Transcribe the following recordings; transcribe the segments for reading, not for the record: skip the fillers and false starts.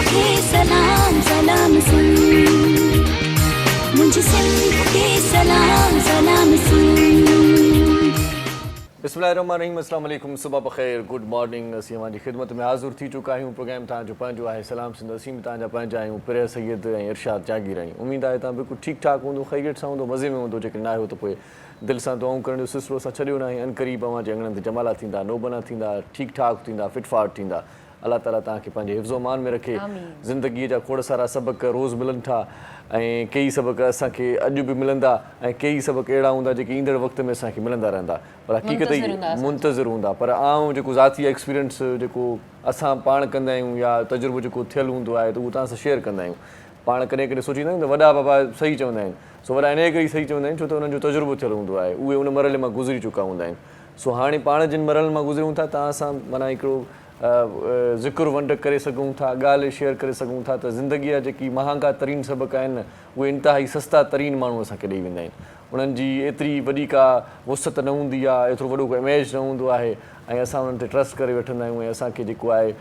खे सलाम सलाम सुन, मुझे सिंध खे सलाम सलाम सुन। बिस्मिल्लाहिर्रहमानिर्रहीम, अस्सलाम वालेकुम, सुबह बख़ैर, गुड मॉर्निंग। असीं अवांजी ख़िदमत में हाज़िर थी चुका आहियूं। प्रोग्राम तव्हांजो पंहिंजो आहे सलाम सिंध। असीं बि तव्हांजा पंहिंजा आहियूं, पिरिया सैयद ऐं इरशाद जागीर आहियूं। उमेद आहे तव्हां बिल्कुलु ठीकु ठाकु हूंदो, ख़ैरियत सां हूंदो, मज़े में हूंदो। जेकॾहिं न आहियो त पोइ दिलि सां दुआऊं करण जो सिलसिलो असां छॾियो न आहे। अनक़रीब अवांजे अंगणनि ते जमाला थींदा, नोबना थींदा, ठीकु ठाकु थींदा, फिटफाट थींदा। अल्लाह ताला तव्हांखे पंहिंजे हिफ़्ज़ो अमान में रखे। ज़िंदगीअ जा खोड़ सारा सबक़ रोज़ मिलनि था ऐं कई सबक़ असांखे अॼु बि मिलंदा ऐं कई सबक़ अहिड़ा हूंदा जेके ईंदड़ वक़्त में असांखे मिलंदा रहंदा, पर हक़ीक़त ई मुंतज़िर हूंदा। पर आउं जेको ज़ाती एक्सपीरियंस जेको असां पाण कंदा आहियूं या तजुर्बो जेको थियलु हूंदो आहे त उहो तव्हां सां शेयर कंदा आहियूं। पाण कॾहिं कॾहिं सोचींदा आहियूं त वॾा बाबा सही चवंदा आहिनि। सो वॾा इन करे सही चवंदा आहिनि छो त उन्हनि जो तजुर्बो थियलु हूंदो आहे, उहे उन मरहले मां गुज़री चुका हूंदा आहिनि। सो हाणे पाण जिन मरहलनि मां गुज़रूं था तव्हां सां माना हिकिड़ो ज़िक्र वंड करे सघूं था, ॻाल्हि शेयर करे सघूं था त ज़िंदगीअ जा जेकी महांगा तरीन सबक़ आहिनि उहे इंतिहाई सस्ता तरीन माण्हू असांखे ॾेई वेंदा आहिनि। उन्हनि जी एतिरी वॾी का वुसत न हूंदी आहे, एतिरो वॾो को इमेज न हूंदो आहे ऐं असां उन्हनि ते ट्रस्ट करे वठंदा आहियूं ऐं असांखे जेको आहे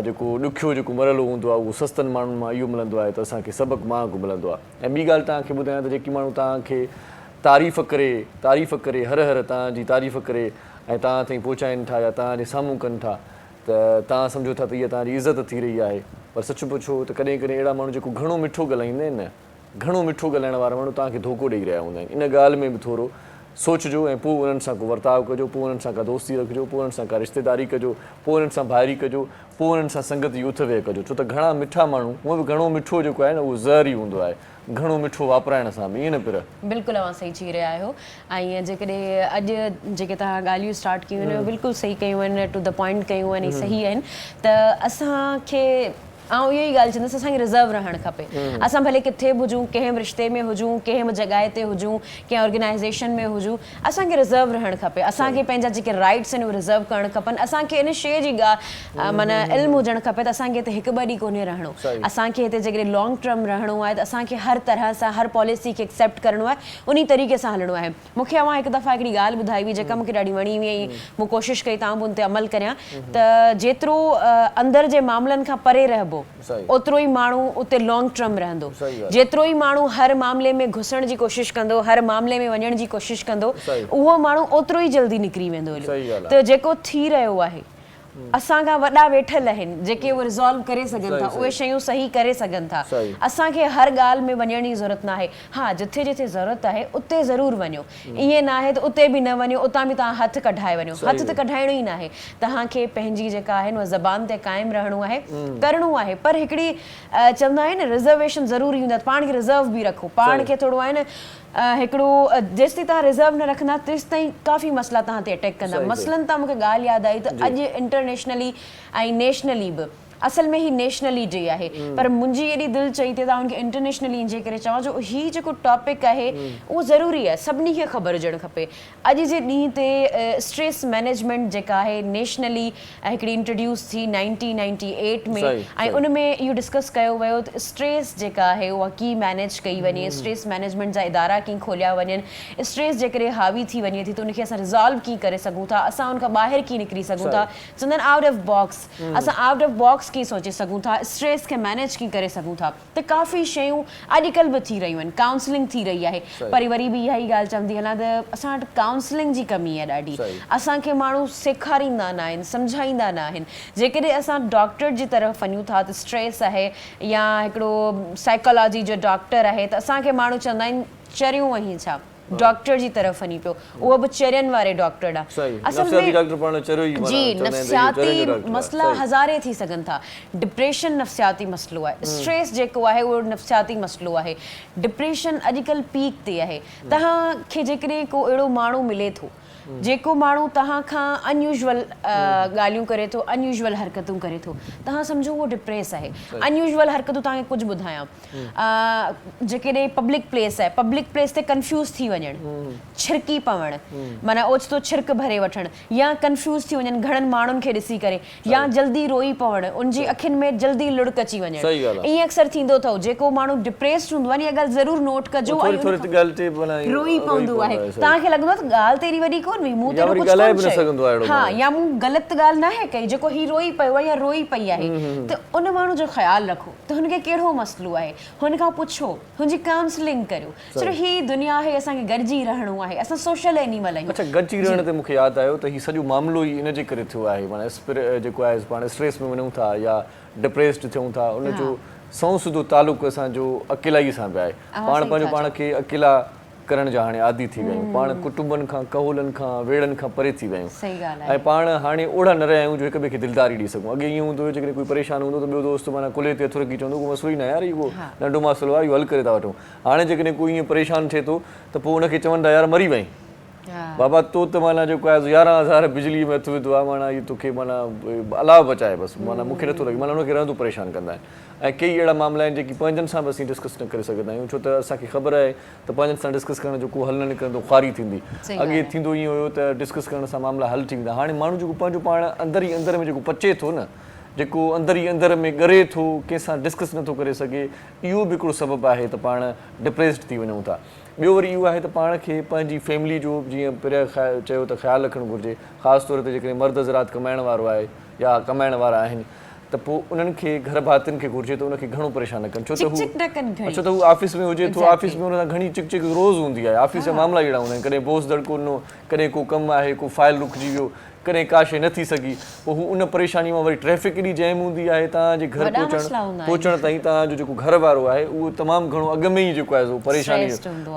जेको ॾुखियो जेको मरहलो हूंदो आहे उहो सस्तनि माण्हुनि मां इहो मिलंदो आहे त असांखे सबक़ु महांगो मिलंदो आहे। ऐं ॿी ॻाल्हि तव्हांखे ॿुधायां त जेकी माण्हू तव्हांखे तारीफ़ करे हर तव्हांजी तारीफ़ करे ऐं तव्हां ताईं पहुचाइनि था या तव्हांजे साम्हूं कनि था त तव्हां सम्झो था त इहा तव्हांजी इज़त थी रही आहे। पर सच पुछो त कॾहिं कॾहिं अहिड़ा माण्हू जेको घणो मिठो ॻाल्हाईंदा आहिनि न, घणो मिठो ॻाल्हाइण वारा माण्हू तव्हांखे धोखो ॾेई रहिया हूंदा आहिनि। इन ॻाल्हि में बि थोरो सोचिजो ऐं पोइ उन्हनि सां को वर्ताव कजो, पोइ उन्हनि सां का दोस्ती रखिजो, पोइ उन्हनि सां का रिश्तेदारी कजो, पोइ उन्हनि सां भाइरी कजो, पोइ उन्हनि सां संगत जी उथ वेह कजो। छो त घणा मिठा माण्हू उहो बि घणो मिठो जेको आहे न उहो ज़हर ई हूंदो आहे, घणो मिठो वापराइण सां बि, ईअं न पिया? बिल्कुलु अवां सही चई रहिया आहियो। ऐं जेकॾहिं अॼु जेके तव्हां ॻाल्हियूं स्टार्ट कयूं आहिनि बिल्कुलु सही कयूं आहिनि, टू द पॉइंट कयूं आहिनि, सही आहिनि। त असांखे इहो ई ॻाल्हि चवंदसि, असांखे रिज़र्व रहणु खपे। असां भले किथे बि हुजूं, कंहिं बि रिश्ते में हुजूं, कंहिं बि जॻहि ते हुजूं, कंहिं ऑर्गेनाइज़ेशन में हुजूं, असांखे रिज़र्व रहणु खपे। असांखे पंहिंजा जेके राइट्स आहिनि उहे रिज़र्व करणु खपनि। असांखे इन शइ जी माना इल्मु हुजणु खपे त असांखे हिते हिकु ॿ ॾींहुं कोन्हे रहणो। असांखे हिते जेकॾहिं लॉन्ग टर्म रहणो आहे त असांखे हर तरह सां हर पॉलिसी खे एक्सेप्ट करणो आहे, उन तरीक़े सां हलणो आहे। मूंखे अवां हिकु दफ़ा हिकिड़ी ॻाल्हि ॿुधाई हुई जेका मूंखे ॾाढी वणी हुई ऐं मूं कोशिशि कई तव्हां बि उन ते अमल करियां त जेतिरो अंदरि जे मामलनि खां परे रहिबो ओतिरो ई माण्हू उते लॉन्ग टर्म रहंदो। जेतिरो ई माण्हू हर मामले में घुसण जी कोशिशि कंदो, हर मामले में वञण जी कोशिशि कंदो, उहो माण्हू ओतिरो ई जल्दी निकिरी वेंदो। त जेको थी रहियो आहे असांखां वॾा वेठल आहिनि जेके उहे रिज़ॉल्व करे सघनि था, उहे शयूं सही करे सघनि था। असांखे हर ॻाल्हि में वञण जी ज़रूरत न आहे। हा, जिथे जिथे ज़रूरत आहे उते ज़रूरु वञो, ईअं न आहे त उते बि न वञो, उतां बि तव्हां हथु कढाए वञो। हथु त कढाइणो ई न आहे, तव्हांखे पंहिंजी जेका आहे उहा ज़बान ते क़ाइमु रहणो आहे, करिणो आहे। पर हिकिड़ी चवंदा आहिनि रिज़र्वेशन ज़रूरी हूंदा, पाण खे रिज़र्व बि रखो। पाण खे थोरो आहे न हिकिड़ो जेसिताईं तव्हां रिज़र्व न रखंदा तेसिताईं काफ़ी मसइला तव्हां ते अटैक कंदा। मसइलनि तां मूंखे ॻाल्हि यादि आई त अॼु इंटरनेशनली ऐं नेशनली बि, असल में ही नेशनली डे आहे, पर मुंहिंजी एॾी दिलि चई थी त उनखे इंटरनेशनली इन जे करे चवां जो हीउ जेको टॉपिक आहे उहो ज़रूरी आहे, सभिनी खे ख़बर हुजणु खपे। अॼु जे ॾींहं ते स्ट्रेस मैनेजमेंट जेका आहे नेशनली हिकिड़ी इंट्रोड्यूस थी 1998 में, ऐं उन में इहो डिस्कस कयो वियो त स्ट्रेस जेका आहे उहा कीअं मैनेज कई वञे, स्ट्रेस मैनेजमेंट जा इदारा कीअं खोलिया वञनि, स्ट्रेस जेकॾहिं हावी थी वञे थी त उनखे असां रिज़ॉल्व कीअं करे सघूं था, असां उनखां ॿाहिरि कीअं निकिरी सघूं था। चवंदा आहिनि आउट ऑफ बॉक्स, असां आउट ऑफ बॉक्स कीअं सोचे सघूं था, स्ट्रेस खे मैनेज कीअं करे सघूं था। त काफ़ी शयूं अॼुकल्ह बि थी रहियूं आहिनि, काउंसलिंग थी रही आहे। पर वरी बि इहा ई ॻाल्हि चवंदी हलां त असां वटि काउंसलिंग जी कमी आहे ॾाढी। असांखे माण्हू सेखारींदा न आहिनि, सम्झाईंदा न आहिनि। जेकॾहिं असां डॉक्टर जी तरफ़ वञूं था त स्ट्रेस आहे या हिकिड़ो साइकोलॉजी जो डॉक्टर आहे त असांखे माण्हू चवंदा आहिनि चरियूं वहीं छा, डॉक्टर जी तरफ़ वञी पियो, उहो बि चरियनि वारे डॉक्टर आहे। असल में जी नफ़्सियाती मसइला हज़ारे थी सघनि था। डिप्रेशन नफ़्सियाती मसइलो आहे, स्ट्रेस जेको आहे उहो नफ़्सियाती मसइलो आहे। डिप्रेशन अॼुकल्ह पीक ते आहे। तव्हांखे जेकॾहिं को अहिड़ो माण्हू मिले थो जेको माण्हू तव्हां खां अनयूजुअल ॻाल्हियूं करे थो, अनयूजुअल हरकतूं करे थो, तव्हां सम्झो उहो डिप्रेस आहे। अनयूजुअल हरकतूं तव्हांखे कुझु ॿुधायां, जेकॾहिं पब्लिक प्लेस आहे, पब्लिक प्लेस ते कंफ्यूज़ थी वञणु, छिरकी पवणु, माना ओचितो छिरक भरे वठणु, या कंफ्यूज़ थी वञनि घणनि माण्हुनि खे ॾिसी करे, या जल्दी रोई पवणु, उनजी अखियुनि में जल्दी लुड़क अची वञे। ईअं अक्सर थींदो अथव। जेको माण्हू डिप्रेस्ड हूंदो आहे, इहा ॻाल्हि ज़रूरु नोट कजो, रोई पवंदो आहे। तव्हांखे लॻंदो आहे त ॻाल्हि तेरी वॾी कोन हुई मूं या ते वरी कुछ ॻाल्हाए कोन बि न चयो। सघंदो आहे अहिड़ो हाँ माण्हू। या मूं ग़लति ॻाल्हि न आहे कई जेको ही रोई पियो आहे या रोई पई आहे त उन माण्हू जो ख़्यालु रखो त हुनखे कहिड़ो मसइलो आहे, हुन खां पुछो, हुनजी काउंसलिंग करियो। चलो ही दुनिया आहे, असांखे गॾिजी रहणो आहे, असां सोशल एनिमल आहियूं। अच्छा, गॾिजी रहण ते मूंखे यादि आयो त हीउ सॼो मामिलो ई इन जे करे थियो आहे, माना जेको आहे पाण स्ट्रेस में वञूं था या डिप्रेस्ड थियूं था, उनजो सौ सुधो तालुक़ु असांजो अकेलाई सां बि आहे। पाण पंहिंजो पाण खे अकेला करण जा हाणे आदी थी विया आहियूं, पाण कुटुंबनि खां, कहोलनि खां, वेड़नि खां परे थी विया आहियूं। सही ॻाल्हि आहे। ऐं पाण हाणे ओड़ा न रहिया आहियूं जो हिक ॿिए खे दिलदारी ॾेई सघूं। अॻे ईअं हूंदो हुयो जेकॾहिं कोई परेशान हूंदो त ॿियो दोस्त माना कुल्हे ते हथु रखी चवंदो को मसइलो ई न यार, इहो नंढो मसइलो आहे, इहो हल करे था वठूं। हाणे जेकॾहिं कोई ईअं परेशान थिए थो त पोइ उनखे चवनि था यार मरी वई बाबा, तो त माना जेको आहे 11,000 बिजली में हथु विधो आहे, माना इहो तोखे माना अलाह बचाए बसि, माना मूंखे नथो लॻे, माना उनखे रहंदो परेशान कंदा आहिनि। ऐं कई अहिड़ा मामला आहिनि जेकी पंहिंजनि सां बि असीं डिस्कस न करे सघंदा आहियूं, छो त असांखे ख़बर आहे त पंहिंजनि सां डिस्कस करण जो को हल न निकिरंदो, ख़्वारी थींदी। अॻे थींदो ईअं हुयो त डिस्कस करण सां मामला हल थी वेंदा। हाणे माण्हू जेको पंहिंजो पाण अंदरि ई अंदरि में जेको पचे थो न, जेको अंदरि ई अंदरि में ॻरे थो, कंहिंसां डिस्कस नथो करे सघे, इहो बि हिकिड़ो सबबु आहे त पाण डिप्रेस्ड थी वञूं था। ॿियो वरी इहो आहे त पाण खे पंहिंजी फैमिली जो जीअं पहिरियों चयो त ख़्यालु रखणु घुरिजे, ख़ासि तौर ते जेकॾहिं मर्द ज़रात कमाइण वारो आहे या कमाइण वारा आहिनि त पोइ उन्हनि खे घर भातियुनि खे घुरिजे त उनखे घणो परेशान न कनि, छो त हू ऑफिस में हुजे थो, ऑफिस में हुन सां घणी चिक चिक रोज़ हूंदी आहे। ऑफिस जा मामला अहिड़ा हूंदा आहिनि, कॾहिं बोस दड़को ॾिनो, कॾहिं को कमु आहे, को फाइल रुकिजी वियो, कॾहिं का शइ नथी सघी, पोइ हू उन परेशानी मां वरी ट्रैफिक एॾी जैम हूंदी आहे, तव्हांजे घर पहुचण ताईं तव्हांजो जेको घर वारो आहे उहो तमामु घणो अॻ में ई जेको आहे उहो परेशानी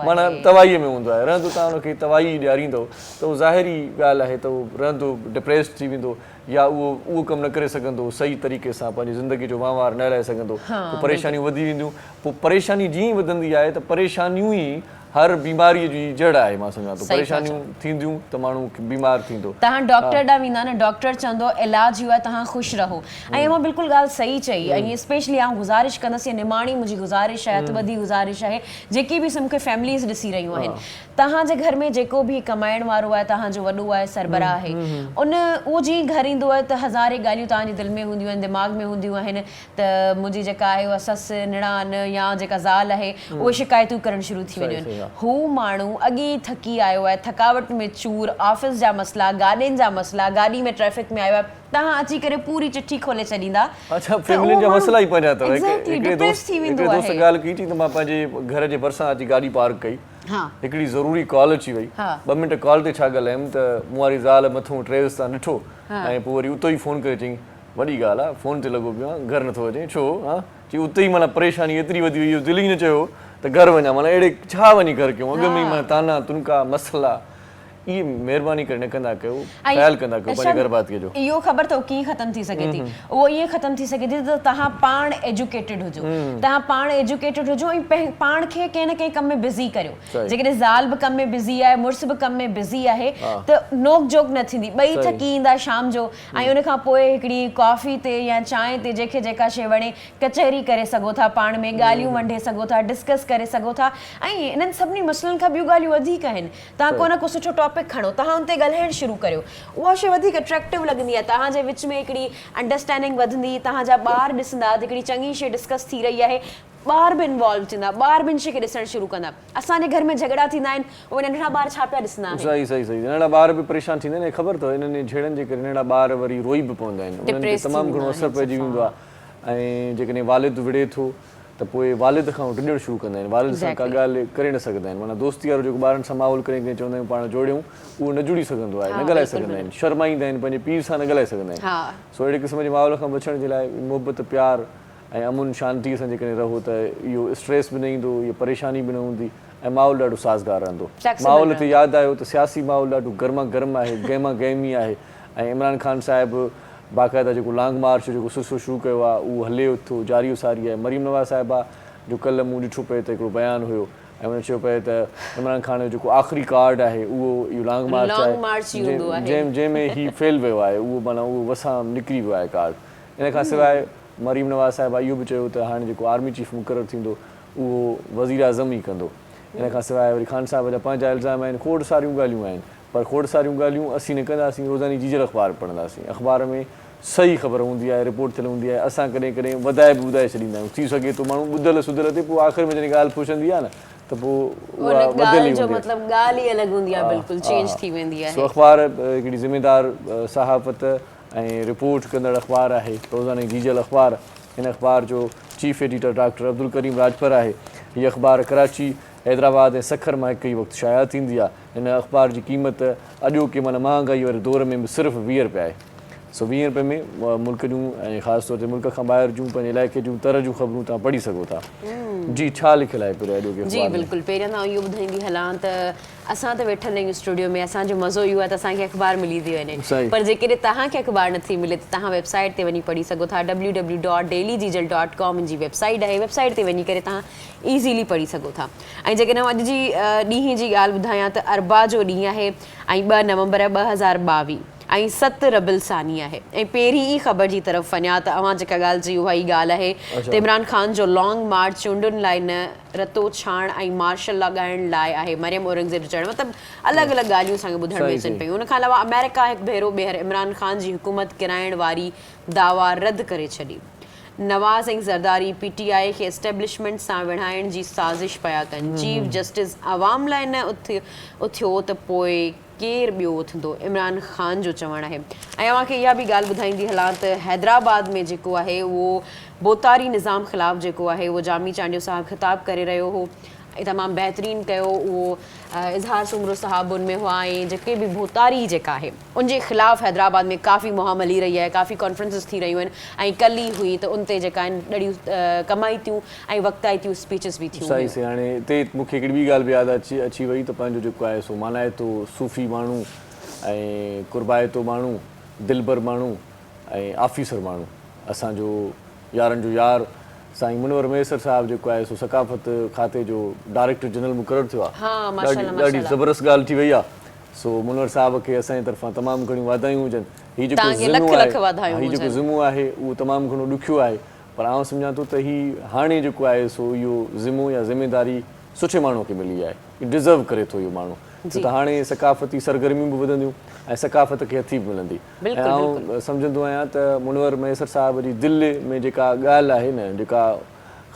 माना तवाईअ में हूंदो आहे। रहंदो तव्हां हुनखे तवाई ॾियारींदव त उहो ज़ाहिरी ॻाल्हि आहे त उहो रहंदो डिप्रेस्ड थी वेंदो, या उहो कमु न करे सघंदो सही तरीक़े सां, पंहिंजी ज़िंदगी जो वहिंवार न हलाए सघंदो, पोइ परेशानियूं वधी वेंदियूं। पोइ परेशानी जीअं ई वधंदी आहे त परेशानियूं ई हर बीमारीअ जी जड़ आहे, मां सम्झां थो। परेशानियूं थींदियूं त माण्हू बीमार थींदो। तव्हां डॉक्टर ॾांहुं वेंदा न, डॉक्टर चवंदो इलाज इहो आहे तव्हां ख़ुशि रहो, ऐं मां बिल्कुलु ॻाल्हि सही चई। ऐं स्पेशली आउं गुज़ारिश कंदसि, निमाणी मुंहिंजी गुज़ारिश आहे, वॾी गुज़ारिश आहे, जेकी बि मूंखे फैमिलीज़ ॾिसी रहियूं आहिनि, तव्हांजे घर में जेको बि कमाइण वारो आहे, तव्हांजो वॾो आहे, सरबराह आहे, उहो जीअं घर ईंदो आहे त हज़ारे ॻाल्हियूं तव्हांजे दिलि में हूंदियूं आहिनि, दिमाग़ में हूंदियूं आहिनि त मुंहिंजी जेका आहे उहा ससु निणान या जेका ज़ाल आहे उहे शिकायतूं करणु शुरू थी वेंदियूं आहिनि। हू माण्हू अॻे थकी आयो आहे, थकावट में चूर, ऑफिस जा मसला, गाॾियुनि जा मसला, गाॾी में ट्रैफिक में आयो आहे, तव्हां अची करे पूरी चिठी खोले छॾींदा। अच्छा, फैमिली जा मसला ई पंहिंजा अथव। हिकिड़े दोस्त ॻाल्हि कई थी त मां पंहिंजे घर जे भरिसां अची गाॾी पार्क कई, हिकिड़ी ज़रूरी कॉल अची वई, 2 मिंट कॉल ते छा ॻाल्हायमि त मूं वारी ज़ाल मथां ट्रेविस तां ॾिठो ऐं पोइ वरी उतो ई फ़ोन करे चई वॾी ॻाल्हि आहे, फ़ोन ते लॻो पियो आहे, घर नथो अचे, छो? हा चई उते ई माना परेशानी एतिरी वधी वई, दिलि ई न चयो त घर वञा, माना अहिड़े छा वञी घर कयूं, अॻ में ई माना ताना तुनका मसला। इहे महिरबानी करे न कंदा कयो, ख़्यालु कंदा कयो पंहिंजे घर भातीअ जो। इहो ख़बर अथव कीअं ख़तमु थी सघे थी? उहो ईअं ख़तमु थी सघे थी त तव्हां पाण एजुकेटेड हुजो, तव्हां पाण एजुकेटेड हुजो ऐं पाण खे कंहिं न कंहिं कम में बिज़ी करियो। जेकॾहिं ज़ाल बि कम में बिज़ी आहे, मुड़ुस बि कम में बिज़ी आहे त नोक जोक न थींदी, ॿई थकी ईंदा शाम जो, ऐं उन खां पोइ हिकिड़ी कॉफ़ी ते या चांहि ते जंहिंखे जेका शइ वणे कचहरी करे सघो था, पाण में ॻाल्हियूं वंढे सघो था, डिस्कस करे सघो था। ऐं इन्हनि सभिनी मसइलनि खां ॿियूं ॻाल्हियूं वधीक आहिनि। तव्हां को न को सुठो टॉपिक खणो, तव्हां हुन ते ॻाल्हाइणु शुरू करियो, उहा शइ वधीक अट्रैक्टिव लॻंदी आहे, तव्हांजे विच में हिकिड़ी अंडरस्टैंडिंग वधंदी, तव्हांजा ॿार ॾिसंदा हिकिड़ी चङी शइ डिस्कस थी रही आहे, ॿार बि इन्वॉल्व थींदा, ॿार बि इन शइ खे ॾिसणु शुरू कंदा। असांजे घर में झगड़ा थींदा आहिनि, उहे नंढड़ा ॿार छा पिया ॾिसंदा आहिनि? सही सही सही, नंढड़ा ॿार बि परेशान थींदा आहिनि। ख़बर अथव इन्हनि झेड़नि जे करे नंढड़ा ॿार वरी रोई बि पवंदा आहिनि, उन्हनि खे तमामु घणो असरु पइजी वेंदो आहे। ऐं जेकॾहिं वालिद विढ़े थो त पोइ वालिद खां टिॾियणु शुरू कंदा आहिनि, वालिद सां का ॻाल्हि करे न सघंदा आहिनि, माना दोस्ती वारो जेको ॿारनि सां माहौल करे चवंदा आहियूं पाण जोड़ियूं, उहो न जुड़ी सघंदो आहे, न ॻाल्हाए सघंदा आहिनि, शर्माईंदा आहिनि, पंहिंजे पीउ सां न ॻाल्हाए सघंदा आहिनि। सो अहिड़े क़िस्म जे माहौल खां बचण जे लाइ मुहबत, प्यारु ऐं अमुन शांतीअ सां जेकॾहिं रहो त इहो स्ट्रेस बि न ईंदो, इहा परेशानी बि न हूंदी ऐं माहौल ॾाढो साज़गार रहंदो। माहौल ते यादि आयो त सियासी माहौल ॾाढो गर्मा गर्म आहे, गहमा गहमी आहे। ऐं इमरान ख़ान साहिबु बाक़ाइदा जेको लॉन्ग मार्च जेको सिलसिलो शुरू कयो आहे उहो हले थो, जारी सारी आहे। मरीम नवाज़ साहिबा जो कल्ह मूं ॾिठो पिए त हिकिड़ो बयानु हुयो ऐं हुन चयो पिए त इमरान ख़ान जो जेको आख़िरी कार्ड आहे उहो इहो लॉन्ग मार्च आहे, जंहिंमें ही फेल वियो आहे, उहो माना उहो वसां निकिरी वियो आहे कार्ड। इन खां सवाइ मरीम नवाज़ साहिबा इहो बि चयो त हाणे जेको आर्मी चीफ मुक़ररु थींदो उहो वज़ीर आज़म ई कंदो। इन खां सवाइ वरी ख़ान साहिब जा पंहिंजा इल्ज़ाम आहिनि, खोड़ सारियूं ॻाल्हियूं आहिनि, पर खोड़ सारियूं ॻाल्हियूं असीं न कंदासीं, रोज़ानी जीजर अख़बार पढ़ंदासीं। अख़बार में सही ख़बर हूंदी आहे, रिपोर्ट थियल हूंदी आहे, असां कॾहिं कॾहिं वधाए बि ॿुधाए छॾींदा आहियूं। थी सघे थो माण्हू ॿुधल सुधल ते पोइ आख़िर में जॾहिं ॻाल्हि पुछंदी आहे न त पोइ उन उहा वधियल ॻाल्हि ई जो हूंदी आहे। मतिलबु ॻाल्हि ई अलॻि हूंदी आहे, बिल्कुलु चेंज थी वेंदी आहे। सो अख़बार हिकिड़ी ज़िमेदार सहाफ़त ऐं रिपोर्ट कंदड़ अख़बार आहे, रोज़ाने जीजल अख़बार। हिन अख़बार जो chief editor doctor Abdul Karim Rajpar आहे। हीअ अख़बार कराची, हैदराबाद ऐं सखर मां हिकु ई वक़्तु शाया थींदी आहे। हिन अख़बार जी क़ीमत अॼोके माना महांगाई वारे दौर में बि सिर्फ़ु 20 रुपया आहे। सो 20 रुपए में मुल्क जूं ऐं ख़ासि तौर ते मुल्क खां ॿाहिरि जूं पंहिंजे इलाइक़े जूं तर जूं ख़बरूं तव्हां पढ़ी सघो था। जी, छा लिखियलु आहे पियो अॼोके जी अख़बार में? बिल्कुलु, पहिरियां त इहो ॿुधाईंदी हलां त असां त वेठल आहियूं स्टूडियो में, असांजो मज़ो इहो आहे त असांखे अख़बार मिली थी वञे, सही। पर जेकॾहिं तव्हांखे अख़बार नथी मिले त तव्हां वेबसाइट ते वञी पढ़ी सघो था। www.dailyjijal.com जी वेबसाइट आहे। वेबसाइट ते वञी करे तव्हां ईज़ीली पढ़ी सघो था। ऐं जेकॾहिं अॼु जी ॾींहं जी ॻाल्हि ॿुधायां त अरबा जो ॾींहुं आहे ऐं 2 नवंबर 2022 ऐं 7 रबिल सानी आहे। ऐं पहिरीं ई ख़बर जी तरफ़ वञा त अवां जेका ॻाल्हि चई उहा ई ॻाल्हि आहे त इमरान ख़ान जो लॉन्ग मार्च चूंडुनि लाइ न, रतो छाण ऐं मार्शल लॻाइण लाइ आहे, मरियम औरंगज़ेब जो चवणु, मतिलबु अलॻि अलॻि ॻाल्हियूं असांखे ॿुधण में अचनि पियूं। उन खां अलावा अमेरिका हिकु भेरो ॿीहर इमरान ख़ान जी हुकूमत किराइण वारी दावा रद्द करे छॾी। नवाज़ ऐं ज़रदारी PTI खे एस्टेब्लिशमेंट सां विढ़ाइण जी साज़िश पिया कनि। चीफ जस्टिस अवाम लाइ न उथियो त पोइ केरु ॿियो उथंदो, इमरान ख़ान जो चवणु आहे। ऐं अव्हांखे इहा बि ॻाल्हि ॿुधाईंदी हलां त हैदराबाद में जेको आहे उहो बोतारी निज़ाम ख़िलाफ़ु जेको आहे उहो जामी चांडियो साहब ख़िताबु करे रहियो हो ऐं तमामु बहितरीनु कयो। उहो इज़हार सुमरो साहब उन में हुआ ऐं जेके बि बोतारी जेका आहे उनजे ख़िलाफ़ु हैदराबाद में काफ़ी मुहिम हली रही आहे, काफ़ी कॉन्फ्रेंसिस थी रहियूं आहिनि ऐं कल्ह ई हुई त उन ते जेका आहिनि ॾाढियूं कमाइतियूं ऐं वक़्ताइतियूं स्पीचिस बि थियूं। सही हाणे हिते मूंखे हिकिड़ी ॿी ॻाल्हि बि यादि अची वई त पंहिंजो जेको आहे सो मानाइतो सूफ़ी माण्हू ऐं कुर्बाइतो माण्हू, दिलबर माण्हू ऐं आफ़ीसर माण्हू, असांजो यारनि जो यार साईं मुनवर मैसर साहिबु जेको आहे सो सकाफ़त खाते जो डायरेक्टर जनरल मुक़ररु थियो आहे। ॾाढी ज़बरदस्त ॻाल्हि थी वई आहे। सो मुनवर साहिब खे असांजे तरफ़ां तमामु घणियूं वाधायूं हुजनि। हीउ जेको ज़िमो आहे उहो तमामु घणो ॾुखियो आहे, पर आउं सम्झां थो त हीउ हाणे जेको आहे सो इहो ज़िमो या ज़िमेदारी सुठे माण्हूअ खे मिली आहे, डिज़र्व करे थो इहो माण्हू। त हाणे सकाफ़ती सरगर्मियूं बि वधंदियूं ऐं सकाफ़त खे हथी बि मिलंदी। ऐं आउं सम्झंदो आहियां त मुनवर मैसर साहिब जी दिलि में जेका ॻाल्हि आहे न, जेका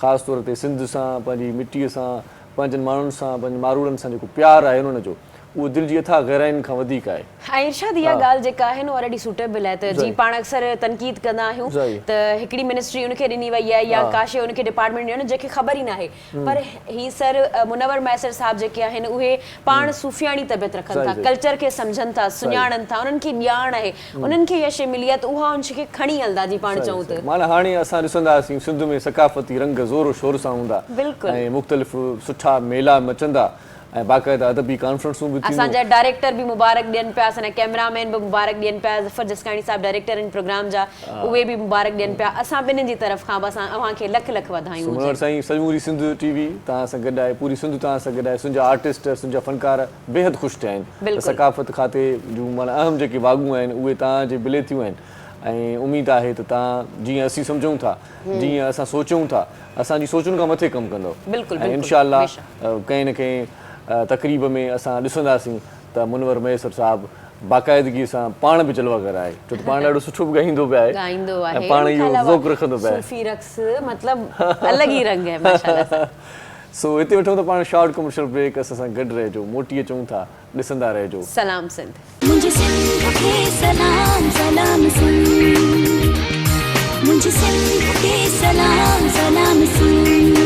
ख़ासि तौर ते सिंध सां, पंहिंजी मिटीअ सां, पंहिंजनि माण्हुनि सां, पंहिंजे मारूड़नि सां जेको प्यारु आहे हुन जो, उहो दिलि जी अथाह गहराइनि खां वधीक आहे। ऐं इरशाद इहा ॻाल्हि जेका आहे न उहा ॾाढी सूटेबल आहे त जी पाण अक्सर तनक़ीद कंदा आहियूं त हिकिड़ी मिनिस्ट्री उनखे ॾिनी वई आहे या काशे उनखे डिपार्टमेंट ॾिनो जंहिंखे ख़बर ई न आहे, पर ही सर मुनवर मैसर साहिब जेके आहिनि उहे पाण सूफ़ियाणी तबियत रखनि था, कल्चर खे सम्झनि था, सुञाणनि था, उन्हनि खे ॼाण आहे, उन्हनि खे इहा शइ मिली आहे त उहा उन शइ खे खणी हलंदा। जी पाण चऊं त माना हाणे असां ॾिसंदासीं सिंध में सकाफ़ती रंग ज़ोर शोर सां हूंदा ऐं मुख़्तलिफ़ सुठा मेला मचंदा ऐं बाक़ाइदा अदबी कॉन्फ्रेंसूं बि थींदियूं। असांजा डायरेक्टर बि मुबारक ॾियनि पिया, असांजा कैमरामैन बि मुबारक ॾियनि पिया, ज़फ़र जसकाणी साहिब डायरेक्टर आहिनि प्रोग्राम जा, उहे बि मुबारक ॾियनि पिया। असां ॿिन्हिनि जी तरफ़ खां बि असां अव्हांखे लख लख वाधायूं। मुनवर साईं, समूरी सिंध TV तव्हां सां गॾु आहे, पूरी सिंध तव्हां सां गॾु आहे, तुंहिंजा आर्टिस्ट, तुंहिंजा फनकार बेहदि ख़ुशि थिया आहिनि। सकाफ़त खाते जूं माना अहम जेके वाॻूं आहिनि उहे तव्हांजे बिले थियूं आहिनि ऐं उमेदु आहे त तव्हां जीअं असीं सम्झूं था, जीअं असां सोचूं था, असांजी सोचुनि खां मथे कमु कंदव ऐं इंशाअल्लाह कंहिं न कंहिं तक़रीब में असां ॾिसंदासीं त मुनवर मैसर साहिबु बाक़ाइदगीअ सां पाण बि जलवा कराए, छो त पाण ॾाढो सुठो बि ॻाईंदो बि आहे, पाण इहो ज़ौक़ रखंदो बि आहे। सो हिते वठूं त पाण शॉर्ट कमर्शियल ब्रेक, असां सां गॾु रहिजो, मोटी अचूं था, ॾिसंदा रहिजो। सलाम सिंध। मुंहिंजे सिंध खे सलाम सलाम सिंध, मुंहिंजे सिंध खे सलाम सलाम सिंध।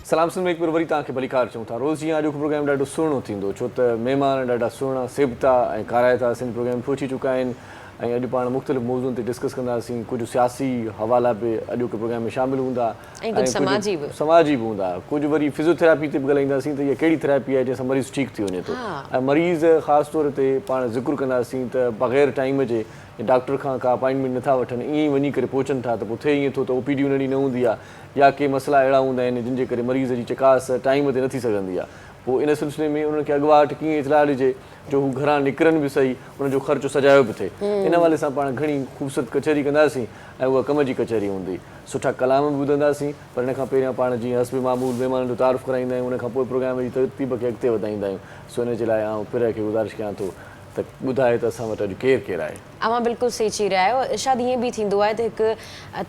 सलाम सिंध में हिकु बार वरी तव्हांखे भलीकार चऊं था। रोज़ जीअं अॼोको प्रोग्राम ॾाढो सुहिणो थींदो, छो त महिमान ॾाढा सुहिणा सिबता ऐं खाराइता सिंध प्रोग्राम पहुची चुका आहिनि ऐं अॼु पाण मुख़्तलिफ़ मौज़ूअनि ते डिस्कस कंदासीं। कुझु सियासी हवाला बि अॼोके प्रोग्राम में शामिलु हूंदा ऐं कुझु समाजी बि हूंदा, कुझु वरी फिज़ियोथेरेपी ते बि ॻाल्हाईंदासीं त इहा कहिड़ी थेरेपी आहे जंहिंसां मरीज़ ठीकु थी वञे थो ऐं मरीज़ ख़ासि तौर ते पाण ज़िक्र कंदासीं त बग़ैर टाइम जे डॉक्टर खां का अपॉइंटमेंट नथा वठनि, ईअं ई वञी करे पहुचनि था त पोइ थिए ईअं थो त OPD उन ॾींहुं न हूंदी आहे या के मसइला अहिड़ा हूंदा आहिनि जिन जे करे मरीज़ जी चकास टाइम ते नथी सघंदी आहे। पोइ इन सिलसिले में उन्हनि खे अॻुवाट कीअं इतलाह ॾिजे जो हू घरां निकिरनि बि सही, उनजो ख़र्चो सजायो बि थिए। इन हवाले सां पाण घणी ख़ूबसूरत कचहरी कंदासीं ऐं उहा कम जी कचहरी हूंदी। सुठा कलाम बि ॿुधंदासीं, पर हिन खां पहिरियां पाण जीअं हस्बे मामूल महिमाननि जो तारीफ़ कराईंदा आहियूं, उन खां पोइ प्रोग्राम जी तरतीब खे अॻिते वधाईंदा आहियूं। सो इन जे लाइ आउं पिर खे गुज़ारिश कयां थो त ॿुधाए त असां वटि अॼु केरु केरु आहे। अवां बिल्कुलु सही चई रहिया आहियो। इरशाद ईअं बि थींदो आहे त हिकु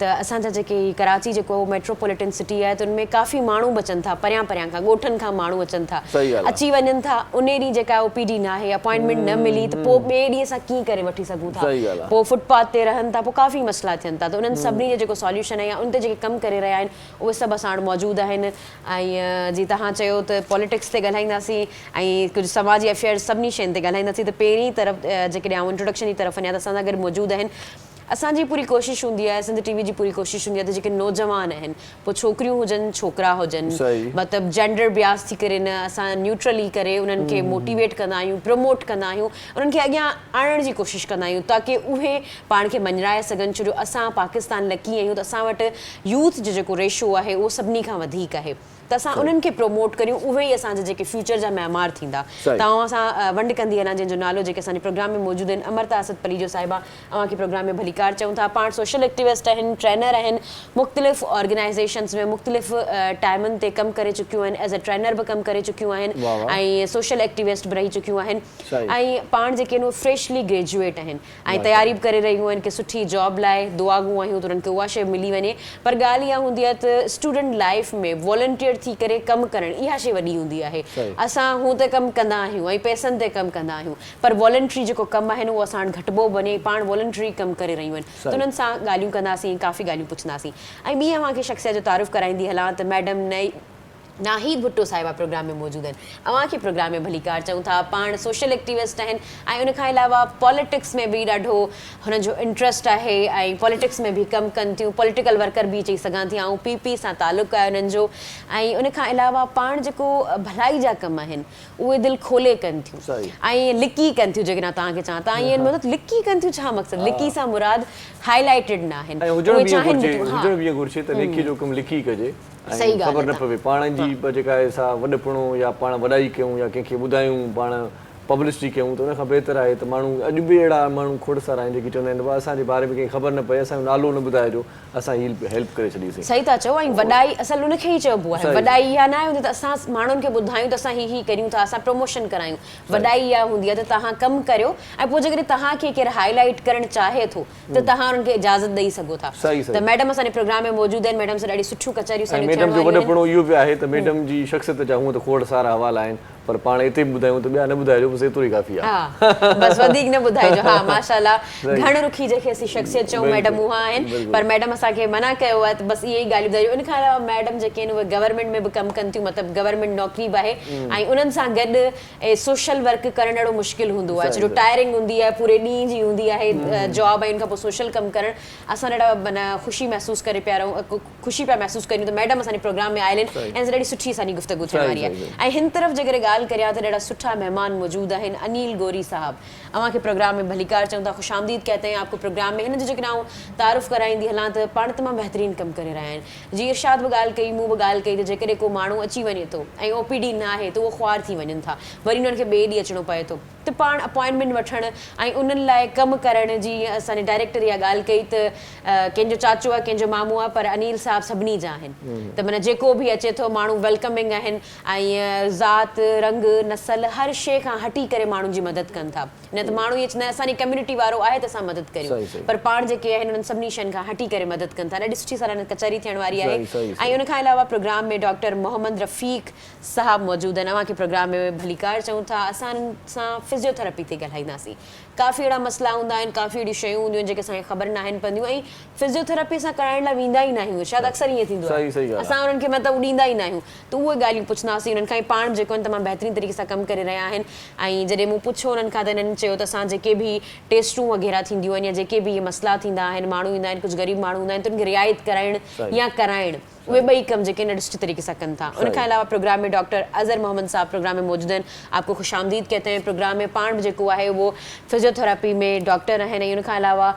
त असांजा जेके कराची जेको मेट्रोपॉलिटन सिटी आहे त उनमें काफ़ी माण्हू बचनि था, परियां परियां खां ॻोठनि खां माण्हू अचनि था, सही ॻाल्हि आहे। अची वञनि था, उन ॾींहुं जेका OPD न आहे, अपॉइंटमेंट न मिली त पोइ ॿिए ॾींहुं असां कीअं करे वठी सघूं था, सही ॻाल्हि आहे। पोइ फुटपाथ ते रहनि था, पोइ काफ़ी मसइला थियनि था। त उन्हनि सभिनी जो जेको सॉल्यूशन आहे या उन ते जेके कमु करे रहिया आहिनि उहे सभु असां वटि मौजूदु आहिनि। ऐं जीअं तव्हां चयो त पॉलिटिक्स ते ॻाल्हाईंदासीं ऐं कुझु समाजी अफेयर्स सभिनी शयुनि ते ॻाल्हाईंदासीं। त पहिरीं तरफ़ जेकॾहिं आउं इंट्रोडक्शन जी तरफ़ वञा त असां सां गॾु मौजूदु आहिनि। असांजी पूरी कोशिशि हूंदी आहे, सिंध TV जी पूरी कोशिशि हूंदी आहे त जेके नौजवान आहिनि, पोइ छोकिरियूं हुजनि छोकिरा हुजनि, मतिलबु जेंडर बियास थी करे न, असां न्यूट्रली करे उन्हनि खे मोटिवेट कंदा आहियूं, प्रमोट कंदा आहियूं, उन्हनि खे अॻियां आणण जी कोशिशि कंदा आहियूं ताकी उहे पाण खे मञराए सघनि। छो जो असां पाकिस्तान लकी आहियूं त असां वटि यूथ जो जेको रेशो आहे उहो सभिनी खां वधीक आहे, त असां उन्हनि खे प्रमोट करियूं, उहे ई असांजा जेके फ्यूचर जा महिमार थींदा। तव्हां सां वंड कंदी हलां जंहिंजो नालो जेके असांजे प्रोग्राम में मौजूदु आहिनि, अमृता असद पलीजो साहिबा, अव्हांखे प्रोग्राम में भलीकार चऊं था। पाण सोशल एक्टिविस्ट आहिनि, ट्रेनर आहिनि, मुख़्तलिफ़ ऑर्गेनाइज़ेशन्स में मुख़्तलिफ़ टाइमनि ते कमु करे चुकियूं आहिनि, एज़ अ ट्रेनर बि कमु करे चुकियूं आहिनि ऐं सोशल एक्टिविस्ट बि रही चुकियूं आहिनि। ऐं पाण जेके आहिनि उहे फ्रेशली ग्रेजुएट आहिनि ऐं तयारी बि करे रहियूं आहिनि कि सुठी जॉब लाइ दुआगूं आहियूं त उन्हनि खे उहा शइ मिली वञे। पर ॻाल्हि इहा हूंदी आहे त स्टूडेंट लाइफ में वॉलंटियर थी करे कमु करणु इहा शइ वॾी हूंदी आहे। असां हू त कमु कंदा आहियूं ऐं पैसनि ते कमु कंदा आहियूं, पर वॉलंटरी जेको कमु आहे उहो असां वटि घटिबो वञे, पाण वॉलंटरी कमु करे रहियूं आहिनि। त उन्हनि सां ॻाल्हियूं कंदासीं, काफ़ी ॻाल्हियूं पुछंदासीं। ऐं ॿी अव्हांखे शख़्सियत जो तारुफ़ कराईंदी हलां त मैडम नाहिद भुट्टो साहिबा प्रोग्राम में मौजूदु आहिनि। अव्हांखे प्रोग्राम में भलीकार चऊं था। पाण सोशल एक्टिविस्ट आहिनि ऐं उनखां अलावा पॉलिटिक्स में बि ॾाढो हुननि जो इंट्रस्ट आहे ऐं पॉलिटिक्स में बि कमु कनि थियूं, पॉलिटिकल वर्कर बि चई सघां थी। ऐं PP सां तालुक़ु आहे उन्हनि जो। ऐं उनखां अलावा पाण जेको भलाई जा कम आहिनि उहे दिलि खोले कनि थियूं ऐं लिकी कनि थियूं। जेकॾहिं तव्हांखे चवां तव्हां ईअं मतिलबु लिकी कनि थियूं, छा मक़सदु? लिकी सां मुराद हाईलाइटेड न आहिनि, सही ॻाल्हि ख़बर न पवे पाण जी जेका आहे सा वॾपणो या पाण वॾाई कयूं या कंहिंखे ॿुधायूं, पाण पब्लिसिटी कयूं, त उनखां बहितर आहे त माण्हू अॼु बि अहिड़ा माण्हू खोड़सार आहिनि जेके चवंदा आहिनि असांजे बारे में कंहिंखे ख़बर न पए, असांजो नालो न ॿुधाइजो, असां हेल्प करे छॾीसीं। सही था चओ। ऐं वॾाई असल उनखे ई चइबो आहे। वॾाई इहा न आहे हूंदी त असां माण्हुनि खे ॿुधायूं त असां ही करियूं था, असां प्रमोशन करायूं। वॾाई इहा हूंदी आहे त तव्हां कमु करियो ऐं पोइ जेकॾहिं तव्हांखे केरु हाईलाइट करणु चाहे थो त तव्हां उन्हनि खे इजाज़त ॾेई सघो था। त मैडम असांजे प्रोग्राम में मौजूदु आहिनि। मैडम सां ॾाढी सुठियूं कचहरियूं। मैडम जो वॾपणो इहो बि आहे त मैडम जी शख़्सियत जा हूअं त खोड़ सारा हवाला आहिनि, पर पाण हिते बि ॿुधायूं त ॿिया न ॿुधाइजो, बसि एतिरो ई काफ़ी आहे। बस वधीक न ॿुधाइजो। हा माशाल्लाह, घण रुखी जेके असीं शख़्सियत चऊं मैडम उहा आहिनि, पर मैडम असांखे मना कयो आहे त बसि इहे ई ॻाल्हियूं ॿुधाइजो। इनखां अलावा मैडम जेके आहिनि उहे गवर्नमेंट में बि कमु कनि थियूं, मतिलबु गवर्नमेंट नौकिरी बि आहे ऐं उन्हनि सां गॾु सोशल वर्क करणु ॾाढो मुश्किल हूंदो आहे, छो जो टायरिंग हूंदी आहे, पूरे ॾींहं जी हूंदी आहे जॉब ऐं उनखां पोइ सोशल कमु करणु। असां ॾाढा माना ख़ुशी महसूसु करे पिया रहूं, ख़ुशी पिया महसूसु करियूं त मैडम असांजे प्रोग्राम में आयल आहिनि ऐं ॾाढी सुठी असांजी गुफ़्तगू थियण वारी आहे। ऐं हिन तरफ़ जेकॾहिं ॻाल्हि करियां त ॾाढा सुठा मेहमान मौजूद आहिनि। अनिल गोरी साहब, अव्हांखे प्रोग्राम में भलीकार चऊं था, खुश आमदीद कहते हैं आपको प्रोग्राम में। हिन जो जेकॾहिं आउं तारुफ़ कराईंदी हलां त पाण तमामु बहितरीनु कमु करे रहिया आहिनि। जी इरशाद बि ॻाल्हि कई, मूं बि ॻाल्हि कई त जेकॾहिं को माण्हू अची वञे थो ऐं OPD न आहे त उहो ख़्वार थी वञनि था, वरी उन्हनि खे ॿिए ॾींहुं अचिणो पए थो, त पाण अपॉइंटमेंट वठणु ऐं उन्हनि लाइ कमु करण जी असांजे डायरेक्टर इहा ॻाल्हि कई त कंहिंजो चाचो आहे, कंहिंजो मामू आहे, पर अनिल साहब सभिनी जा आहिनि। त माना जेको बि अचे थो माण्हू वेलकमिंग आहिनि ऐं ज़ात रंग नसल हर शइ खां हटी करे माण्हुनि जी मदद कनि था। न त माण्हू इहे चवंदा आहिनि असांजी कम्युनिटी वारो आहे त असां मदद करियूं, पर पाण जेके आहिनि उन्हनि सभिनी शयुनि खां हटी करे मदद कनि था। ॾाढी सुठी साराह कचहरी थियण वारी आहे। ऐं उनखां अलावा प्रोग्राम में डॉक्टर मोहम्मद रफ़ीक साहब मौजूदु आहिनि। अव्हांखे प्रोग्राम में भलीकार चऊं था। असां सां फिज़ियोथेरेपी ते ॻाल्हाईंदासीं। काफ़ी अहिड़ा मसइला हूंदा आहिनि, काफ़ी अहिड़ी शयूं हूंदियूं आहिनि जेके असांखे ख़बर न आहिनि पवंदियूं ऐं फिज़ियोथेरेपी असां कराइण लाइ वेंदा ई न आहियूं। शायदि अक्सर ईअं थींदो आहे, असां उन्हनि खे मतिलबु ॾींदा ई न आहियूं। त उहे ॻाल्हियूं पुछंदासीं उन्हनि खां। पाण जेको आहिनि तमामु बहितरीनु तरीक़े सां कमु करे रहिया आहिनि। ऐं जॾहिं मूं पुछो उन्हनि खां त इन्हनि चयो त असां जेके बि टेस्टूं वग़ैरह थींदियूं आहिनि या जेके बि इहे मसइला थींदा आहिनि, माण्हू ईंदा आहिनि, कुझु ग़रीब माण्हू हूंदा आहिनि, त उनखे रिआयत कराइणु या कराइणु, उहे ॿई कम जेके ॾाढे सुठे तरीक़े सां कनि था। उनखां अलावा प्रोग्राम में डॉक्टर अज़हर मोहम्मद साहब प्रोग्राम में मौजूदु आहिनि। आपको खुश आमदीद कहते हैं। प्रोग्राम में पाण बि जेको आहे उहो फिज़ियोथेरेपी में डॉक्टर आहिनि ऐं उनखां अलावा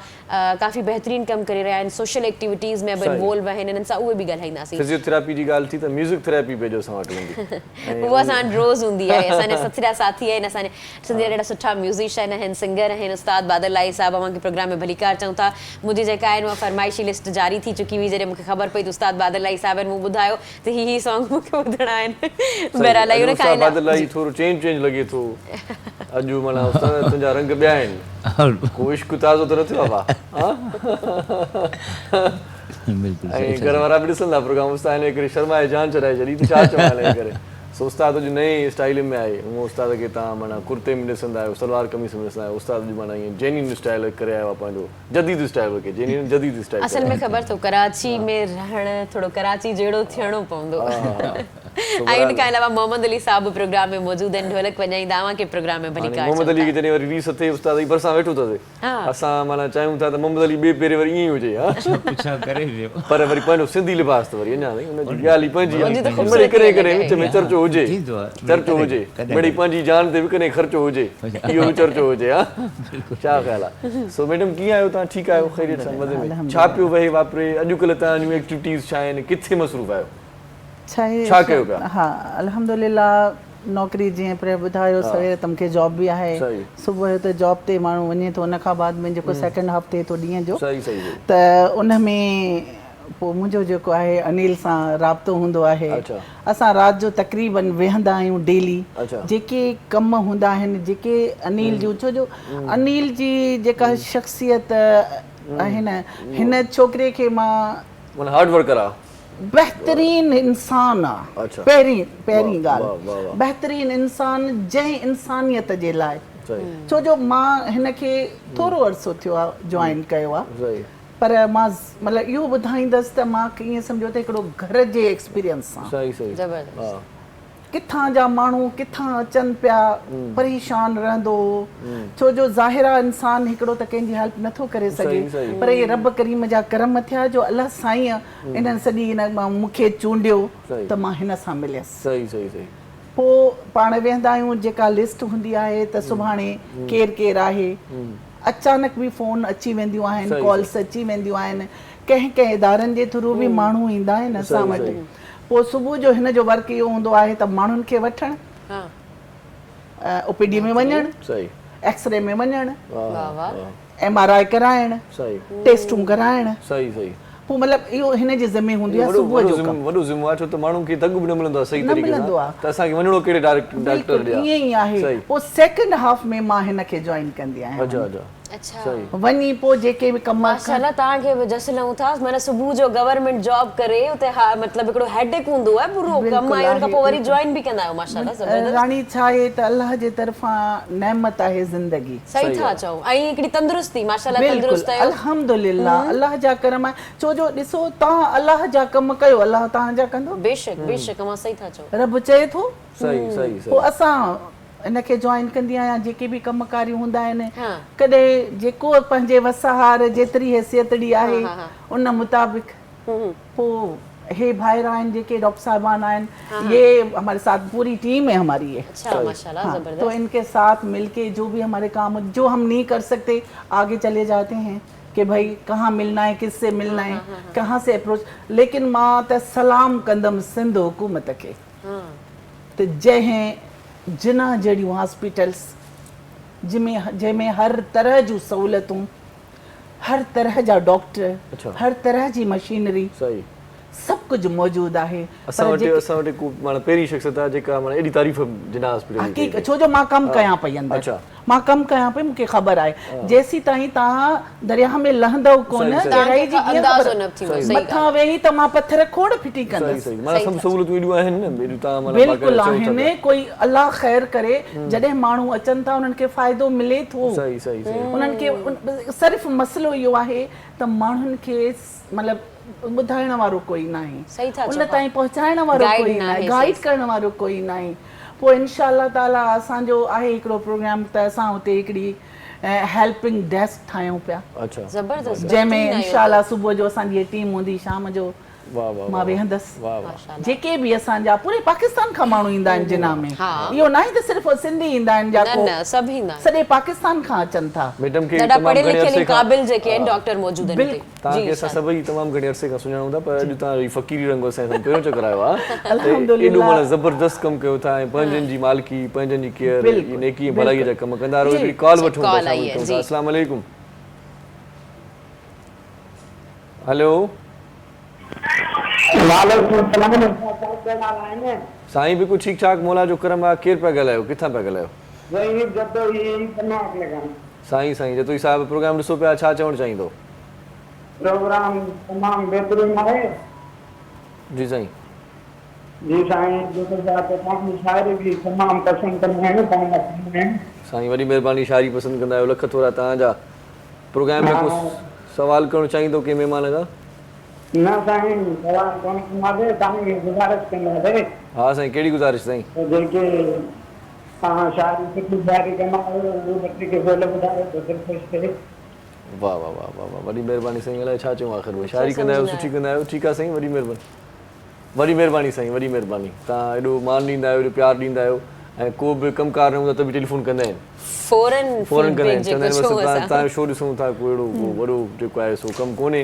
काफ़ी बहितरीनु कमु करे रहिया आहिनि, सोशल एक्टिविटीज़ में बि इन्वॉल्व आहिनि। इन्हनि सां उहे बि ॻाल्हाईंदासीं। फिज़ियोथेरेपी जी ॻाल्हि थी त म्यूज़िक थेरेपी बि असां वटि हूंदी, उहा असां वटि रोज़ हूंदी आहे। असांजा सथिरा साथी आहिनि, असांजे सिंधी ॾाढा सुठा म्यूज़िशियन आहिनि, सिंगर आहिनि। उस्ताद बादल साहब अव्हांखे प्रोग्राम में भलीकार चऊं था। मुंहिंजी जेका आहिनि उहा फरमाइशी लिस्ट जारी थी चुकी हुई। जॾहिं मूंखे ख़बर पई त उस्ताद बादल साहिबनि मूं ॿुधायो त ही सॉन्ग मूंखे ॿुधणा आहिनि बहरहाल उन खां इलाही थोरो चेंज लॻे थो अॼु माना उस्ताद तुंहिंजा रंग ॿिया आहिनि को इश्क ताज़ो त न थियो आहे ऐं घर वारा बि ॾिसंदा प्रोग्राम उस्ताद हिन हिकिड़ी शर्माए जान चढ़ाए छॾी त छा चवां हिन करे सो उस्ताद अॼु नई स्टाइल में आहे हूअं उस्ताद खे तव्हां माना कुर्ते में ॾिसंदा आहियो सलवार कमीज़ में ॾिसंदा आहियो उस्ताद अॼु माना ईअं जेन्युइन स्टाइल करे आयो आहे पंहिंजो जदीद स्टाइल खे जेन्युइन जदीद स्टाइल असल में ख़बर अथव कराची में रहणु थोरो कराची जहिड़ो थियणो पवंदो ऐं इन खां अलावा मोहम्मद अली साहब प्रोग्राम में मौजूद आहिनि ढोलक वॼाईंदा तव्हांखे प्रोग्राम में भली मोहम्मद अली खे जॾहिं वरी रिलीज़ थिए उस्ताद ई भरिसां वेठो अथसि असां माना चाहियूं था त मोहम्मद अली ॿिए पहिरें वरी ईअं ई हुजे पुछा करे वियो पर वरी पंहिंजो सिंधी लिबास त वरी अञा ताईं हुनजी ॻाल्हि ई पंहिंजी आहे करे करे विच में चर्चो हुजे चर्चो हुजे मिड़ई पंहिंजी जान ते बि कॾहिं ख़र्चो हुजे इहो बि चर्चो हुजे हा छा ख़्यालु आहे सो मैडम कीअं आहियो तव्हां ठीकु आहियो ख़ैरियत सां मज़े में छा पियो वहे वापरे अॼुकल्ह तव्हां जूं एक्टिविटीज़ छा आहिनि किथे मसरूफ़ आहियो छा कयो पिया हा अल्हम्दुलिल्लाह नौकरी जीअं पहिरियों ॿुधायो सवेर त मूंखे जॉब बि आहे सुबुह जो त जॉब ते माण्हू वञे थो उन खां बाद में जेको सेकेंड हाफ थिए थो ॾींहं जो त उन में पोइ मुंहिंजो जेको आहे अनिल सां राब्तो हूंदो आहे असां राति जो तक़रीबन वेहंदा आहियूं डेली जेके कम हूंदा आहिनि जेके अनिल जूं छो जो अनिल जी जेका शख़्सियत आहे न हिन छोकिरे खे मां हार्ड वर्कर आहे बहितरीन इंसान आहे पहिरीं ॻाल्हि बहितरीन इंसान जंहिं इंसानियत जे लाइ छो जो मां हिन खे थोरो अरसो थियो आहे जॉइन कयो आहे पर मां मतिलबु इहो ॿुधाईंदसि त मां कीअं सम्झो त हिकिड़ो घर जे एक्सपीरियंस सां किथां जा माण्हू किथां अचनि पिया परेशान रहंदो छो जो ज़ाहिरा इंसान हिकिड़ो त कंहिंजी हेल्प नथो करे सघे पर इहे रब करीम जा करम थिया जो अलाह साईं इन्हनि सॼी हिन मूंखे चूंडियो त मां हिन सां मिलियसि पोइ पाण वेहंदा आहियूं जेका लिस्ट हूंदी आहे त सुभाणे केरु केरु आहे अचानक बि फ़ोन अची वेंदियूं आहिनि कॉल्स अची वेंदियूं आहिनि कंहिं कंहिं इदारनि जे थ्रू बि माण्हू ईंदा आहिनि असां वटि पोइ सुबुह जो हिन जो वर्क इहो हूंदो आहे त माण्हुनि खे वठणु ओपीडी में वञणु एक्सरे में वञणु MRI कराइणु टेस्टूं कराइणु पोइ मतिलबु इहो हिन जी ज़िमे हूंदी आहे सुबुह जो वॾो ज़िमो आहे छो त माण्हुनि खे दग बि न मिलंदो आहे सही तरीक़े सां त असांखे वञणो कहिड़े डॉक्टर ॾे ईअं ई आहे पोइ सेकेंड हाफ में मां हिन खे जॉइन कंदी आहियां वञी पोइ जेके बि कम माशाल्लाह तव्हांखे बि जस लऊं था माना सुबुह जो गवर्नमेंट जॉब करे उते मतिलबु हिकिड़ो हेडेक हूंदो आहे पूरो कमु आहे उन खां पोइ वरी जॉइन बि कंदा आहियो माशाल्लाह राणी छा आहे त अल्लाह जे तरफ़ां नेमत आहे ज़िंदगी सही था चओ ऐं हिकिड़ी तंदुरुस्ती माशाल्लाह तंदुरुस्त आहियो अल्हम्दुलिल्लाह अल्लाह जा करम आहे छो जो ॾिसो तव्हां अल्लाह जा कम कयो अल्लाह तव्हांजा कंदो बेशक मां सही था चओ रब चए थो सही पोइ असां इनखे जॉइन कंदी आहियां जेके बि कमकारी हूंदा आहिनि कॾहिं जेको पंहिंजे वसहार जेतिरी हैसियतड़ी आहे उन मुताबिक़ पोइ हे भाइर आहिनि जेके डॉक्टर साहिबान आहिनि ये हमारे साथ पूरी टीम है हमारी ये माशाल्लाह जबरदस्त तो इनके साथ मिलके जो भी हमारे काम जो हम नहीं कर सकते आगे चले जाते हैं कि भाई कहाँ मिलना है किससे मिलना है कहाँ से अप्रोच लेकिन मां त सलाम कंदमि सिंध हुकूमत खे त जंहिं जिना जहिड़ियूं हॉस्पिटल्स जंहिंमें हर तरह जूं सहूलियतूं हर तरह जा डॉक्टर हर तरह जी मशीनरी सभु कुझु मौजूदु आहे असां वटि माना पहिरीं शख़्सियत आहे जेका माना एॾी तारीफ़ जिना हॉस्पिटल जी छो जो मां कमु कयां पई अंदरि मां कमु कयां पई मूंखे ख़बर आहे जेसीं ताईं तव्हां दरिया में लहंदव कोन मथां वेही त मां पथर खोड़ फिटी कंदसि बिल्कुलु आहिनि कोई अलाह ख़ैर करे जॾहिं माण्हू अचनि था उन्हनि खे फ़ाइदो मिले थो उन्हनि खे सिर्फ़ु मसइलो इहो आहे त माण्हुनि खे मतिलबु ॿुधाइण वारो कोई न आहे उन ताईं पहुचाइण वारो कोई न आहे गाइड करण वारो कोई न आहे पोइ इंशाअल्लाह ताला असांजो आहे हिकिड़ो प्रोग्राम त असां हुते हिकिड़ी हेल्पिंग डेस्क ठाहियूं पिया ज़बरदस्त जंहिंमें इंशाअल्लाह सुबुह जो असांजी टीम हूंदी शाम जो मां वेहंदसि जेके बि असांजा पूरे पाकिस्तान खां माण्हू ईंदा आहिनि जिना में इहो न आहे त सिर्फ़ु सिंधी ईंदा आहिनि जा सॼे पाकिस्तान खां अचनि था मैडम खे पढ़े लिखियल क़ाबिल जेके आहिनि डॉक्टर मौजूद आहिनि तव्हांखे असां सभई तमामु घणे अरसे खां सुञाणूं था पर अॼु तव्हां फ़क़ीरी रंग असां पहिरियों चकर आयो आहे एॾो माना ज़बरदस्त कमु कयो था ऐं पंहिंजनि जी मालिकी पंहिंजनि जी केयर नेकी भलाईअ जा कम कंदा रहो हिकिड़ी कॉल वठूं था अस्सलाम वालेकुम हेलो वालेकुम सलाम। साईं बिल्कुलु ठीकु ठाक मौला जो करम आहे। केरु पिया ॻाल्हायो, किथां पिया ॻाल्हायो? साईं जतोई साहिब प्रोग्राम ॾिसो पिया, छा चवणु चाहींदो? प्रोग्राम तमामु बहितरीन आहे। जी साईं। जी साईं, तव्हांजी शाइरी बि तमामु पसंदि कंदा आहिनि। साईं वॾी महिरबानी, शाइरी पसंदि कंदा आहियो, लख थोरा तव्हांजा। प्रोग्राम में कुझु सवाल करणु चाहींदो कंहिं महिमान खां? न साईं, सवाल कोन कंदासीं, तव्हांखे गुज़ारिश कंदासीं। हा साईं, कहिड़ी गुज़ारिश साईं? जेके तव्हां शाइरी सुठी शाइरी कंदा आहियो, उहो बच्चे खे बोल ॿुधायो त दिलि ख़ुशि थिए। वाह वाह वाह वाह वाह, वॾी महिरबानी साईं। अलाए छा चऊं आख़िर में, शाइरी कंदा आहियो, सुठी कंदा आहियो। ठीकु आहे साईं, वॾी महिरबानी साईं, वॾी महिरबानी। तव्हां एॾो मान ॾींदा आहियो, एॾो प्यारु ॾींदा आहियो, ऐं को बि कमकार न हूंदा त बि टेलीफोन कंदा आहिनि, फौरन कंदा आहिनि, चवंदा आहिनि बसि तव्हांजो शो ॾिसूं था, को अहिड़ो वॾो जेको आहे सो कमु कोन्हे।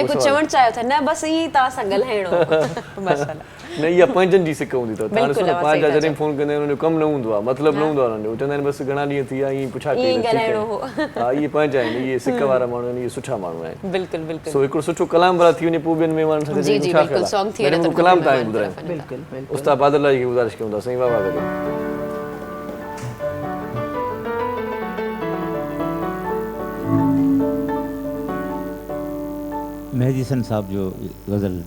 कुझु चवणु चाहियो था? न बसि ईअं तव्हां सां ॻाल्हाइणो। न, इहा पंहिंजनि जी सिक हूंदी अथव। तव्हां ॾिसो न, पंहिंजा जॾहिं फ़ोन कंदा आहिनि, उनजो कमु न हूंदो आहे, मतिलबु न हूंदो आहे हुननि जो। चवंदा आहिनि बसि घणा ॾींहं थी विया, ईअं पुछा कई। हा, इहे पंहिंजा आहिनि, इहे सिक वारा माण्हू आहिनि, इहे सुठा माण्हू आहिनि। बिल्कुलु बिल्कुलु। सो हिकिड़ो सुठो कलाम भला थी वञे, पोइ ॿियनि महिमाननि सां कलाम तव्हांखे ॿुधाइनि। उस्ताद बादल जी गुज़ारिश कयूं था साईं। वाह वाह वाह। मेहदी हसन साहब जो गज़ल।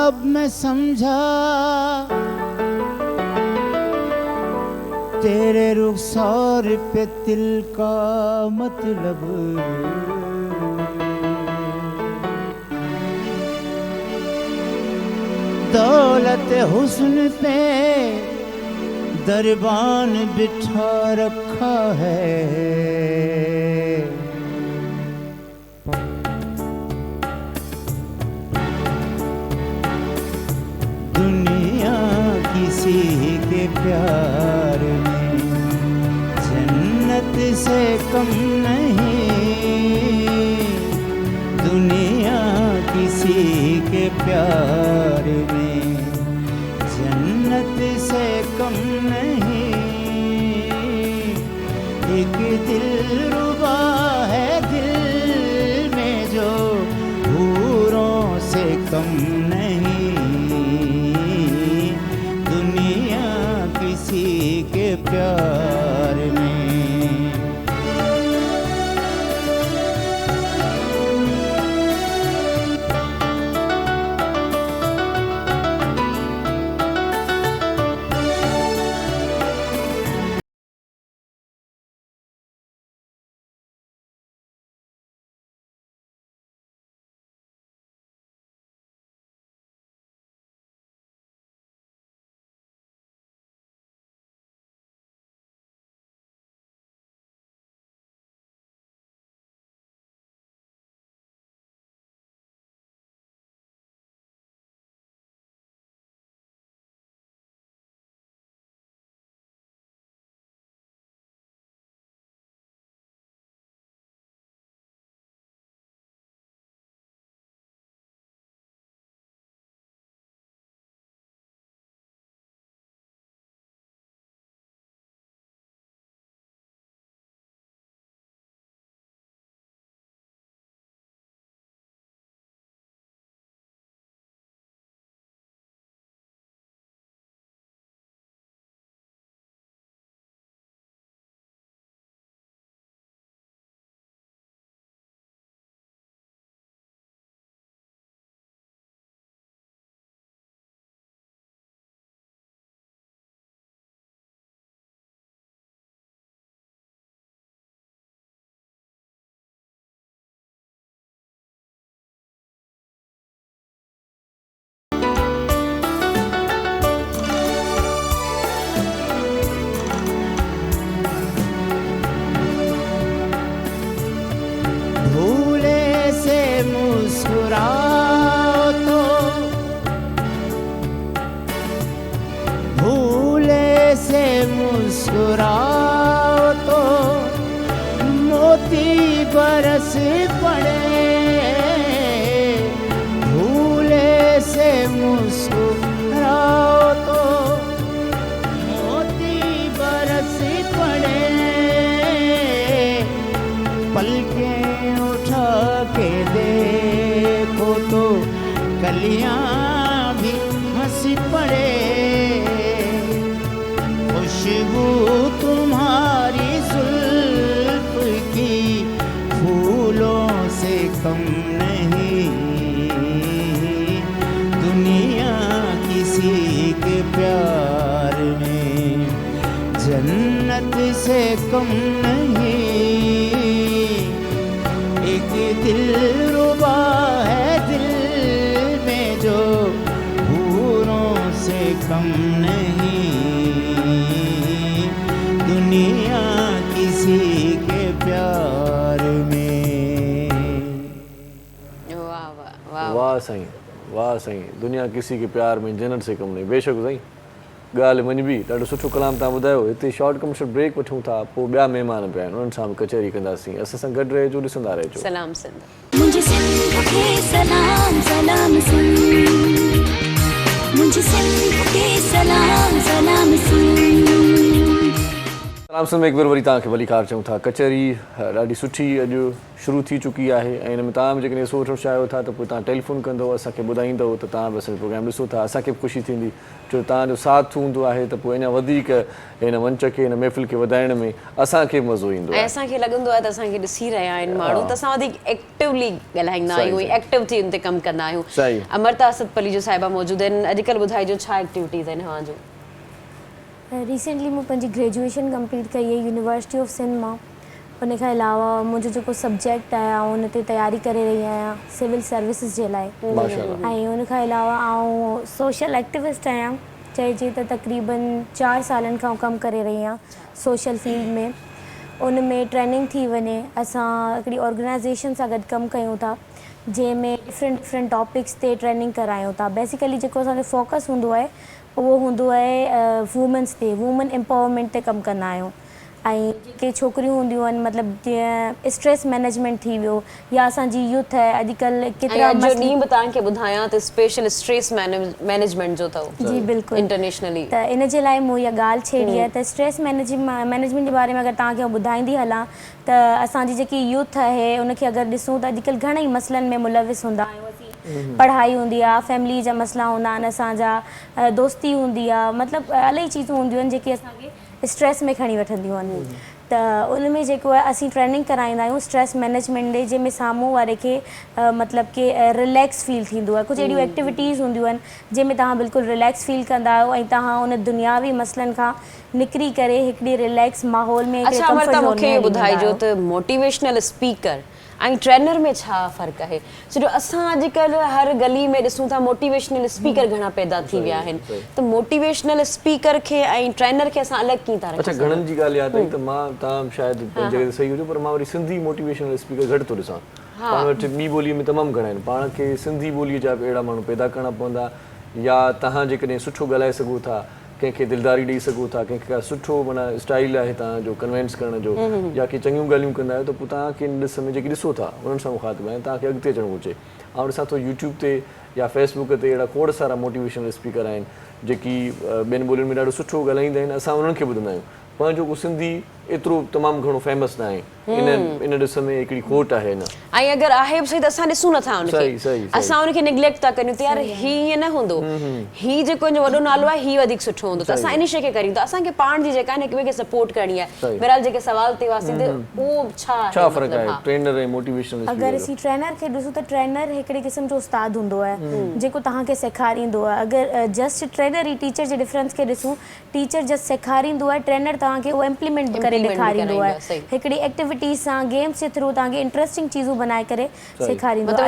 अब मैं समझा तेरे रुखसार पे दिल का मतलब, दौलत हुस्न पे दरबान बिठा रखा है, दुनिया किसी के प्यार में जन्नत से कम नहीं, दुनिया किसी के प्यार में जन्नत से कम नहीं, एक दिलरुबा है दिल में जो हूरों से कम नहीं, दुनिया किसी के प्यार में। मुस्कुराओ तो मोती बरस पड़े, भूले से मुस्कुराओ तो मोती बरस पड़े, पलकें उठा के देखो तो कलियां भी हंसी पड़े। खुशबू तुम्हारी जुल्फ की फूलों से कम नहीं, दुनिया किसी के प्यार में जन्नत से कम नहीं। एक दिलरुबा है दिल में जो हूरों से कम नहीं, दुनिया किसी के प्यार में। वाह वाह वाह वाह साईं, वाह साईं, दुनिया किसी के प्यार में जन्नत से कम नहीं। बेशक साईं, ॻाल्हि मञिबी, ॾाढो सुठो कलाम तव्हां ॿुधायो। हिते शॉर्ट कमर्शियल ब्रेक वठूं था, पोइ ॿिया महिमान पिया आहिनि, उन्हनि सां बि कचहरी कंदासीं। असां सां गॾु रहिजो, ॾिसंदा रहिजो। सलाम सिंध। मुझे सिंध के सलाम सलाम सिंध, मुझे सिंध के सलाम सलाम सिंध। सलाम सिंध में हिकु वरी तव्हांखे भली कार चऊं था। कचहरी ॾाढी सुठी अॼु शुरू थी चुकी आहे ऐं हिन में तव्हां बि जेकॾहिं एसो वठणु चाहियो था त पोइ तव्हां टेलीफोन कंदव, असांखे ॿुधाईंदव त तव्हां बि असांजो प्रोग्राम ॾिसो था। असांखे बि ख़ुशी थींदी, छो तव्हांजो साथ हूंदो आहे त पोइ अञा वधीक हिन मंच खे, हिन महफ़िल खे वधाइण में असांखे बि मज़ो ईंदो ऐं आहे। असांखे लॻंदो आहे त असांखे ॾिसी रहिया आहिनि माण्हू, त असां वधीक एक्टिवली ॻाल्हाईंदा सही, आहियूं, सही। एक्टिव थी हुन ते कमु कंदा आहियूं। सही। अमृता असदपली जो साहिबा मौजूदु आहिनि। अॼुकल्ह ॿुधाइजो छा एक्टिविटीज़ आहिनि हवां जो? रिसेंटली मैं पंहिंजी ग्रेजुएशन कंप्लीट कई है यूनिवर्सिटी ऑफ सिंध मां। उन खां अलावा मुंहिंजो जेको सब्जेक्ट आहे उन ते तयारी करे रही आहियां सिविल सर्विसिस जे लाइ। माशाअल्लाह। ऐं उन खां अलावा आउं सोशल एक्टिविस्ट आहियां, चइजे त तक़रीबन 4 सालनि खां कमु करे रही आहियां सोशल फील्ड में। उन में ट्रेनिंग थी वञे, असां हिकिड़ी ऑर्गेनाइज़ेशन सां गॾु कमु कयूं था जंहिंमें डिफरेंट टॉपिक्स ते ट्रेनिंग करायूं था। बेसिकली जेको असांजो फोकस हूंदो आहे उहो हूंदो आहे वूमेंस ते, वूमेन एम्पावरमेंट ते कमु कंदा आहियूं। ऐं जेके छोकिरियूं हूंदियूं आहिनि, मतिलबु जीअं स्ट्रेस मैनेजमेंट थी वियो, या असांजी यूथ आहे अॼुकल्ह केतिरा अॼु जो ॾींहुं बि तव्हांखे ॿुधायां त स्पेशल स्ट्रेस मैनेजमेंट जो अथव। जी बिल्कुलु, इंटरनेशनली। त इन जे लाइ मूं इहा ॻाल्हि छेड़ी आहे त स्ट्रेस मैनेजमेंट जे बारे में अगरि तव्हांखे ॿुधाईंदी हलां त असांजी जेकी यूथ आहे उनखे अगरि ॾिसूं त अॼुकल्ह घणेई मसइलनि में मुलविस हूंदा आहियूं असीं। पढ़ाई हूंदी आहे, फैमिली जा मसइला हूंदा आहिनि, असांजा दोस्ती हूंदी आहे, मतिलबु इलाही चीज़ूं हूंदियूं आहिनि जेके असांखे स्ट्रेस में खणी वठंदियूं आहिनि। त उन में जेको आहे असीं ट्रेनिंग कराईंदा आहियूं स्ट्रेस मैनेजमेंट ॾे, जंहिंमें साम्हूं वारे खे मतिलबु कि रिलैक्स फील थींदो आहे। कुझु अहिड़ियूं एक्टिविटीज़ हूंदियूं आहिनि जंहिंमें तव्हां बिल्कुलु रिलैक्स फील कंदा आहियो ऐं तव्हां उन दुनियावी मसइलनि खां निकिरी करे हिकिड़ी रिलैक्स माहौल में अच्छा अमृता, मूंखे ॿुधाइजो त मोटिवेशनल स्पीकर ऐं ट्रेनर में छा फ़र्क़ु आहे? छो असां अॼुकल्ह हर गली में ॾिसूं था मोटिवेशनल स्पीकर घणा पैदा थी विया आहिनि, त मोटिवेशनल स्पीकर खे ऐं ट्रेनर खे असां अलॻि कीअं था रखूं? अच्छा, घणनि जी ॻाल्हि यादि आई त मां तव्हां शायदि पंहिंजी जॻह ते सही हुजो, पर मां वरी सिंधी मोटिवेशनल स्पीकर घटि थो ॾिसां। पाण वटि ॿी ॿोलीअ में तमामु घणा आहिनि। पाण खे सिंधी ॿोलीअ जा बि अहिड़ा माण्हू पैदा करणा पवंदा, या तव्हां जेकॾहिं सुठो ॻाल्हाए सघो था, कंहिंखे दिलदारी ॾेई सघो था, कंहिंखे सुठो माना स्टाइल आहे तव्हांजो कन्वेंस करण जो, या की चङियूं ॻाल्हियूं कंदा आहियो, त पोइ तव्हांखे ॾिस में जेकी ॾिसो था उन्हनि सां मुखातिबु आहिनि, तव्हांखे अॻिते अचणु घुरिजे। ऐं ॾिसां थो यूट्यूब ते या फेसबुक ते अहिड़ा खोड़ सारा मोटिवेशनल स्पीकर आहिनि जेकी ॿियनि ॿोलियुनि में ॾाढो सुठो ॻाल्हाईंदा आहिनि, असां उन्हनि खे ॿुधंदा आहियूं। पंहिंजो को सिंधी एतिरो तमामु घणो फेमस न आहे, इन ॾिस में हिकिड़ी खोट आहे। न ऐं अगरि आहे बि सही त असां ॾिसूं नथा सही, सही, उनखे, असां उनखे निग्लेक्ट था करियूं त यार हीउ ईअं न हूंदो, हीउ जेको हिन जो वॾो नालो आहे हीउ वधीक सुठो हूंदो, त असां इन शइ खे करियूं था। असांखे पाण जी जेका आहे हिक ॿिए खे सपोर्ट करणी आहे। बहरहाल जेके सवाल ते हुआसीं त उहो छा फ़र्क़ु आहे ट्रेनर ऐं मोटिवेशनल? अगरि असीं ट्रेनर खे ॾिसूं त ट्रेनर हिकिड़े क़िस्म जो उस्ताद हूंदो आहे जेको तव्हांखे सेखारींदो आहे। अगरि जस्ट ट्रेनर ऐं टीचर जे डिफरेंस खे ॾिसूं, टीचर जस्ट सेखारींदो आहे, ट्रेनर तव्हांखे उहो इम्प्लीमेंट करे ॾेखारींदो आहे। हिकिड़ी एक्टिविटीज़ सां, गेम्स जे थ्रू तव्हांखे इंटरेस्टिंग चीज़ूं बनाए करे सेखारींदो आहे।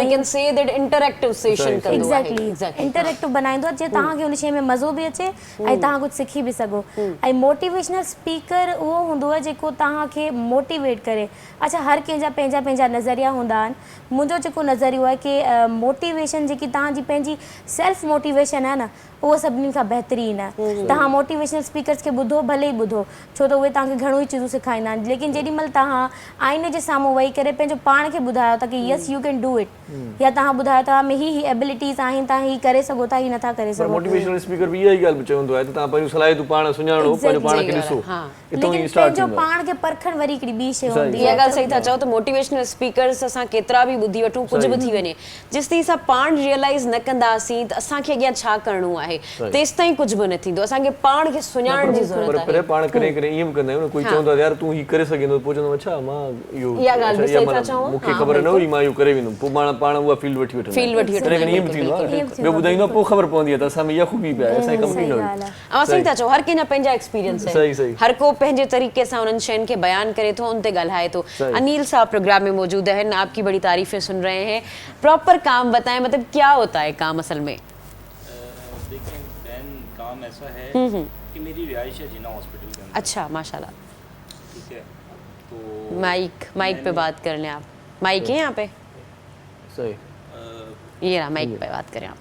इंटरेक्टिव बनाईंदो आहे, जीअं तव्हांखे उन शइ में मज़ो बि अचे ऐं तव्हां कुझु सिखी बि सघो। ऐं मोटिवेशनल स्पीकर उहो हूंदो आहे जेको तव्हांखे मोटिवेट करे। अच्छा, हर कंहिंजा पंहिंजा पंहिंजा नज़रिया हूंदा आहिनि। मुंहिंजो जेको नज़रियो आहे कि मोटिवेशन जेकी तव्हांजी पंहिंजी सेल्फ मोटिवेशन आहे न, उहो सभिनी खां बहितरीनु आहे। तव्हां मोटिवेशनल स्पीकर्स खे ॿुधो, भले ई ॿुधो, छो त उहे तव्हांखे घणो ई चीज़ूं सेखारींदा आहिनि, लेकिन जेॾी महिल तव्हां आईने जे साम्हूं वेही करे पंहिंजो पाण खे ॿुधायो था कि यस यू कैन डू इट, या तव्हां ॿुधायो था में ही एबिलिटीज़ आहिनि, तव्हां ही करे सघो था, ही नथा करे सघो। मोटिवेशनल स्पीकर भी यही ॻाल्हि चवंदो आहे त तव्हां पंहिंजूं सलाहियतूं पाण सुञाणो, पंहिंजो पाण खे ॾिसो, इतो ई स्टार्ट पंहिंजो थींदो। पाण खे परखण वरी हिकिड़ी ॿी शइ हूंदी इहा आहे। ॻाल्हि सही था चओ त मोटिवेशनल स्पीकर्स असां केतिरा बि ॿुधी वठूं, कुझु बि थी वञे, जेसि ताईं असां पाण रियलाइज़ न कंदासीं त असांखे अॻियां छा करिणो आहे, तेसि ताईं कुझु बि न थींदो। असांखे पाण खे सुञाणण जी ज़रूरत आहे। पर पाण करे करे ईअं बि कंदा आहियूं न, कोई चवंदो आहे यार तूं ही करे सघंदो, पोइ चवंदो अच्छा मां इहो इहा ॻाल्हि बि सही था चओ, मूंखे ख़बर न हुई, मां इहो करे वेंदुमि, पोइ पाण उहा फील्ड वठी वठंदा आहियूं। ईअं बि थींदो आहे, ॿियो ॿुधाईंदो पोइ ख़बर पवंदी आहे त असां में इहा ख़ूबी बि आहे, असांजी कमी न हुई। ऐं सही था चओ, हर कंहिंजा पंहिंजा एक्सपीरियंस आहिनि, हर को पंहिंजे तरीक़े सां उन्हनि शयुनि खे बयान करे थो, उन ते ॻाल्हाए थो। अनिल साहब प्रोग्राम में मौजूद हैं, आपकी बड़ी तारीफें सुन रहे हैं। प्रॉपर काम बताएं, मतलब क्या होता है काम असल में? देखिए बहन, काम ऐसा है कि मेरी रिहाइश है जिन्ना हॉस्पिटल के अंदर। अच्छा, माशाल्लाह। ठीक है, तो माइक पे बात कर लें आप। माइक है यहाँ पे? सही, ये रहा, माइक पे बात करें आप।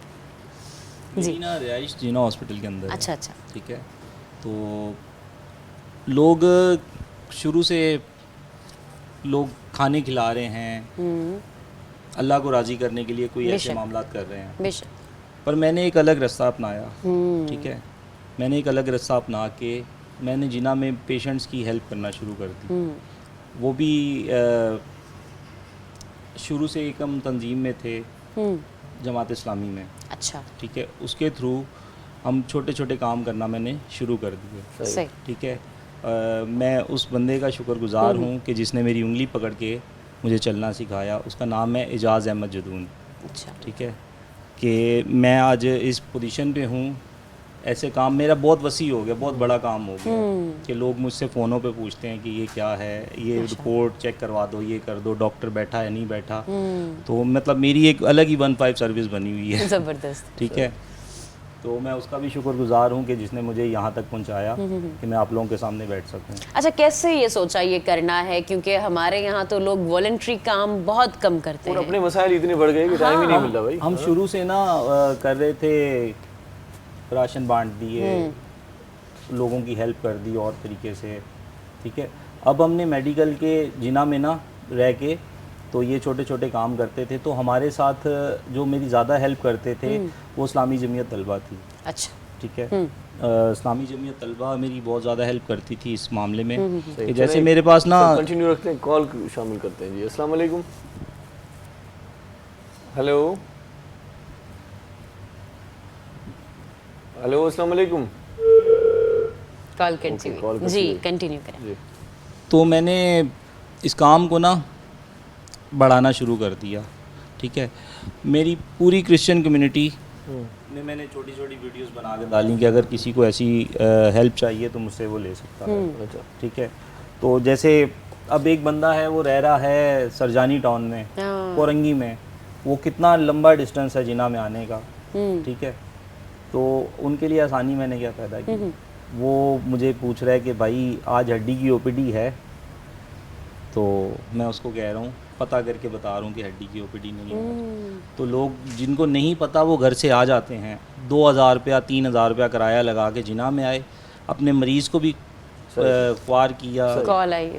मेरी ना रिहाइश जिन्ना हॉस्पिटल के अंदर है। अच्छा अच्छा। ठीक है, तो लोग शुरू से लोग खाने खिला रहे हैं, अल्लाह को राज़ी करने के लिए कोई ऐसे मामलात कर रहे हैं, बेशक, पर मैंने एक अलग रास्ता अपनाया। ठीक है, मैंने एक अलग रास्ता अपना के मैंने जिना में पेशेंट्स की हेल्प करना शुरू कर दी। वो भी शुरू से एक हम तंजीम में थे, जमात इस्लामी में। अच्छा, ठीक है, उसके थ्रू हम छोटे छोटे काम करना मैंने शुरू कर दिए। सही। ठीक है, मैं उस बंदे का शुक्रगुजार हूँ कि जिसने मेरी उंगली पकड़ के मुझे चलना सिखाया। उसका नाम है एजाज़ अहमद जदून। अच्छा, ठीक है, कि मैं आज इस पोजीशन पे हूँ, ऐसे काम मेरा बहुत वसी हो गया, बहुत बड़ा काम हो गया कि लोग मुझसे फ़ोनों पे पूछते हैं कि ये क्या है, ये रिपोर्ट चेक करवा दो, ये कर दो, डॉक्टर बैठा है नहीं बैठा। तो मतलब मेरी एक अलग ही 1-5 सर्विस बनी हुई है। ज़बरदस्त। ठीक है, तो मैं उसका भी शुक्रगुजार हूँ कि जिसने मुझे यहाँ तक पहुँचाया कि मैं आप लोगों के सामने बैठ सकूँ। अच्छा, कैसे ये सोचा ये करना है? क्योंकि हमारे यहाँ तो लोग वॉलंटरी काम बहुत कम करते और हैं। अपने मसाइल इतने बढ़ गए कि टाइम ही नहीं मिल रहा भाई। हम शुरू से ना कर रहे थे, राशन बांट दिए, लोगों की हेल्प कर दी और तरीके से। ठीक है, अब हमने मेडिकल के जिना में ना रह के तो ये छोटे छोटे काम करते थे, तो हमारे साथ जो मेरी ज़्यादा हेल्प करते थे वो इस्लामी जमीयत तलबा थी। अच्छा, ठीक है, इस्लामी जमीयत तलबा मेरी बहुत ज़्यादा हेल्प करती थी इस मामले में कि जैसे मेरे पास ना कंटिन्यू रखते हैं, कॉल शामिल करते हैं जी। अस्सलाम वालेकुम। हेलो हेलो, अस्सलाम वालेकुम। कॉल कंटिन्यू जी, कंटिन्यू करें। तो मैंने इस काम को ना बढ़ाना शुरू कर दिया। ठीक है, मेरी पूरी क्रिश्चियन कम्युनिटी में मैंने छोटी छोटी वीडियोस बना के डाली कि अगर किसी को ऐसी हेल्प चाहिए तो मुझसे वो ले सकता है। ठीक है, तो जैसे अब एक बंदा है, वो रह रहा है सरजानी टाउन में, कोरंगी में, वो कितना लंबा डिस्टेंस है जिना में आने का। ठीक है, तो उनके लिए आसानी मैंने क्या पैदा की, वो मुझे पूछ रहा है कि भाई आज हड्डी की ओपीडी है, तो मैं उसको कह रहा हूँ, पता करके बता रहा हूँ कि हड्डी की ओपीडी नहीं है। तो लोग जिनको नहीं पता वो घर से आ जाते हैं, 2000 रुपया 3000 रुपया किराया लगा के जिना में आए, अपने मरीज़ को भी ख्वार किया। कॉल आई।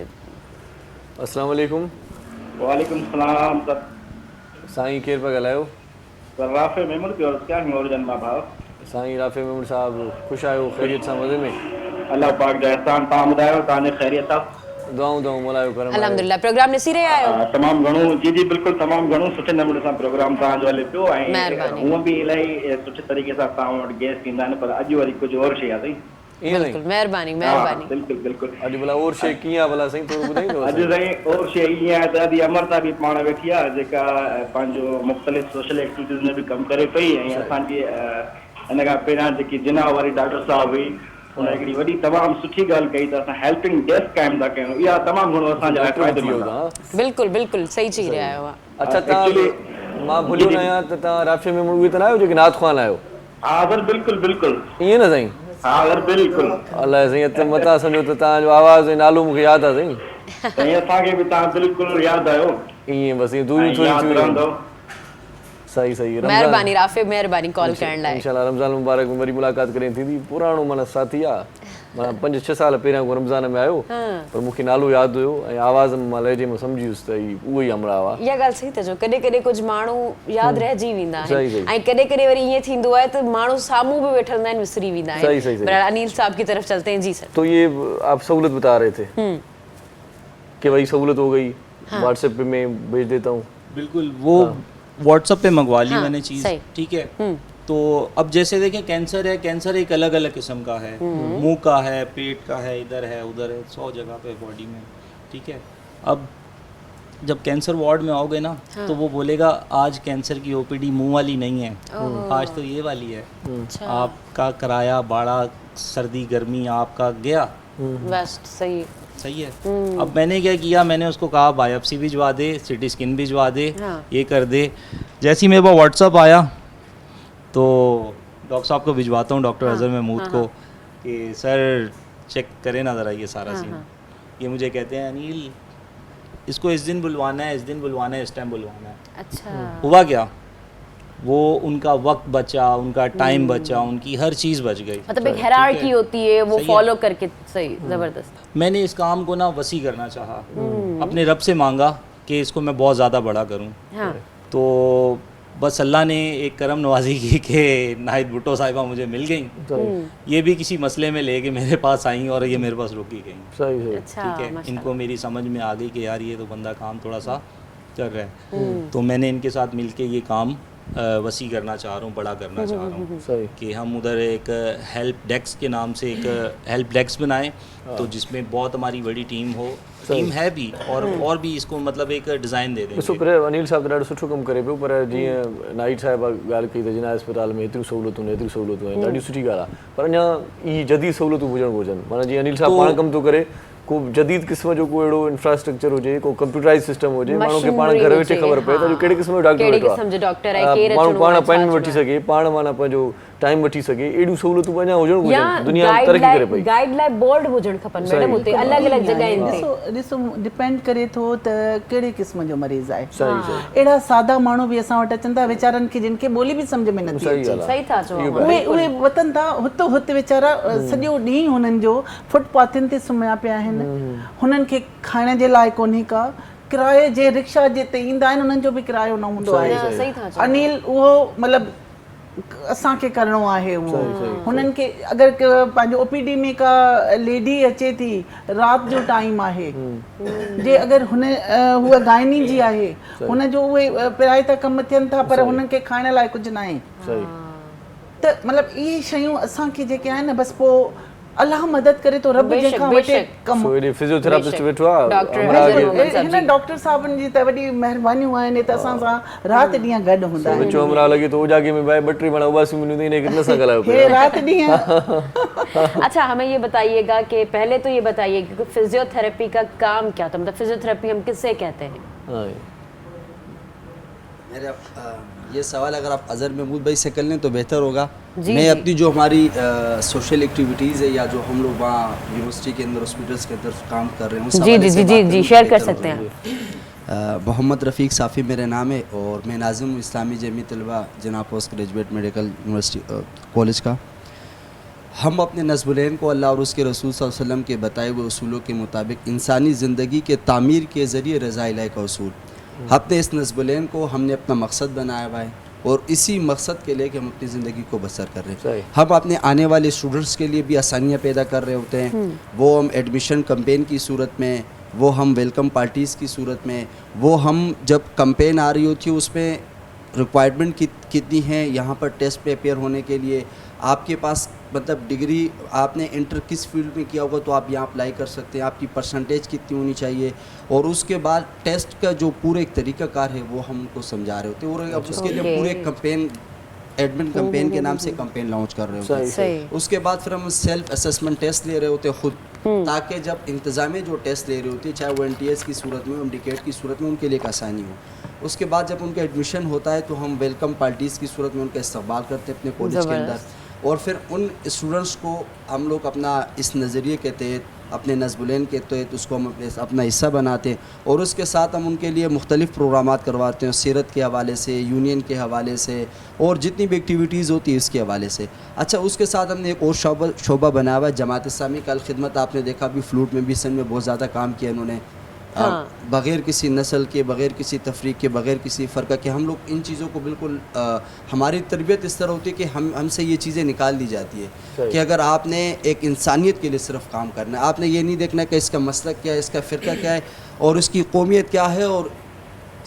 अस्सलाम वालेकुम। वालेकुम सलाम सर। साईं केर पिया ॻाल्हायो? सर राफ़े मेमन पियो क्या और जन्मा भाव। साईं राफ़े मेमन साहब, ख़ुशि आहियो? ख़ैरियत सां मज़े में? अल्लाह पाक जा एहसान। तव्हां ॿुधायो, तव्हांजे ख़ैरियत आहे? दुआऊं मोलायो करम। अल्हम्दुलिल्लाह, प्रोग्राम ॾिसी रहिया आहियो? तमामु घणो, जी जी बिल्कुलु, तमामु घणो सुठे नमूने सां प्रोग्राम तव्हांजो हले पियो ऐं हूअं बि इलाही सुठे तरीक़े सां तव्हां वटि गेस्ट ईंदा आहिनि, पर अॼु वरी कुझु और शइ आहे साईं। बिल्कुलु, महिरबानी महिरबानी। बिल्कुलु बिल्कुलु। अॼु भला और शइ कीअं आहे भला साईं, थोरो ॿुधाईंदो? अॼु साईं और शइ ईअं आहे त अॼु अमरता बि पाण वेठी आहे, जेका पंहिंजो मुख़्तलिफ़ सोशल एक्टिविटीज़ में बि कमु करे पई, ऐं असांजी हिन खां पहिरियां जेकी जिना वारी डॉक्टर साहब हुई, हुन हिकिड़ी वॾी तमामु सुठी ॻाल्हि कई त असां हेल्पिंग डेस्क क़ाइमु था कयूं। इहा तमामु घणो असांजे लाइ फ़ाइदेमंद आहे। बिल्कुलु बिल्कुलु सही चई रहिया आहियो। अच्छा, तव्हां मां भुलियो न आहियां त तव्हां राफ़े में उहे त न आहियो जेके नात ख़्वान आहियो? हा सर, बिल्कुलु बिल्कुलु। ईअं न साईं? हा सर, बिल्कुलु। अलाए साईं, त मतां सम्झो त तव्हांजो आवाज़ ऐं नालो मूंखे यादि आहे साईं। साईं असांखे बि तव्हां बिल्कुलु यादि आहियो। ईअं बसि ईअं दूरियूं थोरी थियूं। सही सही महिरबानी राफ़े, महिरबानी कॉल करण लाइ। इंशाल्लाह रमज़ान मुबारक में वरी मुलाक़ात करें थींदी। पुराणो माना साथी आहे, माना 5-6 साल पहिरियां को रमज़ान में आयो, पर मूंखे नालो यादि हुयो ऐं आवाज़ मां लहजे में सम्झी वियुसि त ई उहो ई अमराव आहे। इहा ॻाल्हि सही था चओ, कॾहिं कॾहिं कुझु माण्हू यादि रहिजी वेंदा सही, आहिनि ऐं कॾहिं कॾहिं वरी ईअं थींदो आहे त माण्हू साम्हूं बि वेठल हूंदा आहिनि, विसरी वेंदा सही, सही, आहिनि। सही। पर अनिल साहब की तरफ चलते हैं। जी सर। तो ये आप सहूलत बता रहे थे कि भाई सहूलत हो गई, व्हाट्सएप पे मैं भेज देता हूँ। बिल्कुल, वो व्हाट्सएप पे मंगवा ली मैंने चीज़, सही। ठीक है। तो अब जैसे देखें कैंसर है, कैंसर एक अलग अलग किस्म का है, मुंह का है, पेट का है, इधर है उधर है, 100 जगह पे बॉडी में, ठीक है। अब जब कैंसर वार्ड में आओगे ना, तो वो बोलेगा आज कैंसर की ओपीडी मुंह वाली नहीं है, आज तो ये वाली है। आपका किराया भाड़ा सर्दी गर्मी आपका गया, बेस्ट। सही सही है। अब मैंने क्या किया, मैंने उसको कहा बायोप्सी भिजवा दे, सिटी स्किन भिजवा दे, ये कर दे। जैसे ही मेरे पास व्हाट्सअप आया तो डॉक्टर साहब को भिजवाता हूँ, डॉक्टर अजहर महमूद को, कि सर चेक करें ना ज़रा ये सारा सीन। ये मुझे कहते हैं अनिल इसको इस दिन बुलवाना है, इस दिन बुलवाना है, इस टाइम बुलवाना है। अच्छा। हुआ क्या, वो उनका वक्त बचा, उनका टाइम बचा, उनकी हर चीज़ बच गई। मतलब एक हायरार्की होती है, वो फॉलो करके। सही, ज़बरदस्त। मैंने इस काम को ना वसी करना चाहा, अपने रब से मांगा कि इसको मैं बहुत ज़्यादा बड़ा करूं। तो बस अल्लाह ने एक करम नवाजी की कि नाहिद भुट्टो साहिबा मुझे मिल गई। ये भी किसी मसले में लेके मेरे पास आई और ये मेरे पास रुकी गई। सही है। अच्छा, ठीक है, इनको मेरी समझ में आ गई कि यार ये तो बंदा काम थोड़ा सा कर रहा है। तो मैंने इनके साथ मिलके ये काम वसी करना चाह रहा हूँ, बड़ा करना चाह रहा हूँ कि हम उधर एक हेल्प डेस्क के नाम से एक हेल्प डेस्क बनाएं, तो जिसमें बहुत हमारी बड़ी टीम हो, टीम है भी, और भी इसको मतलब एक डिज़ाइन दे देंगे। ॾिसो पर अनिल साहब ॾाढो सुठो कमु करे पियो, पर जीअं नाइट साहिबा ॻाल्हि कई त जिना अस्पताल में एतिरियूं सहूलियतूं एतिरियूं सहूलियतूं आहिनि, ॾाढी सुठी ॻाल्हि आहे, पर अञा इहे जदीद सहूलियतूं हुजणु घुरिजनि। माना जीअं अनिल साहब पाण कमु थो करे, को जदीद क़िस्म जो को अहिड़ो इंफ्रास्ट्रक्चर हुजे, को कंप्यूटराइज़ सिस्टम हुजे, माण्हू खे पाण घर वेठे ख़बर पए त कहिड़े क़िस्म जो डॉक्टर आहे, माण्हू पाण अपॉइंटमेंट वठी सघे, पाण माना पंहिंजो टाइम वठी सघे, अहिड़ियूं सहूलियतूं अञा हुजणु घुरिजनि। दुनिया तरक़ी करे पई। गाइडलाइन बोर्ड हुजणु खपनि मैडम, हुते अलॻि-अलॻि जॻहियुनि ते। ॾिसो डिपेंड करे थो त कहिड़े क़िस्म जो मरीज़ आहे। अहिड़ा सादा माण्हू बि असां वटि अचनि था वीचारनि खे, जिन खे ॿोली बि सम्झ में नथी अचे। सही था चओ। उहे वतन था हुतो हुते वीचारा सॼो ॾींहुं हुननि जो फुटपाथनि ते सुम्हिया पिया आहिनि, हुननि खे खाइण जे लाइ कोन्हे का, किराए जे रिक्शा जिते ईंदा आहिनि उन्हनि जो बि किरायो न हूंदो आहे। अनिल उहो मतिलबु असांखे करिणो आहे उहो। हुननि खे अगरि पंहिंजो ओपीडी में का लेडी अचे थी, राति जो टाइम आहे, जे अगरि हूअ गाइनी जी आहे, हुनजो उहे पिराए था कमु थियनि था, पर हुननि खे खाइण लाइ कुझु न आहे। त मतिलबु इहे शयूं असांखे जेके आहिनि न, बसि पोइ अल्लाह मदद करे तो रब जंहिंखां वटि कमु। फिजियोथेरेपिस्ट वेठो आहे, हिन डॉक्टर साहबनि जी त वॾी महिरबानियूं आहिनि, त असां सां राति ॾींहं गॾु हूंदा आहिनि। विचो हमरा लॻे थो उजागे में भाई 2-3 माना उबासी मिलियूं थी, इन्हें कितने सां ॻाल्हायो पिया राति ॾींहं। अच्छा, हमें ये बताइएगा कि पहले तो ये बताइए कि फिजियोथेरेपी का काम क्या था, मतलब फिजियोथेरेपी हम किससे कहते हैं? मेरा ये सवाल अगर आप अजहर महमूद भाई से कर लें तो बेहतर होगा। मैं अपनी जो हमारी सोशल एक्टिविटीज़ है, या जो हम लोग वहाँ यूनिवर्सिटी के अंदर हॉस्पिटल्स के अंदर काम कर रहे हैं, जी शेयर कर सकते हैं। मोहम्मद रफ़ीक साफ़ी मेरा नाम है, और मैं नाज़िम इस्लामी जमी तलबा जनाब post graduate medical university college का। हम अपने नस्बुलैन को अल्लाह और उसके रसूल सल्लल्लाहु अलैहि वसल्लम के बताए हुए उसूलों के मुताबिक इंसानी ज़िंदगी के तामीर के ज़रिए रज़ा इलाही का उसूल, अपने इस नस्बुलैन को हमने अपना मकसद बनाया हुआ है, और इसी मकसद के लिए कि हम अपनी ज़िंदगी को बसर कर रहे हैं। हम अपने आने वाले स्टूडेंट्स के लिए भी आसानियाँ पैदा कर रहे होते हैं, वो हम एडमिशन कैंपेन की सूरत में, वो हम वेलकम पार्टीज़ की सूरत में, वो हम जब कैंपेन आ रही होती है उसमें रिक्वायरमेंट कितनी है यहाँ पर टेस्ट पे अपेयर होने के लिए, आपके पास मतलब डिग्री आपने इंटर किस फील्ड में किया होगा तो आप यहाँ अप्लाई कर सकते हैं, आपकी परसेंटेज कितनी होनी चाहिए, और उसके बाद टेस्ट का जो पूरे एक तरीक़ाकार है वो हम उनको समझा रहे होते हैं, और अब उसके लिए पूरे कैंपेन एडमिन कैंपेन के नाम से कैंपेन लॉन्च कर रहे होते हैं। उसके बाद फिर हम सेल्फ असेसमेंट टेस्ट ले रहे होते हैं खुद, ताकि जब इंतज़ामिया जो टेस्ट ले रही होती है, चाहे वो NTS की सूरत में, MDCAT की सूरत में, उनके लिए एक आसानी हो। उसके बाद जब उनका एडमिशन होता है तो हम वेलकम पार्टीज़ की सूरत में उनका इस्तकबाल करते हैं अपने कॉलेज के अंदर, और फिर उन स्टूडेंट्स को हम लोग अपना इस नज़रिए के तहत अपने नज़्बुलैन के तहत उसको हम अपना हिस्सा बनाते हैं और उसके साथ हम उनके लिए मुख्तलिफ़ प्रोग्रामात करवाते हैं, सीरत के हवाले से, यूनियन के हवाले से और जितनी भी एक्टिविटीज़ होती है इसके हवाले से। अच्छा, उसके साथ हमने एक और शोबा बनाया हुआ है जमात इस्लामी का खिदमत। आपने देखा भी फ्लूट में भी सन में बहुत ज़्यादा काम किया इन्होंने। बग़ैर किसी नस्ल के, बग़ैर किसी तफरीक के, बग़ैर किसी फ़र्क़ के हम लोग इन चीज़ों को बिल्कुल हमारी तरबियत इस तरह होती है कि हमसे ये चीज़ें निकाल दी जाती है कि अगर आपने एक इंसानियत के लिए सिर्फ काम करना है, आपने ये नहीं देखना कि इसका मसलक क्या है, इसका फ़िरका क्या है और उसकी कौमियत क्या है और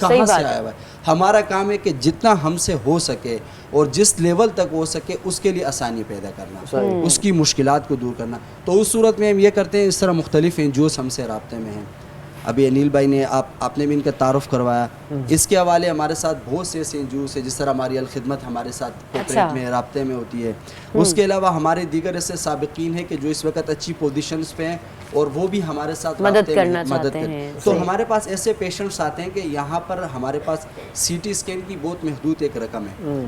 कहाँ से आया हुआ है। हमारा काम है कि जितना हमसे हो सके और जिस लेवल तक हो सके उसके लिए आसानी पैदा करना, उसकी मुश्किलात को दूर करना। तो उस सूरत में हम ये करते हैं। इस तरह मुख्तलिफ़ एनजीओज़ हमसे राब्ते में हैं। अभी अनिल भाई ने आपने भी इनका तारुफ करवाया। इसके हवाले हमारे साथ बहुत से ऐसे एनजीओ से, जिस तरह हमारी अल खिदमत हमारे साथ कोऑपरेट में राब्ते में होती है। उसके अलावा हमारे दीगर ऐसे साबिकीन हैं कि जो इस वक्त अच्छी पोजीशंस पे हैं और वो भी हमारे साथ मदद करना चाहते हैं। तो हमारे पास ऐसे पेशेंट्स आते हैं कि यहाँ पर हमारे पास CT स्कैन की बहुत महदूद एक रकम है।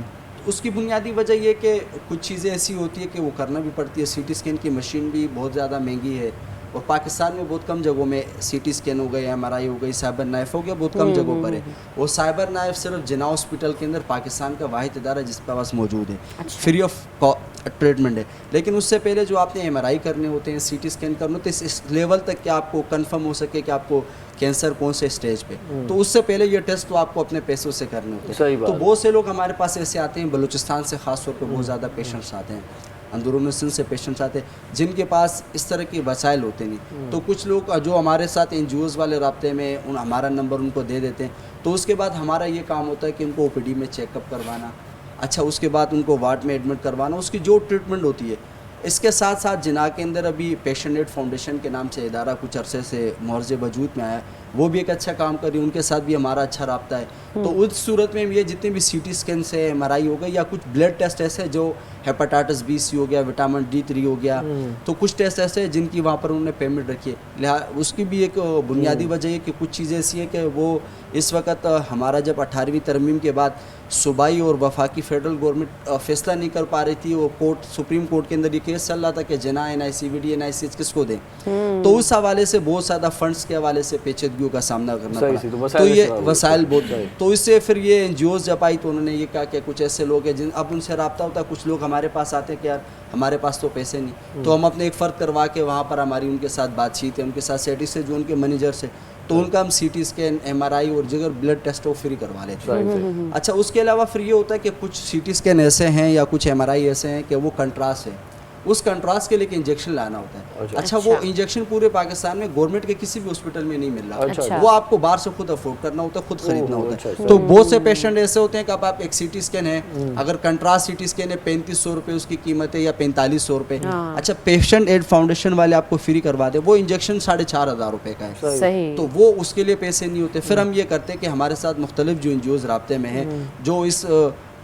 उसकी बुनियादी वजह ये कि कुछ चीज़ें ऐसी होती है कि वो करना भी पड़ती है। CT स्कैन की मशीन भी बहुत ज़्यादा महंगी है और पाकिस्तान में बहुत कम जगहों में CT स्कैन हो गई, MRI हो गई, साइबर नाइफ हो गया, बहुत कम जगहों पर है। और साइबर नाइफ सिर्फ जिना हॉस्पिटल के अंदर पाकिस्तान का वाहिद इदारा जिसके पास मौजूद है, फ्री ऑफ ट्रीटमेंट है। लेकिन उससे पहले जो आपने MRI करने होते हैं, CT स्कैन करने होते हैं, इस लेवल तक कि आपको कंफर्म हो सके कि आपको कैंसर कौन से स्टेज पे, तो उससे पहले ये टेस्ट तो आपको अपने पैसों से करने होते हैं। तो बहुत से लोग हमारे पास ऐसे आते हैं, बलूचिस्तान से ख़ास तौर पर बहुत ज़्यादा पेशेंट्स आते हैं, अंदरूनी सिंध से पेशेंट्स आते हैं जिनके पास इस तरह के वसाइल होते नहीं। तो कुछ लोग जो हमारे साथ NGOs वाले राब्ते में हमारा नंबर उनको दे देते हैं। तो उसके बाद हमारा ये काम होता है कि उनको OPD में चेकअप करवाना, अच्छा उसके बाद उनको वार्ड में एडमिट करवाना, उसकी जो ट्रीटमेंट होती है। इसके साथ साथ जिना के अंदर अभी पेशेंट एड फाउंडेशन के नाम से इदारा कुछ अरसे से मुहर्ज़ वजूद में आया, वो भी एक अच्छा काम कर रही है, उनके साथ भी हमारा अच्छा रब्ता है। तो उस सूरत में ये जितने भी CT स्कैन से MRI हो गए या कुछ ब्लड टेस्ट ऐसे जो हेपेटाइटिस B, C हो गया, विटामिन D3 हो गया, तो कुछ टेस्ट ऐसे हैं जिनकी वहाँ पर उन्होंने पेमेंट रखी है। उसकी भी एक बुनियादी वजह है कि कुछ चीज़ें ऐसी हैं कि वो इस वक्त हमारा जब 18वीं तरमीम के बाद सूबाई और वफाकी फेडरल गवर्नमेंट फैसला नहीं कर पा रही थी, वो कोर्ट सुप्रीम कोर्ट के अंदर ये केस चल रहा था कि जना NICVD NICH किसको दें, तो उस हवाले से बहुत ज़्यादा फंड्स के हवाले से पेचीदगियों का सामना करना पड़ा। तो ये वसाइल बहुत, तो इससे फिर ये NGOs जब आई तो उन्होंने ये कहा कि कुछ ऐसे लोग हैं जिन अब उनसे रब्ता होता है, कुछ लोग हमारे पास आते हैं कि यार हमारे पास तो पैसे नहीं, तो हम अपने एक फ़र्क करवा के वहाँ पर हमारी उनके साथ बातचीत है, उनके साथ सेटी से जो उनके मैनेजर से, तो उनका हम CT स्कैन MRI और जगह ब्लड टेस्ट वो फ्री करवा लेते हैं। अच्छा, उसके अलावा फिर ये होता है कि कुछ CT स्कैन ऐसे हैं या कुछ MRI ऐसे हैं कि वो कंट्रास्ट है, उस कंट्रास्ट के लिए इंजेक्शन लाना होता है। अच्छा, वो इंजेक्शन पूरे पाकिस्तान में गवर्नमेंट के किसी भी हॉस्पिटल में नहीं मिल रहा, वो आपको बाहर से खुद अफोर्ड करना होता है, खुद खरीदना होता है। तो बहुत से पेशेंट ऐसे होते हैं कि अब आप एक CT स्कैन है, अगर कंट्रास्ट CT स्कैन है 3500 रुपये उसकी कीमत है या 4500 रुपये। अच्छा, पेशेंट एड फाउंडेशन वाले आपको फ्री करवा दे, वो इंजेक्शन 4500 रुपये का है, तो वो उसके लिए पैसे नहीं होते। फिर हम ये करते हैं कि हमारे साथ मुख्तलिफ जो NGOs राब्ते में हैं जो इस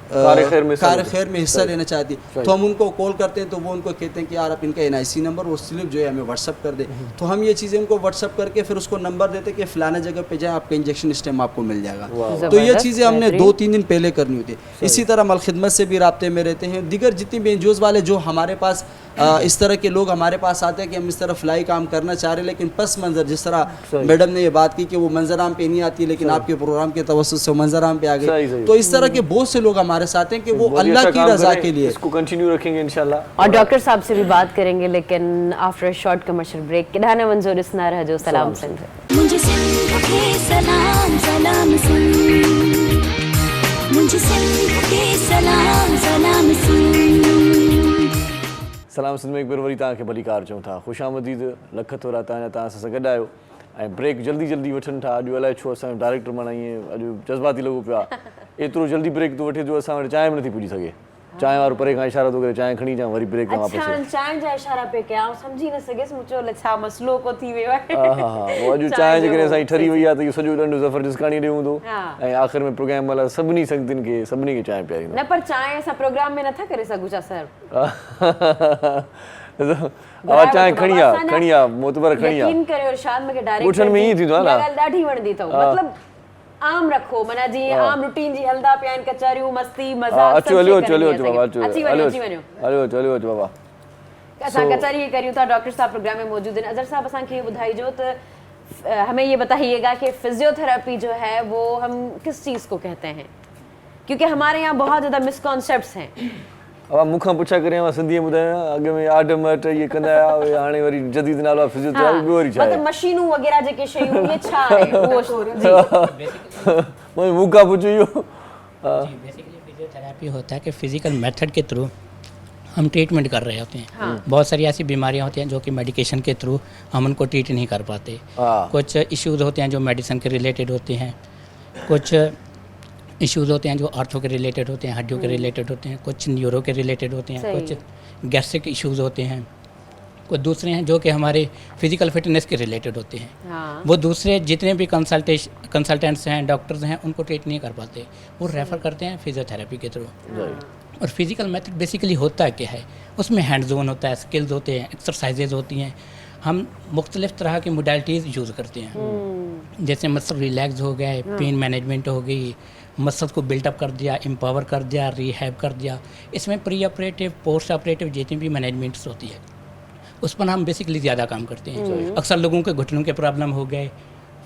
कार्य खैर में हिस्सा लेना चाहती, तो हम उनको कॉल करते हैं, तो वो उनको कहते हैं कि यार आप इनका NIC नंबर और स्लिप जो है हमें व्हाट्सअप कर दे। तो हम ये चीज़ें उनको व्हाट्सअप करके फिर उसको नंबर देते कि फ़लाना जगह पे जाए, आपका इंजेक्शन इस टाइम आपको मिल जाएगा। तो ये चीज़ें हमने 2-3 दिन पहले करनी होती है। इसी तरह मल खिदमत से भी राब्ते में रहते हैं, दीगर जितनी भी NGOs वाले जो हमारे पास इस तरह के लोग हमारे पास आते हैं कि हम इस तरह फ्लाई काम करना चाह रहे हैं, लेकिन पस मंज़र जिस तरह मैडम ने ये बात की कि वो मंजराम पे नहीं आती, लेकिन आपके प्रोग्राम के तवस्सुत से मंजराम पे आ गए, तो इस तरह के बहुत से लोग हमारे साथ हैं कि वो अल्लाह की रज़ा के लिए इसको कंटिन्यू रखेंगे इंशाल्लाह। और डॉक्टर साहब से भी बात करेंगे, लेकिन आफ्टर शॉर्ट कमर्शियल ब्रेक किडाना मंजूर इसना रह जो सलाम सिंध मुझे सिंध के सलाम सलाम सिंध, मुझे सिंध के सलाम सलाम सिंध। सलाम सिंध में एक बार वरी तव्हांखे भलीकार चऊं था, ख़ुशि आमदीद, लख थोरा तव्हां सां गॾु आहियो। ऐं ब्रेक जल्दी जल्दी वठनि था, अॼु अलाए छो असांजो डायरेक्टर माना ईअं अॼु जज़्बाती लॻो पियो आहे, एतिरो जल्दी ब्रेक थो वठे जो असां वटि चांहि बि नथी पुॼी सघे। चांहि वारो परे खां इशारो थो करे चांहि खणी अचां, वरी ब्रेक खां वापसि। चांहि जा इशारा पे कया, समझी न सघियसि, मूं चयो छा मसलो को थी वियो आहे। हा, वो अॼु चांहि जेकॾहिं असांजी ठरी वई आहे त इहो सॼो ॾंढु ज़फ़र ॾिसकाणी ॾियूं हूंदो, ऐं आख़िर में प्रोग्राम महिल सभिनी संगतियुनि खे सभिनी खे चांहि पीआरींदो। न पर चांहि असां प्रोग्राम में नथा करे सघूं छा सर? चांहि खणी आ मोतबर खणी आ, यकीन करियो इरशाद मूंखे डायरेक्ट पुछण में ईअं थींदो आहे न, ॻाल्हि ॾाढी वणंदी अथव, मतिलबु आम रखो, माना जीअं आम रूटीन जी हलंदा पिया आहिनि, कचहरियूं मस्ती मज़ाक, अचो हलियो बाबा, अचो अची वञो हलियो बाबा। असां कचहरी करियूं था, डॉक्टर साहब प्रोग्राम में मौजूद हैं। अजहर साहब असांखे ॿुधाइजो त हमें ये बताइएगा कि फिजियोथेरेपी जो है वो हम किस चीज़ को कहते हैं, क्योंकि हमारे यहाँ बहुत ज़्यादा मिसकॉन्सेप्ट्स हैं। अब मूंखां पुछा करे मां सिंधी ॿुधायां, अॻ में आड मट ये कंदा हुआ, हाणे वरी जदीद नालो आहे फिजियोथेरेपी, ॿियो वरी छा आहे? मतलब मशीनूं वग़ैरह जेके शयूं ये छा आहे उहो जी मैं मूंखां पुछो इहो। जी बेसिकली फिजियोथेरेपी होता है कि फिजिकल मेथड के थ्रू हम ट्रीटमेंट कर रहे होते हैं। बहुत सारी ऐसी बीमारियां होती हैं जो कि मेडिकेशन के थ्रू हम उनको ट्रीट नहीं कर पाते। कुछ इश्यूज होते हैं जो मेडिसिन के रिलेटेड होते हैं, कुछ इश्यूज होते हैं जो आर्थो के रिलेटेड होते हैं, हड्डियों के रिलेटेड होते हैं, कुछ न्यूरो के रिलेटेड होते हैं, कुछ गैस्ट्रिक इश्यूज होते हैं, कुछ दूसरे हैं जो कि हमारे फिजिकल फिटनेस के रिलेटेड होते हैं। वो दूसरे जितने भी कंसल्टेंट्स हैं, डॉक्टर्स हैं, उनको ट्रीट नहीं कर पाते, वो रेफ़र करते हैं फिजियोथेरेपी के थ्रू। और फिजिकल मेथड बेसिकली होता क्या है, उसमें हैंड जोन होता है, स्किल्स होते हैं, एक्सरसाइजेज होती हैं। हम मुख्तलिफ़ तरह की मोडालिटीज़ यूज़ करते हैं, जैसे मसल रिलैक्स हो गए, पेन मैनेजमेंट हो गई, मसल को बिल्टअप कर दिया, एम्पावर कर दिया, रिहैब कर दिया। इसमें प्री ऑपरेटिव, पोस्ट ऑपरेटिव जितनी भी मैनेजमेंट्स होती है उस पर हम बेसिकली ज़्यादा काम करते हैं। अक्सर लोगों के घुटनों के प्रॉब्लम हो गए,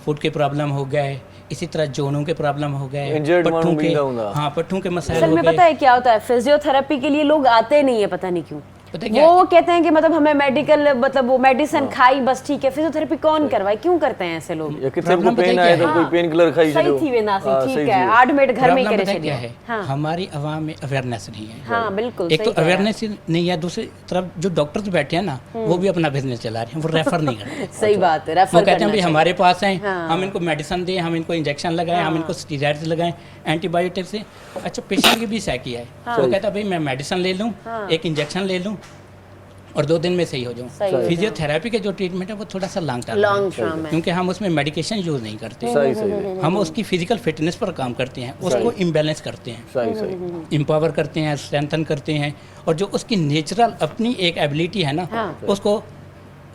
फुट के प्रॉब्लम हो गए, इसी तरह जोनों के प्रॉब्लम हो गए, पट्टों के, हाँ पट्टों के मसाइल हो गए। पता है क्या होता है, फिजियोथेरेपी के लिए लोग आते नहीं है, पता नहीं क्यों। वो कहते हैं कि मतलब हमें मेडिकल, मतलब वो मेडिसिन खाई बस ठीक है, फिजियोथेरेपी कौन करवाए, क्यों करते हैं ऐसे लोग? या किथे को पेन आए तो कोई पेन किलर खाई सही थी वेंदासी, ठीक है, एडमिट घर में करे छे। हाँ, हमारी आवाम में अवेयरनेस नहीं है। हाँ बिल्कुल, एक तो अवेयरनेस नहीं है, दूसरी तरफ जो डॉक्टर्स बैठे हैं ना वो भी अपना बिजनेस चला रहे हैं, वो रेफर नहीं करते। सही बात है, रेफर वो कहते हैं भाई हमारे पास हैं, हम इनको मेडिसिन दें, हम इनको इंजेक्शन लगाएं, हम इनको स्टीरॉइड्स लगाएं, एंटीबायोटिक से। अच्छा, पेशेंट की भी सैकी है, वो कहता है भाई मैं मेडिसिन ले लूँ, एक इंजेक्शन ले लूँ और 2 दिन में सही हो जाऊँ। फिजियोथेरेपी के जो ट्रीटमेंट है वो थोड़ा सा लॉन्ग टर्म है, क्योंकि हम उसमें मेडिकेशन यूज़ नहीं करते। हम उसकी फिजिकल फिटनेस पर काम करते हैं, उसको इम्बैलेंस करते हैं, एम्पावर करते हैं, स्ट्रेंथन करते हैं, और जो उसकी नेचुरल अपनी एक एबिलिटी है ना उसको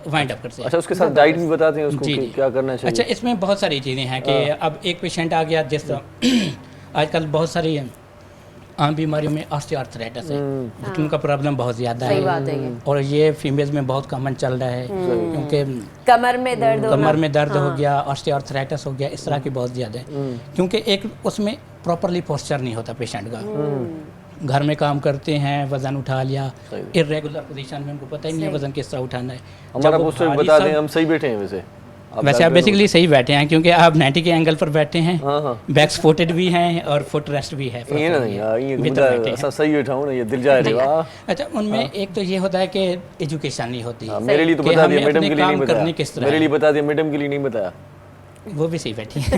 वाइंड अप करते हैं। अच्छा, उसके साथ डाइट भी बताते हैं उसको कि क्या करना चाहिए? अच्छा, इसमें बहुत सारी चीज़ें हैं कि अब एक पेशेंट आ गया, जिस आजकल बहुत सारी आम बीमारियों में ऑस्टियोआर्थराइटिस है, घुटनों का प्रॉब्लम बहुत ज़्यादा है, और ये फीमेल्स में बहुत कॉमन चल रहा है, क्योंकि कमर में दर्द हो गया, ऑस्टियोआर्थराइटिस हो गया, इस तरह की बहुत ज़्यादा है, क्योंकि एक उसमें प्रॉपरली पोस्चर नहीं होता पेशेंट का। घर में काम करते हैं, वजन उठा लिया इर्रेगुलर पोजीशन में, उनको पता ही नहीं है वजन किस तरह उठाना है। हमारा पोस्टर बता दें, हम सही बैठे हैं वैसे आप बेसिकली सही बैठे हैं, क्योंकि आप 90 के एंगल पर बैठे हैं, बैक सपोर्टेड भी हैं और फुट रेस्ट भी है। सही बैठा हूं ना, ये दिल जाए। अच्छा, उनमें एक तो ये होता है कि एजुकेशन नहीं होती। मेरे लिए तो बता दिया मैडम के लिए नहीं बताया, मेरे लिए बता दिया मैडम के लिए नहीं बताया, वो भी सही बैठी है।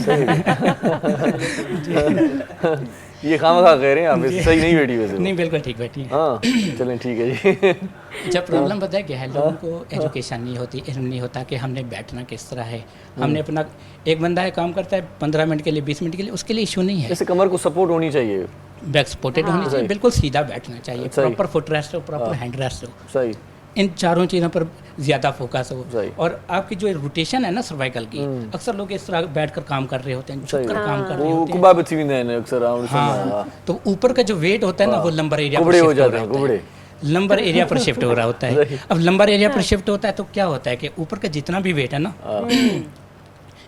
ये खामखा कह रहे हैं आप, सही नहीं बैठी वैसे। नहीं, बिल्कुल ठीक बैठी है। हाँ चलें, ठीक है जी। जब प्रॉब्लम पता है क्या है, लोगों को एजुकेशन नहीं होती, इल्म नहीं होता कि हमने बैठना किस तरह है। हमने अपना, एक बंदा है काम करता है 15 मिनट के लिए, 20 मिनट के लिए, उसके लिए इशू नहीं है। जैसे कमर को सपोर्ट होनी चाहिए, बैक सपोर्टेड होनी चाहिए, बिल्कुल सीधा बैठना चाहिए, प्रॉपर फुट रेस्ट हो, प्रॉपर हैंड रेस्ट हो, सही, इन चारों चीज़ों पर ज़्यादा फोकस हो। और आपकी जो रोटेशन है ना सर्वाइकल की, अक्सर लोग इस तरह बैठकर काम कर रहे होते हैं, झुककर काम कर रहे होते हैं। हाँ, तो ऊपर का जो वेट होता है ना वो लंबर एरिया पर शिफ्ट हो रहा होता है, लंबर एरिया पर शिफ्ट हो रहा होता है। अब लंबर एरिया पर शिफ्ट होता है तो क्या होता है कि ऊपर का जितना भी वेट है ना,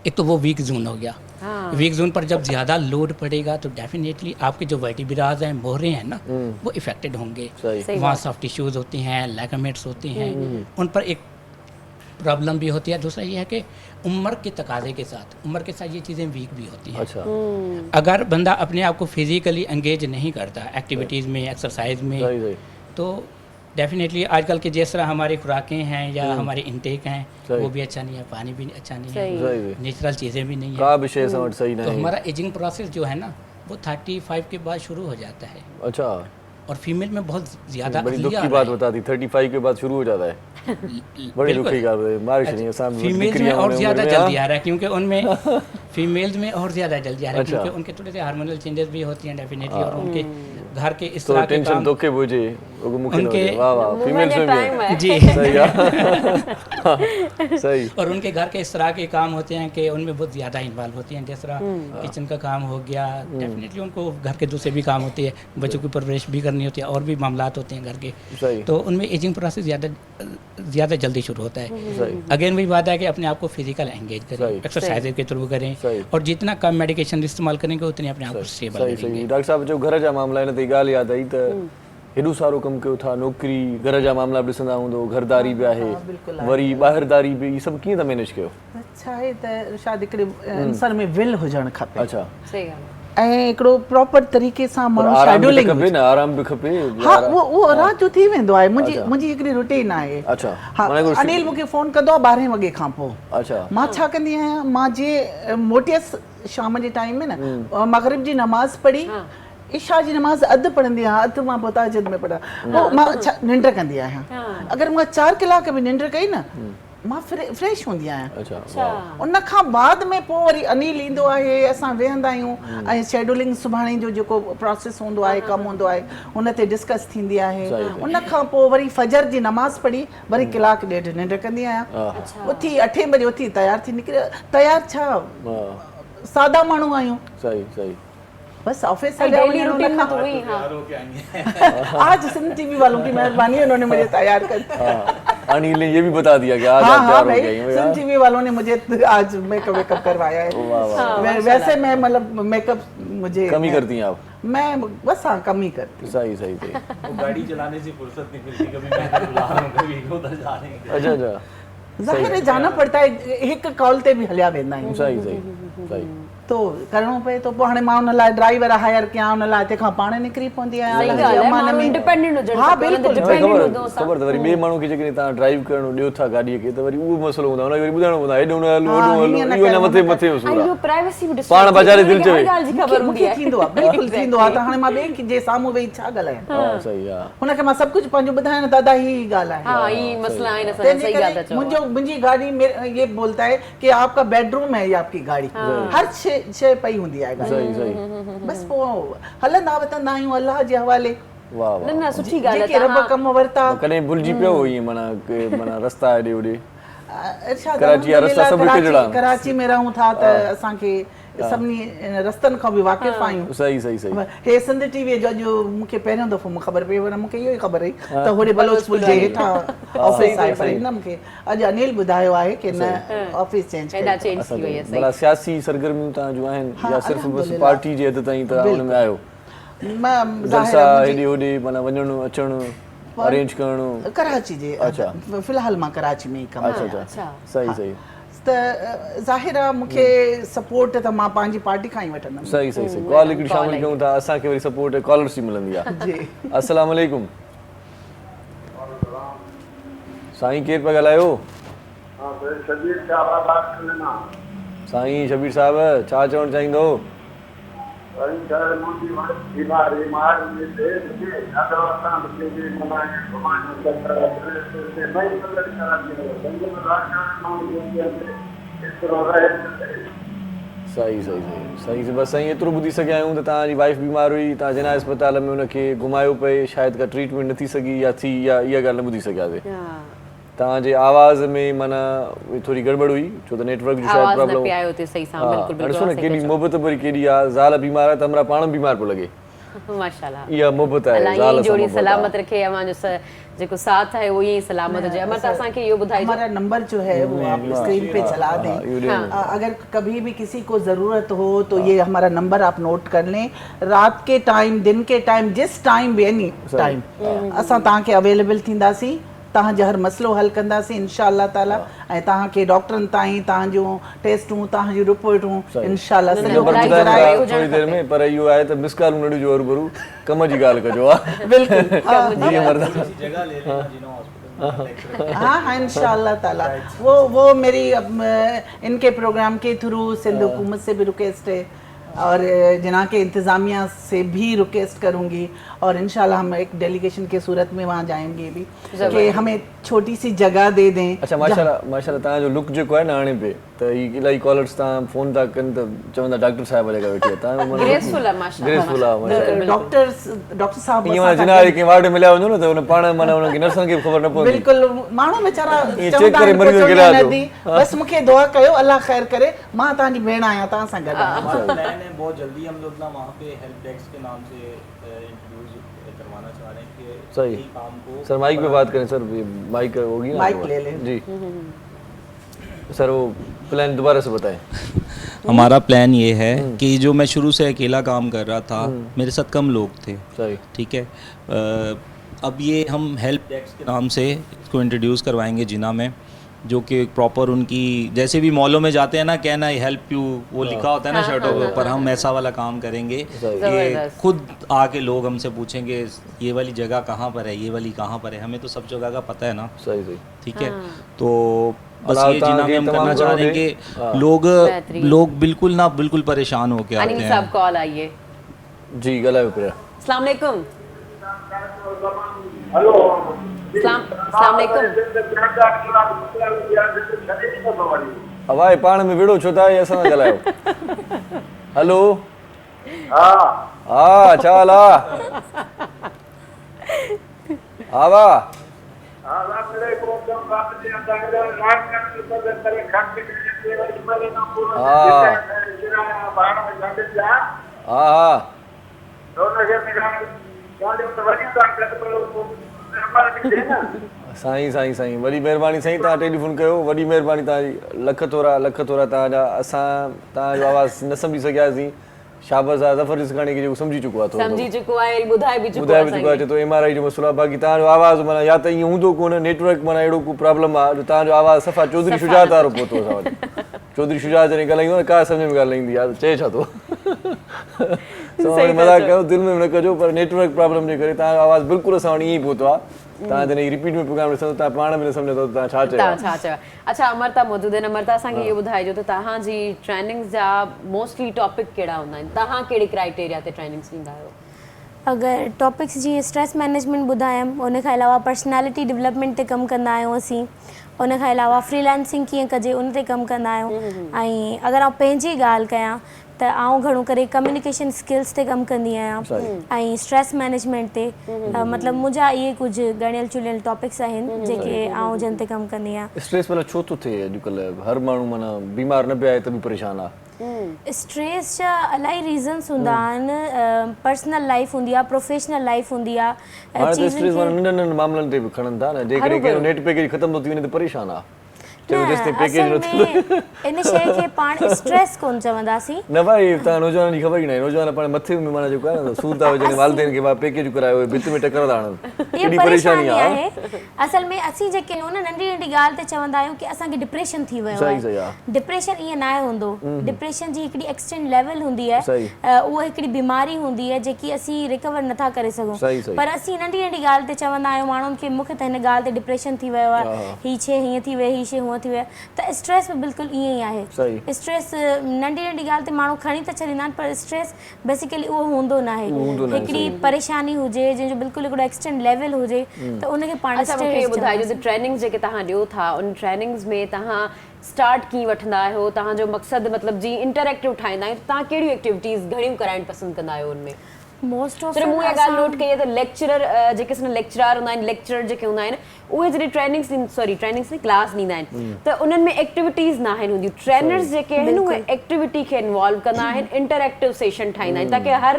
एक तो वो वीक जोन हो गया। वीक जोन पर जब ज़्यादा लोड पड़ेगा तो डेफिनेटली आपके जो वर्टिब्रास हैं, मोहरे हैं ना, वो इफेक्टेड होंगे। वहाँ सॉफ्ट टिश्यूज़ होती हैं, लिगामेंट्स होते हैं, उन पर एक प्रॉब्लम भी होती है। दूसरा ये है कि उम्र के तकाजे के साथ ये चीज़ें वीक भी होती हैं। अच्छा। अगर बंदा अपने आप को फिजिकली एंगेज नहीं करता एक्टिविटीज़ में, एक्सरसाइज में, तो डेफिनेटली आजकल के जिस तरह हमारी खुराकें हैं या हमारे इंटेक हैं वो भी अच्छा नहीं है, पानी भी अच्छा नहीं है, नेचुरल चीज़ें भी नहीं है। तो हमारा एजिंग प्रोसेस जो है ना वो 35 के बाद शुरू हो जाता है। अच्छा। और फीमेल में बहुत ज़्यादा बड़ी दुख की बात बता दी, 35 के बाद शुरू हो जाता है। बड़ी दुख की बात है, बारिश नहीं है सामने। फीमेल्स में और ज़्यादा जल्दी आ रहा है, क्योंकि उनमें फीमेल्स में और ज़्यादा जल्दी आ रहा है, क्योंकि उनके थोड़े से हार्मोनल चेंजेस भी होती हैं डेफिनेटली, और उनके घर के इस तो तरह के टेंशन काम तो के बुझे मुखे उनके- वाह वाह फीमेल्स में भी जी सही है सही और उनके घर के इस तरह के काम होते हैं कि उनमें बहुत ज़्यादा इन्वॉल्व होती हैं, जिस तरह किचन का काम हो गया, डेफिनेटली उनको घर के दूसरे भी काम होते हैं, बच्चों की परवरिश भी करनी होती है और भी मामलात होते हैं घर के, सही तो उनमें एजिंग प्रोसेस ज़्यादा जल्दी शुरू होता है। अगेन वही बात है कि अपने आप को फिजिकल एंगेज करें, एक्सरसाइज के थ्रू करें और जितना कम मेडिकेशन इस्तेमाल करेंगे उतनी अपने आप को स्टेबल सही सही डॉक्टर साहब जो घर जा मामला आहिनि त ॻाल्हि यादि आई त हेॾो सारो कमु कयो था, नौकिरी घर जा मामला बि ॾिसंदा हूंदो, घरदारी बि आहे वरी ॿाहिरदारी बि, इहे सभु कीअं था मैनेज कयो? छा आहे त शायदि हिकिड़े इंसान में विल हुजणु खपे अच्छा सही ॻाल्हि ऐं हिकिड़ो प्रॉपर तरीक़े सां माण्हू शेड्यूलिंग खपे न, आराम बि खपे। हा उहो राति जो थी वेंदो आहे। मुंहिंजी हिकिड़ी रुटीन आहे। अच्छा हा अनिल मूंखे फ़ोन कंदो आहे 12 वॻे खां पोइ। अच्छा मां छा कंदी आहियां, मां जीअं मोटियसि शाम जे टाइम में न मग़रिब जी नमाज़ पढ़ी, इशा जी नमाज़ अधु पढ़ंदी आहियां, अधु मां पोइ तहज्जुद में पढ़ा, पोइ मां निंड कंदी आहियां। अगरि मूं 4 कलाक बि निंड कई न मां फ्रेश हूंदी आहियां। उन खां बाद में पोइ वरी अनिल ईंदो आहे, असां वेहंदा आहियूं ऐं शेड्यूलिंग सुभाणे जो जेको प्रोसेस हूंदो आहे, कमु हूंदो आहे, हुन ते डिस्कस थींदी आहे। उन खां पोइ वरी फजर जी नमाज़ पढ़ी वरी कलाक ॾेढ निंड कंदी आहियां। उथी 8 बजे उथी तयार थी निकिरे, तयार छा सादा माण्हू आहियूं। सही सही बस ऑफिस से डेली रूटीन में तो वही। आज सिंध टीवी वालों की मेहरबानी, उन्होंने मुझे तैयार कर अनिल ने ये भी बता दिया कि आज आप तैयार हो गई हैं। सिंध टीवी वालों ने मुझे आज मेकअप करवाया है। वैसे मैं मतलब मेकअप मुझे कम ही करती हैं आप? मैं बस हाँ कम ही करती हूँ। सही सही सही गाड़ी चलाने से फुर्सत नहीं मिलती, कभी मैं बुला रहा हूँ कभी उधर जा रहे हैं। अच्छा अच्छा ज़ाहिर है जाना पड़ता है, एक कॉल ते भी हलिया वेंदा आहियूं। सही सही सही तो करणो पए तो पोइ हाणे मां हुन लाइ ड्राइवर हायर कयां, हुन लाइ तंहिंखां पाण निकिरी पवंदी आहियां। इंडिपेंडेंट हुजणु हा खपे, बिल्कुलु ख़बर त वरी ॿिए माण्हू खे जेकॾहिं तव्हां ड्राइव करणु ॾियो था गाॾीअ खे त वरी उहो मसलो हूंदो आहे, हुनखे वरी ॿुधाइणो पवंदो आहे हेॾो न हलो हेॾो हलो, इहो न मथे मथे इहो प्राइवेसी बि पाण बाज़ारि दिलि चवे ख़बर हूंदी आहे। थींदो आहे, बिल्कुलु थींदो आहे। त हाणे मां ॿिए जे साम्हूं वेही छा ॻाल्हायां? हा सही आहे। हुनखे मां सभु कुझु पंहिंजो ॿुधायां, दादा ही ॻाल्हि आहे। हाँ ये मसला है ना, सही ॻाल्हि था चओ। मुंहिंजी गाड़ी में ये बोलता है कि आपका बेडरूम है ये आपकी गाड़ी, हर शइ पई हूंदी आहे गाड़ी। सही सही बस पोइ हलंदा वतंदा आहियूं अलाह जे हवाले। वाह वाह न सुठी ॻाल्हि जेके रब कम वरिता। कॾहिं भुलिजी पियो ईअं माना रस्ता हेॾे होॾे इरशाद कराची जा रस्ता सभु हिकु जहिड़ा। कराची में रहूं था त असांखे सभिनी रस्तनि खां बि वाक़िफ़ आहियूं। सही सही सही हे सिंध टीवी जो अॼु मूंखे पहिरियों दफ़ो ख़बर पई, वरी मूंखे इहो ई ख़बर हुई त होॾे बलोचपुर जे हेठां ऑफिस आहे, पर हिन मूंखे अॼु अनिल ॿुधायो आहे कि न ऑफिस चेंज थी वई आहे। भला सियासी सरगर्मियूं तव्हांजूं आहिनि या सिर्फ़ु बसि पार्टी जे हद ताईं तव्हां हुन में आहियो? जलसा हेॾे होॾे माना वञणु अचणु अरेंज करणु? कराची जे फ़िलहाल मां कराची में ई कमु कयां। सही सही त ज़ाहिर आहे मूंखे सपोर्ट त मां पंहिंजी पार्टी खां ई वठंदमि। सही सही सही कॉल हिकिड़ी शामिल कयूं था, असांखे वरी सपोर्ट कॉलर्स ई मिलंदी आहे। जी अस्सलाम वालेकुम साईं, केरु पिया ॻाल्हायो? साईं शबीर साहब छा चवणु चाहींदो? सही सही सही सही बसि साईं एतिरो ॿुधी सघिया आहियूं त तव्हांजी वाइफ बीमार हुई, तव्हां जिना अस्पताल में हुनखे घुमायो पए, शायदि का ट्रीटमेंट न थी सघी या थी, या इहा ॻाल्हि न ॿुधी सघियासीं। तव्हांजे आवाज़ में माना थोरी गड़बड़ हुई छो त नेटवर्क जी शायदि प्रॉब्लम ॾिसो न केॾी मोहबत भरी केॾी आहे। ज़ाल बीमार आहे त हमरा पाण बीमार पियो लॻे। माशाल्लाह इहा मोहबत आहे, ज़ाल जोड़ी सलामत रखे, अमां जो जेको साथ है वो यही सलामत हो जाए। अमर असांखे इहो ॿुधाइजो, हमारा नंबर जो है वो आप स्क्रीन पे चला दें। अगर कभी भी किसी को ज़रूरत हो तो ये हमारा नंबर आप नोट कर लें। रात के टाइम, दिन के टाइम, जिस टाइम भी एनी टाइम असां तव्हांखे अवेलेबल थींदासीं, तव्हांजो हर मसलो हल कंदासीं इंशाअल्लाह ताला। ऐं तव्हांखे डॉक्टरनि ताईं तव्हांजूं टेस्टूं, तव्हांजूं रिपोर्टूं इंशाअल्लाह थोरी देरि में। पर इहो आहे त मिस कॉल न ॾिजो, हरूभरू कम जी ॻाल्हि कजो। बिल्कुलु हाँ हाँ इंशाअल्लाह ताला। वो मेरी इनके प्रोग्राम के थ्रू सिंध हुकूमत से भी रिक्वेस्ट है और जना के इंतज़ामिया से भी रिक्वेस्ट करूँगी और इंशाल्लाह हम एक डेलीगेशन के सूरत में वहाँ जाएंगे भी कि हमें छोटी सी जगह दे दें। अच्छा माशाल्लाह तव्हां जो लुक जेको आहे न हाणे पे त ई इलाही कॉलर्स तव्हां फ़ोन था कनि त चवंदा डॉक्टर साहिब जॻह वेठी आहे तव्हां ग्रेसफुल आहे माशाल्लाह डॉक्टर साहब ईअं माना जिना कंहिं वार्ड में मिलिया वञो न त हुन पाण माना हुनखे नर्सनि खे ख़बर न पवंदी बिल्कुलु माण्हू वीचारा चेक करे मरीज़ खे इलाज ॾियो। बस मूंखे दुआ कयो अल्लाह ख़ैर करे मां तव्हांजी भेण आहियां तव्हां सां गॾु प्लान है बहुत जल्दी हम लोग ना वहाँ पे हेल्प डेस्क के नाम से इंट्रोड्यूस करवाना चाह रहे हैं कि सही काम को सर माइक पे बात करें सर माइक होगी ना माइक ले लें जी सर वो प्लान दोबारा से बताएं। हमारा प्लान ये है कि जो मैं शुरू से अकेला काम कर रहा था मेरे साथ कम लोग थे सही ठीक है अब ये हम हेल्प डेस्क के नाम से इसको इंट्रोड्यूस करवाएंगे जिना में जो कि प्रॉपर उनकी जैसे भी मॉलों में जाते हैं ना कहना हेल्प यू वो लिखा होता है ना शर्टों के ऊपर हम ऐसा वाला काम करेंगे कि खुद आके लोग हमसे पूछेंगे ये वाली जगह कहाँ पर है ये वाली कहाँ पर है हमें तो सब जगह का पता है ना सही सही ठीक है तो बस ये जिना में हम करना चाह रहे हैं कि लोग बिल्कुल परेशान होके आते हैं। साहब कॉल आइए जी गलायो पिया अस्सलाम वालेकुम हेलो अस्सलाम वालेकुम हवाए पाण में विड़ो छो था असां सां ॻाल्हायो हेलो हा छा हाल आहे हा वाह साईं साईं साईं वॾी महिरबानी साईं तव्हां टेलीफोन कयो वॾी महिरबानी तव्हांजी लख थोरा तव्हांजा असां तव्हांजो आवाज़ न सम्झी सघियासीं शाबस आहे ज़फर रिज़कानी खे जेको सम्झी चुको आहे सम्झी चुको आहे ॿुधाए बि चुको आहे चए थो MRI जो मसइलो आहे बाक़ी तव्हांजो आवाज़ माना या त ईअं हूंदो कोन नेटवर्क माना अहिड़ो को प्रॉब्लम आहे जो तव्हांजो आवाज़ सफ़ा चौधरी शुजात वारो पहुतो असां वटि चौधरी शुजात जॾहिं ॻाल्हाईंदो न का सम्झ में ॻाल्हि न ईंदी आहे चए छा थो मज़ाक कयो दिलि में न कजो पर नेटवर्क प्रॉब्लम जे करे तव्हांजो आवाज़ बिल्कुलु असां वटि ईअं ई पहुतो आहे तव्हां जॾहिं रिपीट में प्रोग्राम ॾिसंदो तव्हां पाण बि न सम्झंदो तव्हां छा चयो। अच्छा अमरता मौजूद आहिनि अमरता असांखे इहो ॿुधाइजो त तव्हांजी ट्रेनिंग्स जा मोस्टली टॉपिक कहिड़ा हूंदा आहिनि तव्हां कहिड़े क्राइटेरिया ते ट्रेनिंग्स ॾींदा आहियो अगरि टॉपिक्स जीअं स्ट्रेस मैनेजमेंट ॿुधायमि उन खां अलावा पर्सनैलिटी डेवलपमेंट ते कमु कंदा आहियूं असीं उन खां अलावा फ्रीलांसिंग कीअं कजे उन ते कमु कंदा आहियूं ऐं अगरि आउं पंहिंजी ॻाल्हि कयां त आउं घणो करे कम्युनिकेशन स्किल्स ते कमु कंदी आहियां ऐं स्ट्रेस मैनेजमेंट ते मतिलबु मुंहिंजा इहे कुझु ॻणियल चुनियल टॉपिक्स आहिनि जेके आउं जिन ते कमु कंदी आहियां। स्ट्रेस माना छो थो थिए अॼुकल्ह हर माण्हू माना बीमार न पिया आहे त बि परेशान आहे स्ट्रेस जा इलाही रीज़न्स हूंदा आहिनि पर्सनल लाइफ हूंदी आहे प्रोफेशनल लाइफ हूंदी आहे नंढनि मामलनि ते बि खणनि था न जेकॾहिं कहिड़ो नेट पैकेज ख़तम थो थी वञे त परेशान आहे इन शइ खे पाण स्ट्रेस कोन चवंदासीं न भाई तव्हां नौजवान जी ख़बर ई न आहे नौजवान पाण मथे में माना जेको आहे न सूर था विझनि वालदेन खे पैकेज करायो भित में टकर था हणनि इहा परेशानी आहे असल में असीं जेके आहियूं न नंढी नंढी ॻाल्हि ते चवंदा आहियूं कि असांखे डिप्रेशन थी वियो आहे डिप्रेशन ईअं न आहे हूंदो डिप्रेशन जी हिकिड़ी एक्सटेंड लेवल हूंदी आहे उहा हिकिड़ी बीमारी हूंदी आहे जेकी असीं रिकवर नथा करे सघूं पर असीं नंढी नंढी ॻाल्हि ते चवंदा आहियूं माण्हुनि खे मूंखे त हिन ॻाल्हि ते डिप्रेशन थी वियो आहे हीअ शइ हीअं थी वई हीअ शइ हूअं थी वई त स्ट्रेस में बिल्कुलु ईअं ई आहे स्ट्रेस नंढी नंढी ॻाल्हि ते माण्हू खणी त छॾींदा आहिनि पर स्ट्रेस बेसिकली उहो हूंदो न आहे हिकिड़ी परेशानी हुजे जंहिंजो बिल्कुलु हिकिड़ो एक्सटेंड लेवल हुजे त उनखे पाण ॿुधाइजो त ट्रेनिंग्स जेके तव्हां ॾियो था उन ट्रेनिंग्स में तव्हां स्टार्ट कीअं वठंदा आहियो तव्हांजो मक़सदु मतिलबु जीअं इंटरेक्टिव ठाहींदा आहियो तव्हां कहिड़ियूं एक्टिविटीज़ घणियूं कराइणु पसंदि कंदा आहियो उनमें मोस्ट ऑफ सिर्फ़ु मूं इहा ॻाल्हि नोट कई आहे त लेक्चरर जेके लेक्चरार हूंदा आहिनि लेक्चरर जेके हूंदा आहिनि उहे जॾहिं ट्रेनिंग्स में क्लास ॾींदा आहिनि त उन्हनि में एक्टिविटीज़ न आहिनि हूंदियूं ट्रेनर्स जेके आहिनि उहे एक्टिविटी खे इन्वॉल्व कंदा आहिनि इंटरेक्टिव सेशन ठाहींदा आहिनि ताकी हर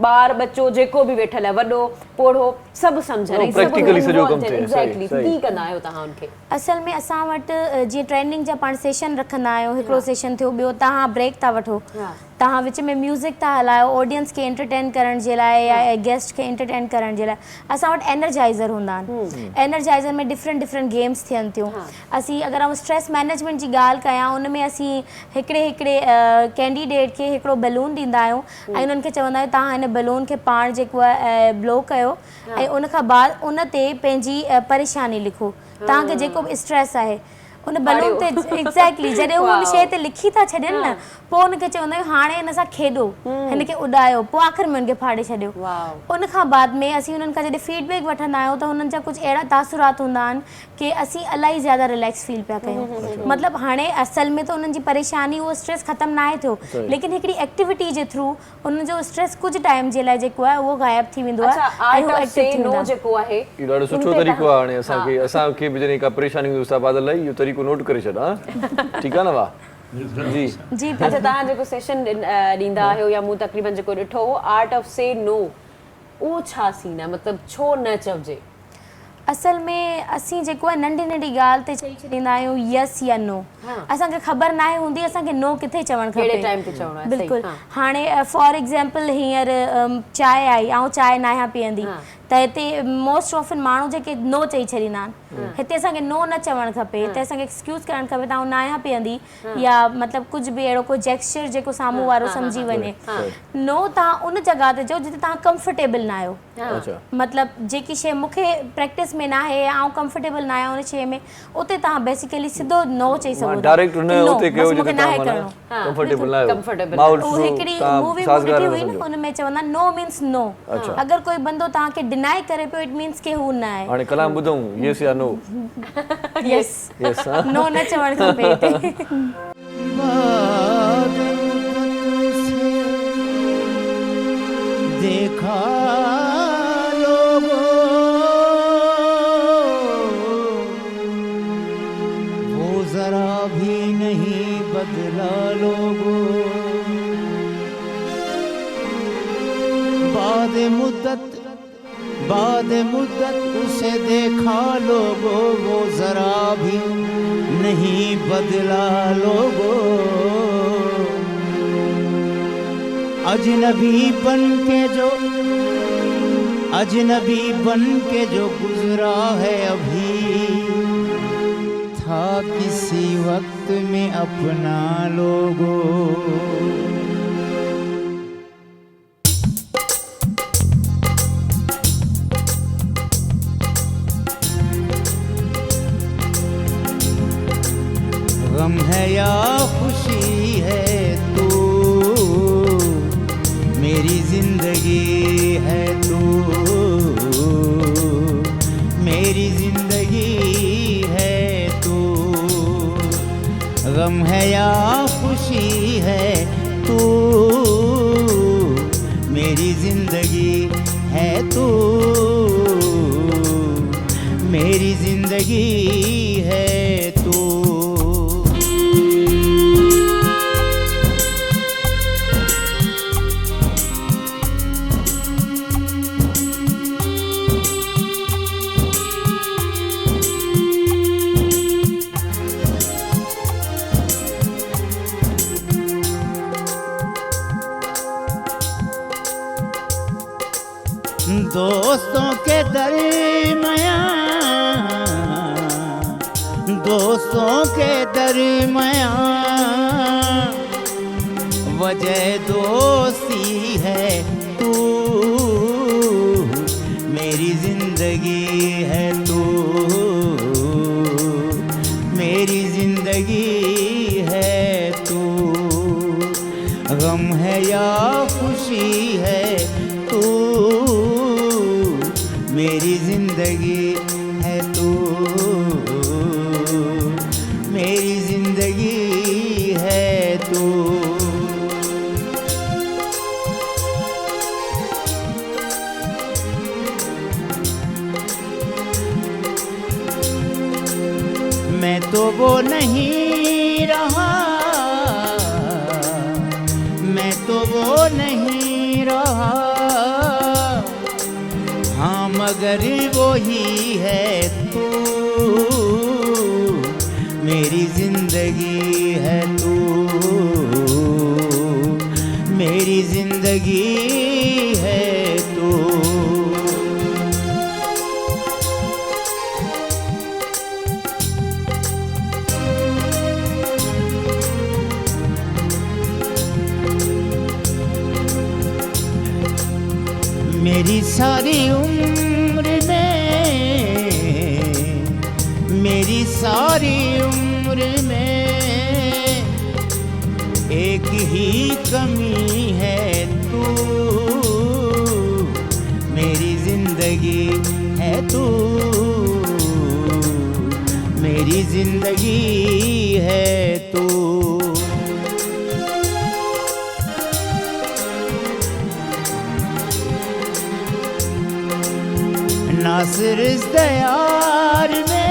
ॿार बच्चो जेको बि वेठल आहे वॾो पोढ़ो सभु सम्झनि एग्ज़ैक्टली कीअं कंदा आहियो तव्हां उनखे असल में असां वटि जीअं ट्रेनिंग जा पाण सेशन रखंदा आहियूं हिकिड़ो सेशन थियो ॿियो तव्हां ब्रेक था वठो तव्हां विच में म्यूज़िक था हलायो ऑडियंस खे एंटरटेन करण जे लाइ या गेस्ट खे एंटरटेन करण जे लाइ असां वटि एनर्जाइज़र हूंदा आहिनि एनर्जाइज़र में डिफरेंट गेम्स थियनि थियूं असीं अगरि आउं स्ट्रेस मैनेजमेंट जी ॻाल्हि कयां उन में असीं हिकिड़े कैंडिडेट खे हिकिड़ो बलून ॾींदा आहियूं ऐं उन्हनि खे चवंदा आहियूं तव्हां हिन बलून खे पाण जेको आहे ब्लो कयो ऐं उन खां बाद उन ते पंहिंजी परेशानी लिखो तव्हांखे जेको बि स्ट्रेस आहे उन बलून ते एग्जैक्टली जॾहिं हू उन शइ ते लिखी था छॾनि न पोइ उनखे चवंदा आहियूं हाणे हिन सां खेॾो हिनखे उॾायो पोइ आख़िर में हुनखे फाड़े छॾियो उन खां बाद में असीं हुननि खां जॾहिं फीडबैक वठंदा आहियूं त हुननि जा कुझु अहिड़ा तासुरात हूंदा आहिनि कि असीं इलाही ज़्यादा रिलैक्स फील पिया कयूं मतिलबु हाणे असल में त उन्हनि जी परेशानी उहो स्ट्रेस ख़तमु न थियो लेकिन हिकिड़ी एक्टिविटी जे थ्रू उन्हनि जो स्ट्रेस कुझु टाइम जे लाइ जेको आहे उहो गायब थी वेंदो आहे जेको आहे इहो ॾाढो सुठो तरीक़ो आहे हाणे असांखे बि जॾहिं का परेशानी हूंदी उस्ताद बादल लाइ इहो तरीक़ो नोट करे छॾ हा ठीकु आहे न वाह जी जी अच्छा तव्हां जेको सेशन ॾींदा आहियो या मूं तक़रीबन जेको ॾिठो हो आर्ट ऑफ से नो उहो छा सीन आहे मतिलबु छो न चइजे असल में असीं जेको आहे नंढी नंढी ॻाल्हि ते चई छॾींदा आहियूं यस या नो असांखे ख़बर न आहे हूंदी असांखे नो किथे चवणु खपे बिल्कुलु हाणे फॉर एग्ज़ाम्पल हींअर चांहि आई ऐं चांहि न आहियां पीअंदी त हिते मोस्ट ऑफन माण्हू जेके नो चई छॾींदा आहिनि हिते असांखे नो न चवणु खपे हिते असांखे एक्सक्यूज़ करणु खपे तव्हां न आहियां पीअंदी या मतिलबु कुझु बि अहिड़ो कोई जेक्स्चर जेको साम्हूं वारो सम्झी वञे नो तव्हां उन जॻह ते चओ जिते तव्हां कंफर्टेबल न आहियो मतिलबु जेकी शइ मूंखे प्रैक्टिस में न आहे या आउं कंफर्टेबल न आहियां उन शइ में उते तव्हां बेसिकली सिधो नो चई सघो हिकिड़ी मूवी ॾिठी हुई न हुन में चवंदा नो मीन्स नो अगरि कोई बंदो तव्हांखे डिनाई करे पियो इट मीन्स के हू न आहे हाणे कलाम ॿुधूं यस या नो यस नो न चवणु खपे हिते देखा लोगों वो जरा भी नहीं बदला लोगों बाद मुद्दत उसे देखा लोगों वो जरा भी नहीं बदला लोगों अजनबी बन के जो गुजरा है अभी था किसी वक्त में अपना लोगों गम है या खुशी है तू मेरी जिंदगी है तू मेरी जिंदगी है तू गम है या खुशी है तू मेरी जिंदगी है तू मेरी जिंदगी है तू दोस्तों के दरमियाँ वजह दोस्ती है तू मेरी जिंदगी है तू मेरी जिंदगी है तू गम है या खुशी है तू मेरी जिंदगी है तू मेरी जिंदगी है तू मैं तो वो नहीं रहा मैं तो वो नहीं रहा हाँ मगर वो ही है तू मेरी जिंदगी है तू मेरी जिंदगी है तू मेरी सारी उम्र में मेरी सारी उम्र उम्र में एक ही कमी है तू, मेरी जिंदगी है तू, मेरी जिंदगी है तू। नासिर इस दयार में,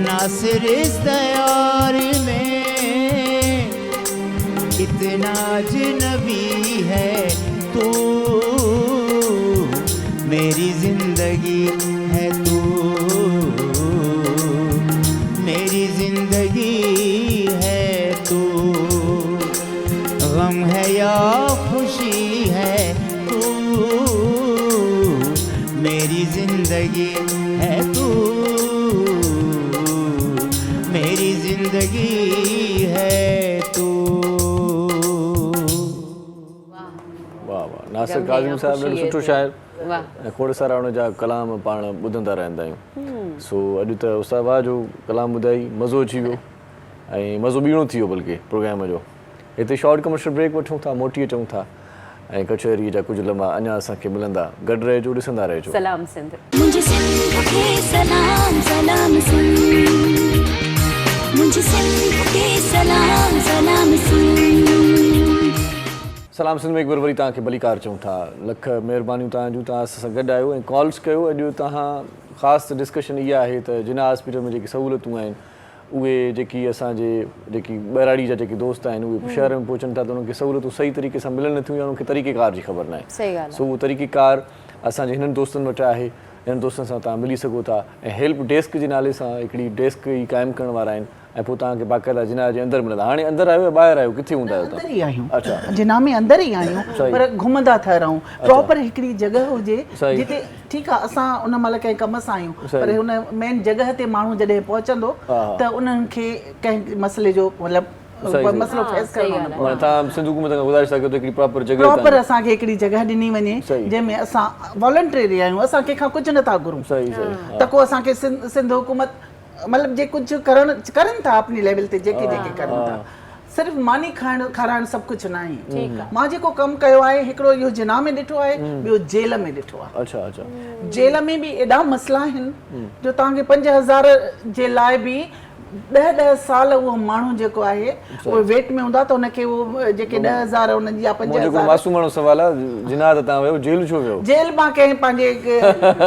नासिर इस दयार में इतना अजनबी है तू, मेरी जिंदगी है तू, मेरी जिंदगी है तू। गम है या खुशी है तू, मेरी जिंदगी है तू, मेरी जिंदगी है तू। वाह वाह, नासिर काज़िम साहब ॾाढो सुठो शाइर ऐं खोड़ सारा हुन जा कलाम पाण ॿुधंदा रहंदा आहियूं। सो अॼु त उस्ताद वाह जो कलाम ॿुधाई, मज़ो अची वियो ऐं मज़ो ॿीणो थी वियो बल्कि प्रोग्राम जो। हिते शॉर्ट कमर्शियल ब्रेक वठूं था, मोटी अचूं था ऐं कचहरी जा कुझु लम्हा अञा असांखे मिलंदा। गॾु रहिजो, ॾिसंदा रहिजो। सलाम सिंध। मुझे सिंध के सलाम सलाम सिंध, मुझे सिंध के सलाम सलाम सिंध। सलाम सिंध में हिकु बार वरी तव्हांखे भलीकार चऊं था। लख महिरबानियूं तव्हांजूं, तव्हां असां सां गॾु आहियो ऐं कॉल्स कयो। अॼु तव्हां ख़ासि डिस्कशन इहा आहे त जिना हॉस्पिटल में जेकी सहूलियतूं आहिनि उहे जेकी असांजे जेकी ॿाहिराड़ी जा जेके दोस्त आहिनि उहे शहर में पहुचनि था त उन्हनि खे सहूलियतूं सही तरीक़े सां मिलनि नथियूं या उन्हनि खे तरीक़ेकार जी ख़बर न आहे। सही ॻाल्हि। सो उहो तरीक़ेकार असांजे हिननि दोस्तनि वटि आहे। हिननि दोस्तनि सां तव्हां मिली सघो था ऐं हेल्प डेस्क जे नाले सां हिकिड़ी डेस्क ई क़ाइमु करण वारा आहिनि ऐं पोइ तव्हांखे बाक़ाइदा जिना जे अंदरि मिलंदा। हाणे अंदरि आहियो या ॿाहिरि आहियो, किथे हूंदा आहियो तव्हां? अंदरि ई आहियूं। अच्छा, जिना में अंदरि ई आहियूं, पर घुमंदा था रहूं। प्रॉपर हिकिड़ी जॻह हुजे जिते ठीकु आहे असां उन महिल कंहिं कम सां आहियूं, पर हुन मेन जॻह ते माण्हू जॾहिं पहुचंदो त उन्हनि खे कंहिं मसइले जो मतिलबु मसइलो फेस करणो। तव्हां सिंध हुकूमत खां गुज़ारिश था कयो त हिकिड़ी प्रॉपर जॻह प्रॉपर असांखे हिकिड़ी जॻह ॾिनी वञे जंहिंमें असां वॉलंटरी आहियूं, असां कंहिंखां कुझु नथा घुरूं। त को असांखे सिंध हुकूमत मतलब जे कुछ करन था अपनी लेवल ते जेके करन था, सिर्फ मानी खाराइण सब कुछ ना है। मां जेको कम कयो आहे हिकड़ो इहो जिना में ॾिठो आहे, ॿियो जेल में ॾिठो आहे। अच्छा अच्छा। जेल में भी एॾा मसला आहिनि जो तव्हांखे 5000 जे लाइ बि 10 साल वो माण्हू जेको आहे वो वेट में हूंदा त उनखे वो जेके 10,000 उन जी या 50,000। जेको मासूम माण्हू सवाल आहे, जिना त तव्हां वियो जेल छो वियो? जेल मां कंहिं पंहिंजे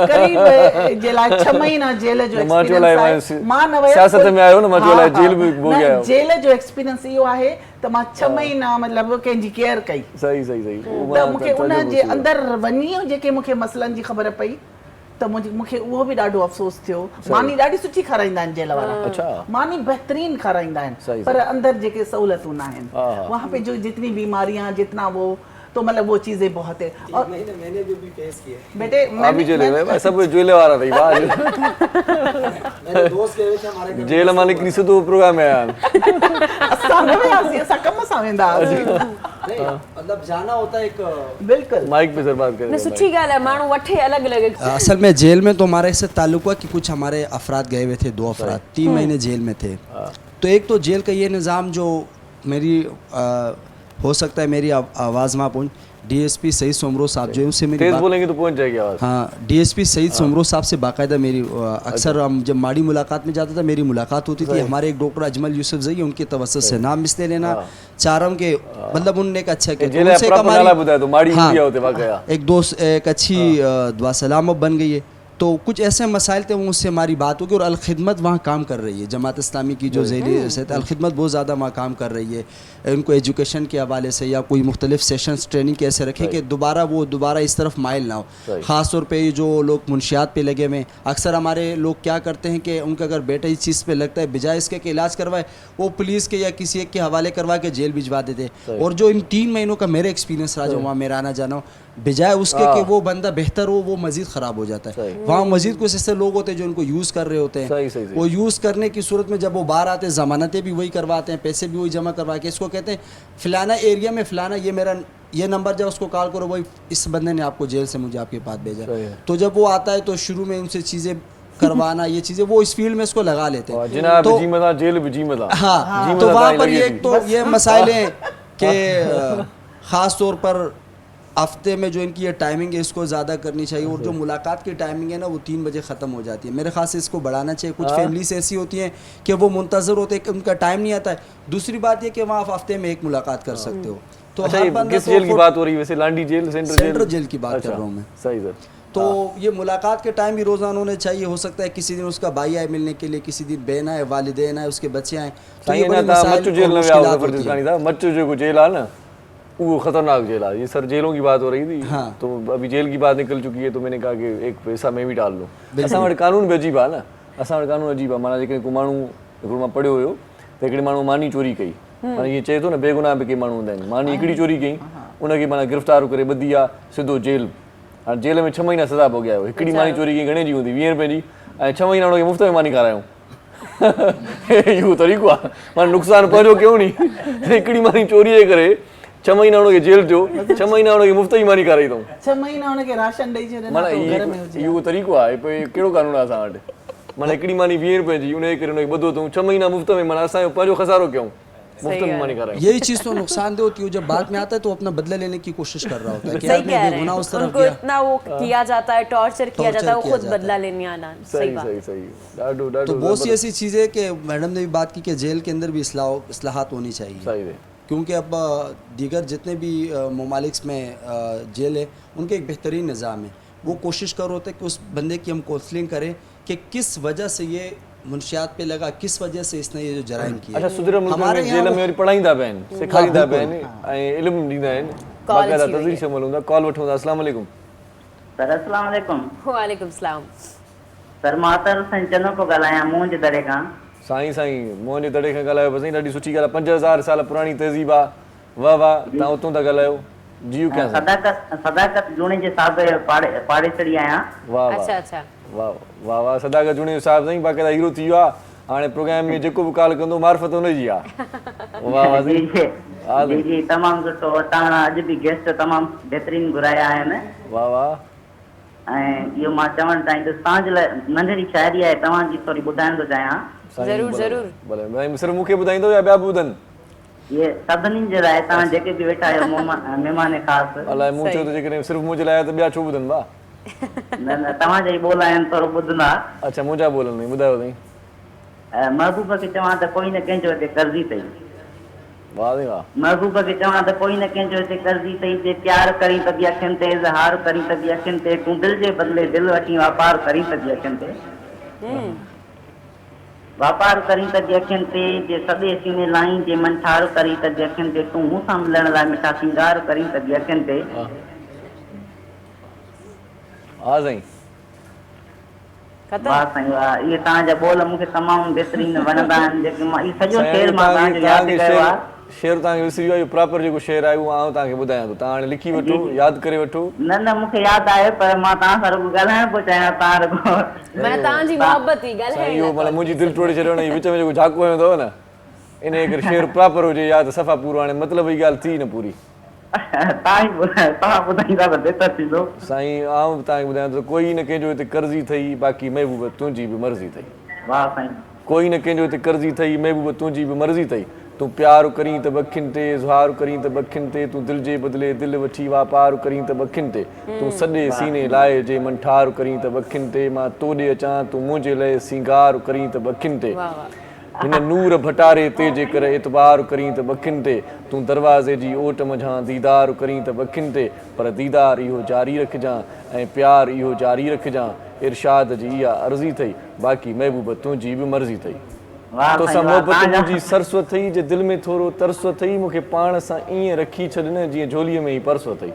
करीब जे लाइ 6 महीना जेल जो एक्सपीरियंस आहे। मां न वियो सियासत में आयो न, मां जो लाइ जेल भी भोॻिया आहियो। जेल जो एक्सपीरियंस इहो आहे त मां 6 महीना मतलब कंहिंजी केयर कई। सही सही सही। त मूंखे उन जे अंदरि वञी जेके मूंखे मसइलनि जी ख़बर पई त मूंखे उहो बि ॾाढो अफ़सोस थियो। मानी ॾाढी सुठी खाराईंदा आहिनि जेल वारा। अच्छा। मानी बहितरीन खाराईंदा आहिनि, पर अंदर जेके सहूलियतूं न आहिनि। वहाँ पे जो जितनी बीमारियां जितना वो तो मतलब वो चीजें बहुत है। और मैंने जो भी फेस किए बेटे अभी जेल में सब जेल वाला नहीं बाहर मेरे दोस्त गए थे हमारे जेल में निकली से तो प्रोग्राम है यार असां न वियासीं, असां कम सां वेंदा नहीं मतलब जाना होता है एक। बिल्कुल माइक पे सर बात करें। सुठी ॻाल्हि आहे, माण्हू वठे अलग अलग। असल में जेल में तो हमारा इससे ताल्लुक हुआ कि कुछ हमारे अफराद गए हुए थे, 2 अफराद 3 महीने जेल में थे। तो एक तो जेल का ये निज़ाम जो मेरी हो सकता है मेरी आवाज़ में पहुँच, डीएसपी सईद सोमरो साहब जो है उससे मेरी तेज बोलेंगे तो पहुंच जाएगी आवाज़। हाँ, डीएसपी सईद सोमरो साहब से बाकायदा मेरी अक्सर हम जब माड़ी मुलाकात में जाता था मेरी मुलाकात होती थी। हमारे एक डॉक्टर अजमल यूसुफ जई उनके तवस्सुत से नाम इसलिए लेना चारम के मतलब उनने एक अच्छा एक दोस्त एक अच्छी दुआ सलाम बन गई है। तो कुछ ऐसे मसाइल थे उनसे हमारी बात होगी। और अलखिदमत वहाँ काम कर रही है, जमात इस्लामी की जो ज़ैली अलखिदमत बहुत ज़्यादा वहाँ काम कर रही है। उनको एजुकेशन के हवाले से या कोई मुख्तलिफ सेशंस ट्रेनिंग कैसे रखें कि दोबारा इस तरफ माइल ना हो। ख़ास तौर पे जो लोग मुनशियात पे लगे हुए, अक्सर हमारे लोग क्या करते हैं कि उनका अगर बेटा इस चीज़ पे लगता है, बजाय इसके कि इलाज करवाए वो पुलिस के या किसी एक के हवाले करवा के जेल भिजवा देते। और जो इन 3 महीनों का मेरा एक्सपीरियंस रहा जो वहाँ मेरा आना जाना हो, बजाय उसके कि वो बंदा बेहतर हो वो मज़ीद ख़राब हो जाता है। वहाँ मज़ीद कुछ ऐसे लोग होते हैं जो उनको यूज़ कर रहे होते हैं। वो यूज़ करने की सूरत में जब वो बाहर आते हैं ज़मानतें भी वही करवाते हैं, पैसे भी वही जमा करवा के इसको कहते हैं फ़लाना एरिया में फ़लाना ये नंबर जब उसको कॉल करो वही इस बंदे ने आपको जेल से मुझे आपके पास भेजा। तो जब वो आता है तो शुरू में उनसे चीज़ें करवाना, ये चीज़ें वो इस फील्ड में इसको लगा लेते हैं। जनाब जी मदा जेल भी जी मदा। हाँ, तो वहाँ पर ये तो ये मसाइल हैं कि ख़ास तौर पर हफ्ते में जो इनकी ये टाइमिंग है इसको ज़्यादा करनी चाहिए, और जो मुलाकात की टाइमिंग है ना वो 3 बजे ख़त्म हो जाती है। मेरे ख्याल से इसको बढ़ाना चाहिए। कुछ फैमिलीज ऐसी होती हैं कि वो मुंतज़र होते हैं कि उनका टाइम नहीं आता है। दूसरी बात ये कि वहाँ आप हफ्ते में 1 मुलाकात कर सकते हो। तो अच्छा, किस जेल की बात हो रही है वैसे? लांडी जेल, सेंट्रल जेल की बात कर रहा हूँ मैं। सही सर। तो ये मुलाकात के टाइम भी रोज़ाना होने चाहिए। हो सकता है किसी दिन उसका भाई आए मिलने के लिए, किसी दिन बहन आए, वालिदैन आए, उसके बच्चे आए। तो ये बड़ी मच्चू जेल में मच्चू जो जेल है ना वो खतरनाक जेल है। ये सर जेलों की बात हो रही थी। हाँ। तो अभी जेल की बात निकल चुकी है तो मैंने कहा कि एक पैसा मैं भी डाल लूँ। असां वटि कानून भी अजीब आहे न, असां वटि कानून अजीब आहे। माना जेके को माण्हू हिकिड़ो मां पढ़ियो हुयो त हिकिड़े माण्हू मानी चोरी कई, माना ईअं चए थो न बेगुनाह बि के माण्हू हूंदा आहिनि। मानी हिकिड़ी चोरी कई, उनखे माना गिरफ़्तार करे ॿधी आहे, सिधो जेल। हाणे जेल में 6 महीना सज़ा भोॻिया हुयो। हिकिड़ी मानी चोरी कई घणे जी हूंदी? 20 रुपए जी, ऐं 6 महीना उनखे मुफ़्त में मानी खारायूं। इहो तरीक़ो आहे, माना नुक़सानु पंहिंजो कयूं नी। हिकिड़ी मानी चोरी जे करे 6 महीना उनखे जेल जो, 6 महीना उनखे मुफ़्त जी मानी खाराई अथऊं। 6 महीना उनखे राशन ॾेई छॾे। माना इहो तरीक़ो आहे, कहिड़ो कानून आहे असां वटि? माना हिकिड़ी मानी 20 रुपए जी, उनजे करे उनखे ॿधो अथऊं 6 महीना मुफ़्त में। माना असांजो पंहिंजो खसारो कयूं, मुफ्त में मानी खारायूं। यही चीज़ तो नुकसानदेह होती है। जब बाद में आता है तो अपना बदला लेने की कोशिश कर रहा होता है कि सही कह रहे हैं, उनको इतना वो किया जाता है, टॉर्चर किया जाता है, वो खुद बदला लेने आना। सही बात। तो बहुत सी ऐसी चीज़ें कि मैडम ने भी बात की कि जेल के अंदर भी इस्लाहात होनी चाहिए, क्योंकि अब दीगर जितने भी ममालिक में जेल है उनके एक बेहतरीन निज़ाम है। वो कोशिश कर रहे होते हैं कि उस बंदे की हम काउंसलिंग करें कि किस वजह से ये मुंशियात पे लगा, किस वजह से इसने ये जो जराइम किया। अच्छा, सुधरे मुल्क में जेल में पढ़ाईंदा भी आहिनि, सेखारींदा भी आहिनि ऐं इल्मु ॾींदा आहिनि, बाक़ाइदा तदरीस अमल हूंदा। कॉल वठूं था। अस्सलाम वालेकुम। सर अस्सलाम वालेकुम। वालेकुम सलाम। सर मां त संचनो को ॻाल्हायां मूं जे दड़े खां। साईं मोहन जे दड़े खां ॻाल्हायो बसि, ॾाढी सुठी ॻाल्हि आहे। 5000 साल पुराणी तहज़ीब आहे। वाह वाह, तव्हां उतां था ॻाल्हायो? जीउ क्या सदाकत जूणे जे साहब पाड़े चढ़ी आहियां। वाह अच्छा वाह वाह वाह, सदाकत जूणे साहब साईं बाक़ाइदा हीरो थी वियो आहे। हाणे प्रोग्राम में जेको बि कॉल कंदो मार्फत हुनजी आहे। वाह वाह जी जी, तमामु सुठो। तव्हां अॼु बि गेस्ट तमामु बहितरीन घुराया आहिनि। वाह वाह। ऐं इहो मां चवणु चाहींदुसि तव्हांजे लाइ नंढड़ी शाइरी आहे, तव्हांजी थोरी ॿुधाइण थो चाहियां। ज़रूर ज़रूर। भले सिर्फ़ु मूंखे ॿुधाईंदो या ॿिया बि ॿुधनि? ये सभिनी जे लाइ, तव्हां जेके बि वेठा आहियो महिमान ख़ासि। अलाए मूं चयो त जेकॾहिं सिर्फ़ु मुंहिंजे लाइ त ॿिया छो ॿुधनि? वाह, न न, तव्हांजा ई ॿोल आहिनि, थोरो ॿुधंदा। अच्छा, मुंहिंजा ॿोल नहीं, ॿुधायो साईं। महबूब खे चवां त कोई न कंहिंजो हिते कर्ज़ी अथई। वाह वाह। महबूब खे चवां त कोई न कंहिंजो हिते कर्ज़ी अथई। जे प्यार करी त बि अखियुनि ते, इज़हार करी त बि अखियुनि ते, तूं दिलि जे बदिले दिलि वठी वापार करी त बि अखियुनि ते, वापार करी त बि अखियुनि ते। जे सॼे सीने लाहीं, जे मन ठार करी त बि अखियुनि ते, तूं मूं सां मिलण लाइ मिठा सिंगार करी त बि अखियुनि ते। हा साईं। वाह साईं वाह, इहे तव्हांजा ॿोल मूंखे तमामु बहितरीन वणंदा आहिनि। जेके मां इहो सॼो शेर मां तव्हांखे यादि कयो आहे। शेर तव्हांखे विसरी वियो आहे, इहो प्रॉपर जेको शेर आहे उहो आउं तव्हांखे ॿुधायां थो। तव्हां हाणे लिखी वठो, यादि करे वठो। न न, मूंखे यादि आहे, पर मां तव्हां सां रुॻो ॻाल्हाइण पियो चाहियां। तव्हां रुॻो मैं तव्हांजी मोहबत ई ॻाल्हायां। इहो माना मुंहिंजी दिलि टोड़े छॾियो न, विच में जेको झाको हयो अथव न, इन करे शेर प्रॉपर हुजे या त सफ़ा पूरो। हाणे मतिलबु ई ॻाल्हि थी न पूरी। तव्हां ॿुधाईंदा त बहितर थींदो। साईं आउं तव्हांखे ॿुधायां थो, कोई न कंहिंजो हिते कर्ज़ी अथई, बाक़ी महबूब तुंहिंजी बि मर्ज़ी अथई। वाह साईं। कोई न कंहिंजो हिते कर्ज़ी अथई, महबूब तुंहिंजी बि मर्ज़ी अथई। तूं प्यार करीं त बखियुनि ते, इज़हार करीं त बखियुनि ते, तूं दिलि जे बदिले दिलि वठी वापार करीं त बखियुनि ते, तूं सॼे सीने लाइ जे मन ठार करीं त बखियुनि ते, मां तोॾे अचां तूं मुंहिंजे लाइ सिंगार करीं त बखियुनि ते, हिन नूर भटारे ते जे करे एतबार करीं त बखियुनि ते, तूं दरवाज़े जी ओट मंझां दीदार करीं त बखियुनि ते, पर दीदार इहो जारी रखजांइ ऐं प्यार इहो जारी रखजांइ। इरशाद जी इहा अर्ज़ी अथई, बाक़ी महबूब तुंहिंजी बि मर्ज़ी अथई। तोसां मोहबत मुंहिंजी सरसो अथई, जे दिलि में थोरो तरसो अथई, मूंखे पाण सां ईअं रखी छॾ न जीअं झोलीअ में ई परसो अथई।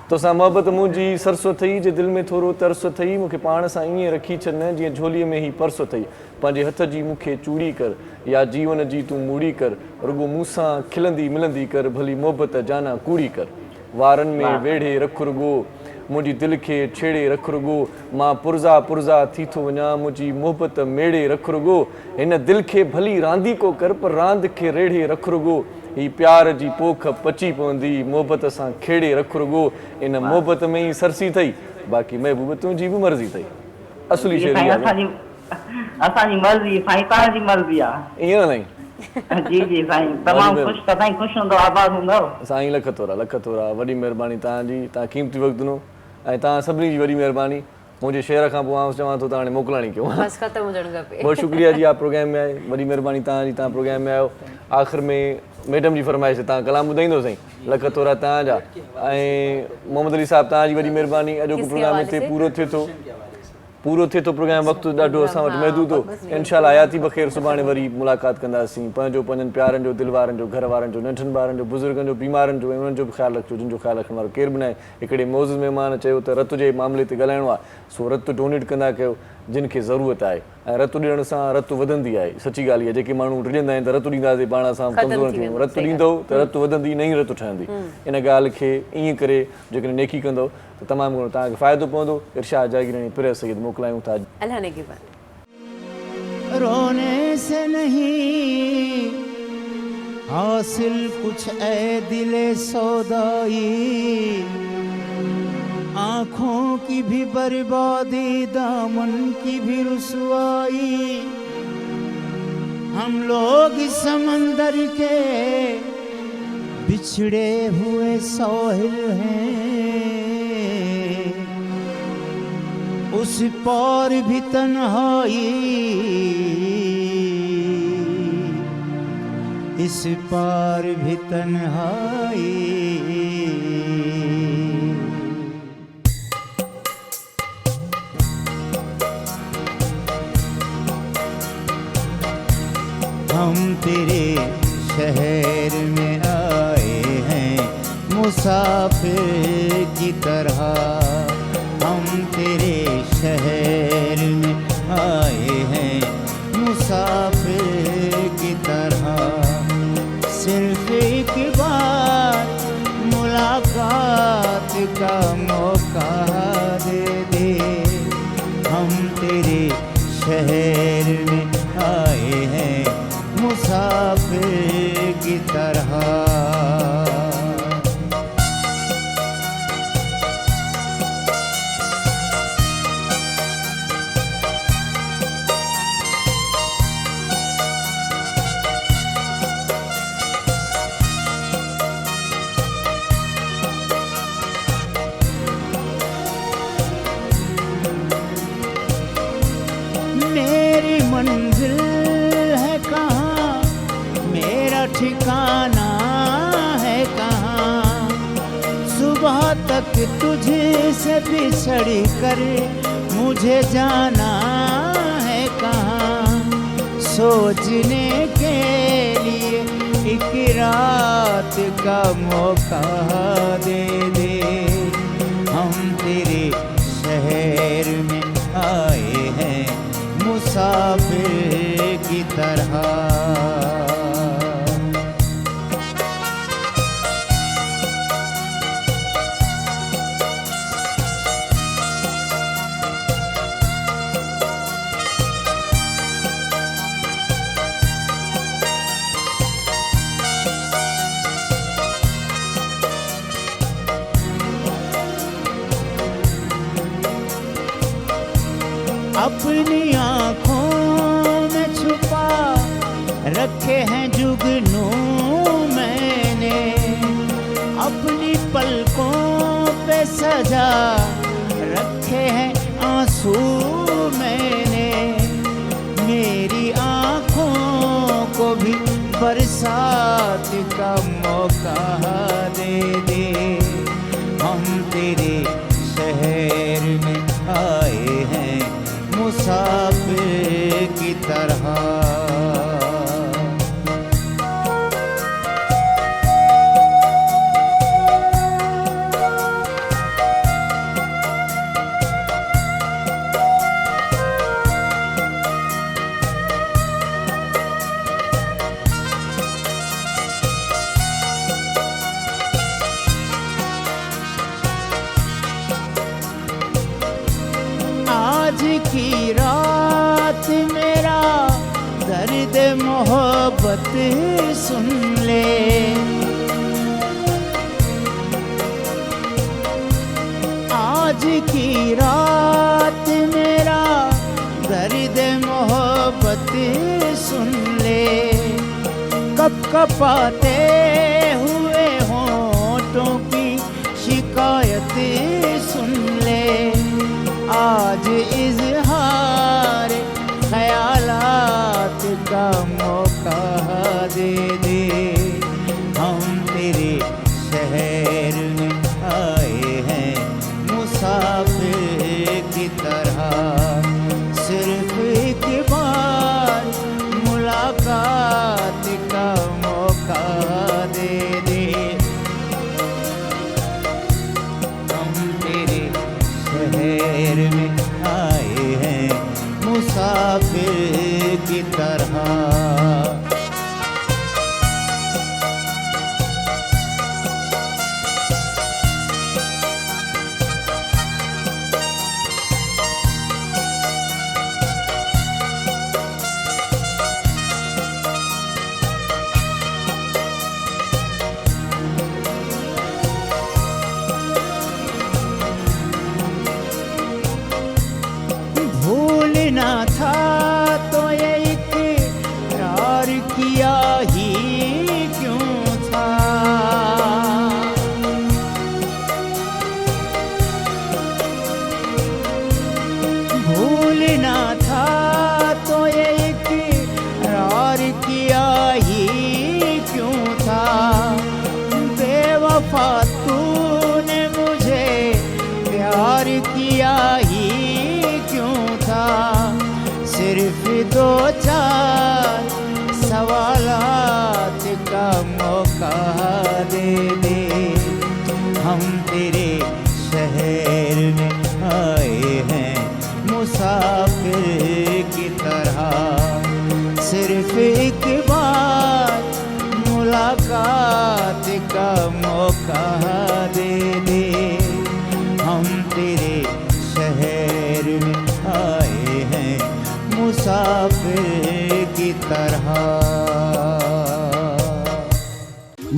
तोसां मोहबत मुंहिंजी सरसो अथई, जे दिलि में थोरो तरसो अथई, मूंखे पाण सां ईअं रखी छॾ न जीअं झोलीअ में ई परसो अथई। पंहिंजे हथ जी मूंखे चूड़ी कर या जीवन जी तूं मूड़ी कर, रुॻो मूंसां खिलंदी मिलंदी कर, भली मोहबत जाना कूड़ी कर। वारनि में वेढ़े रख रुॻो, मुंहिंजी दिलि खे छेड़े रख रुॻो, मां पुरज़ा पुरज़ा थी थो वञा, मुंहिंजी मोहबत मेड़े रख रुॻो। हिन दिलि खे भली रांदी को कर, पर रांदि खे रेड़े रख रुॻो। ही प्यार जी पोख पची पवंदी, मोहबत सां खेड़े रख रुॻो। इन मोहबत में ई सरसी अथई, बाक़ी महबूब तुंहिंजी बि मर्ज़ी अथई। असली शेरी आहे असांजी मर्ज़ी साईं, तव्हांजी मर्ज़ी आहे ईअं न जी जी साईं, तमामु ख़ुशि त साईं, ख़ुशि हूंदो, आबाद हूंदव साईं। लख थोरा वॾी महिरबानी तव्हांजी, तव्हां क़ीमती वक़्तु ॾिनो ऐं तव्हां सभिनी जी वॾी महिरबानी। मुंहिंजे शहर खां पोइ आउं चवां थो त हाणे मोकिलणी कयूं। बस ख़तम हुजणु खपे। बहुत शुक्रिया जी, आप प्रोग्राम में आए, वॾी महिरबानी तव्हांजी, तव्हां प्रोग्राम में आयो। आख़िर में मैडम जी फरमाइश तव्हां कलाम ॿुधाईंदो साईं, लख थोरा तव्हांजा ऐं मोहम्मद अली साहिबु तव्हांजी वॾी महिरबानी। अॼोको प्रोग्राम हिते पूरो थिए थो प्रोग्राम, वक़्तु ॾाढो असां वटि महदूद हो। इंशाल्लाह हयाती बख़ैर, सुभाणे वरी मुलाक़ात कंदासीं। पंहिंजो पंहिंजनि प्यारनि जो, दिलि वारनि जो, घर वारनि जो, नंढनि ॿारनि जो, बुज़ुर्गनि जो, बीमारनि जो ऐं उन्हनि जो बि ख़्यालु रखिजो जिन जो ख़्यालु रखण वारो केरु बि न आहे। हिकिड़े मौज़ महिमान चयो त रत जे मामले ते ॻाल्हाइणो आहे, सो रत डोनेट कंदा कयो जिन खे ज़रूरत आहे ऐं रत ॾियण सां रत वधंदी आहे। सची ॻाल्हि आहे, जेके माण्हू रिझंदा आहिनि त रत ॾींदासीं पाण सां कमज़ोर थियूं, रत ॾींदव त रत वधंदी, नई रत ठहंदी। इन ॻाल्हि खे ईअं करे जेकॾहिं नेकी कंदव त तमामु घणो तव्हांखे फ़ाइदो पवंदो। इरशाद जागीरानी पिरिया सैयद मोकिलायूं था। अल्लाह ने की बात। रोने से नहीं हासिल कुछ ए दिले सौदाई, आँखों की भी बर्बादी, दामन की भी रुसवाई। हम लोग समंदर के बिछड़े हुए साहिल हैं, उस पार भी तन्हाई, इस पार भी तन्हाई। हम तेरे शहर में आए हैं मुसाफिर की तरह, हम तेरे शहर में आए हैं मुसाफिर की तरह। सिर्फ एक बार मुलाकात का मौका दे दे, हम तेरे शहर में आए हैं मुसाफिर की तरह। मेरी मंजिल है कहाँ, मेरा ठिकाना है कहाँ, सुबह तक तुझे से बिछड़ कर मुझे जाना है कहाँ। सोचने के लिए एक रात का मौका दे दे, हम तेरे शहर में आए हैं मुसाफिर की तरह। अपनी आँखों में छुपा रखे हैं जुगनू मैंने, अपनी पलकों पे सजा रखे हैं आंसू मैंने। मेरी आँखों को भी बरसात का मौका दे दे, हम तेरे शहर में आए हैं मुसाफिर की तरह। आज की रात मेरा दर्द मोहब्बत सुन ले, आज की रात मेरा सुन ले, कब कपाते हुए होठों की शिकायत सुन ले, आज इजहार ख्यालात का मौका दे दे। हम तेरे शहर में आए हैं मुसाफिर की तरह, सिर्फ एक बार मुलाकात का मौका दे दे। हम तेरे शहर में आए हैं मुसाफिर की तरह। भूलना था तो ये इकरार किया ही क्यों था, भूलना था तो ये इकरार किया ही क्यों था। बेवफा तूने मुझे प्यार किया ही क्यों था, सिर्फ दो चार सवालात का मौका दे दे। हम तेरे शहर में आए हैं मुसाफिर की तरह, सिर्फ एक बार मुलाकात का मौका दे दे। हम तेरे शहर में आए हैं मुसाफिर की तरह।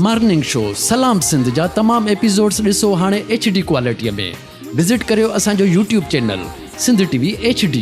मॉर्निंग शो सलाम सिंध जा तमाम एपिसोड्स ॾिसो हाणे HD क्वालिटीअ में। विज़िट करियो असांजो YouTube channel Sindh TV HD।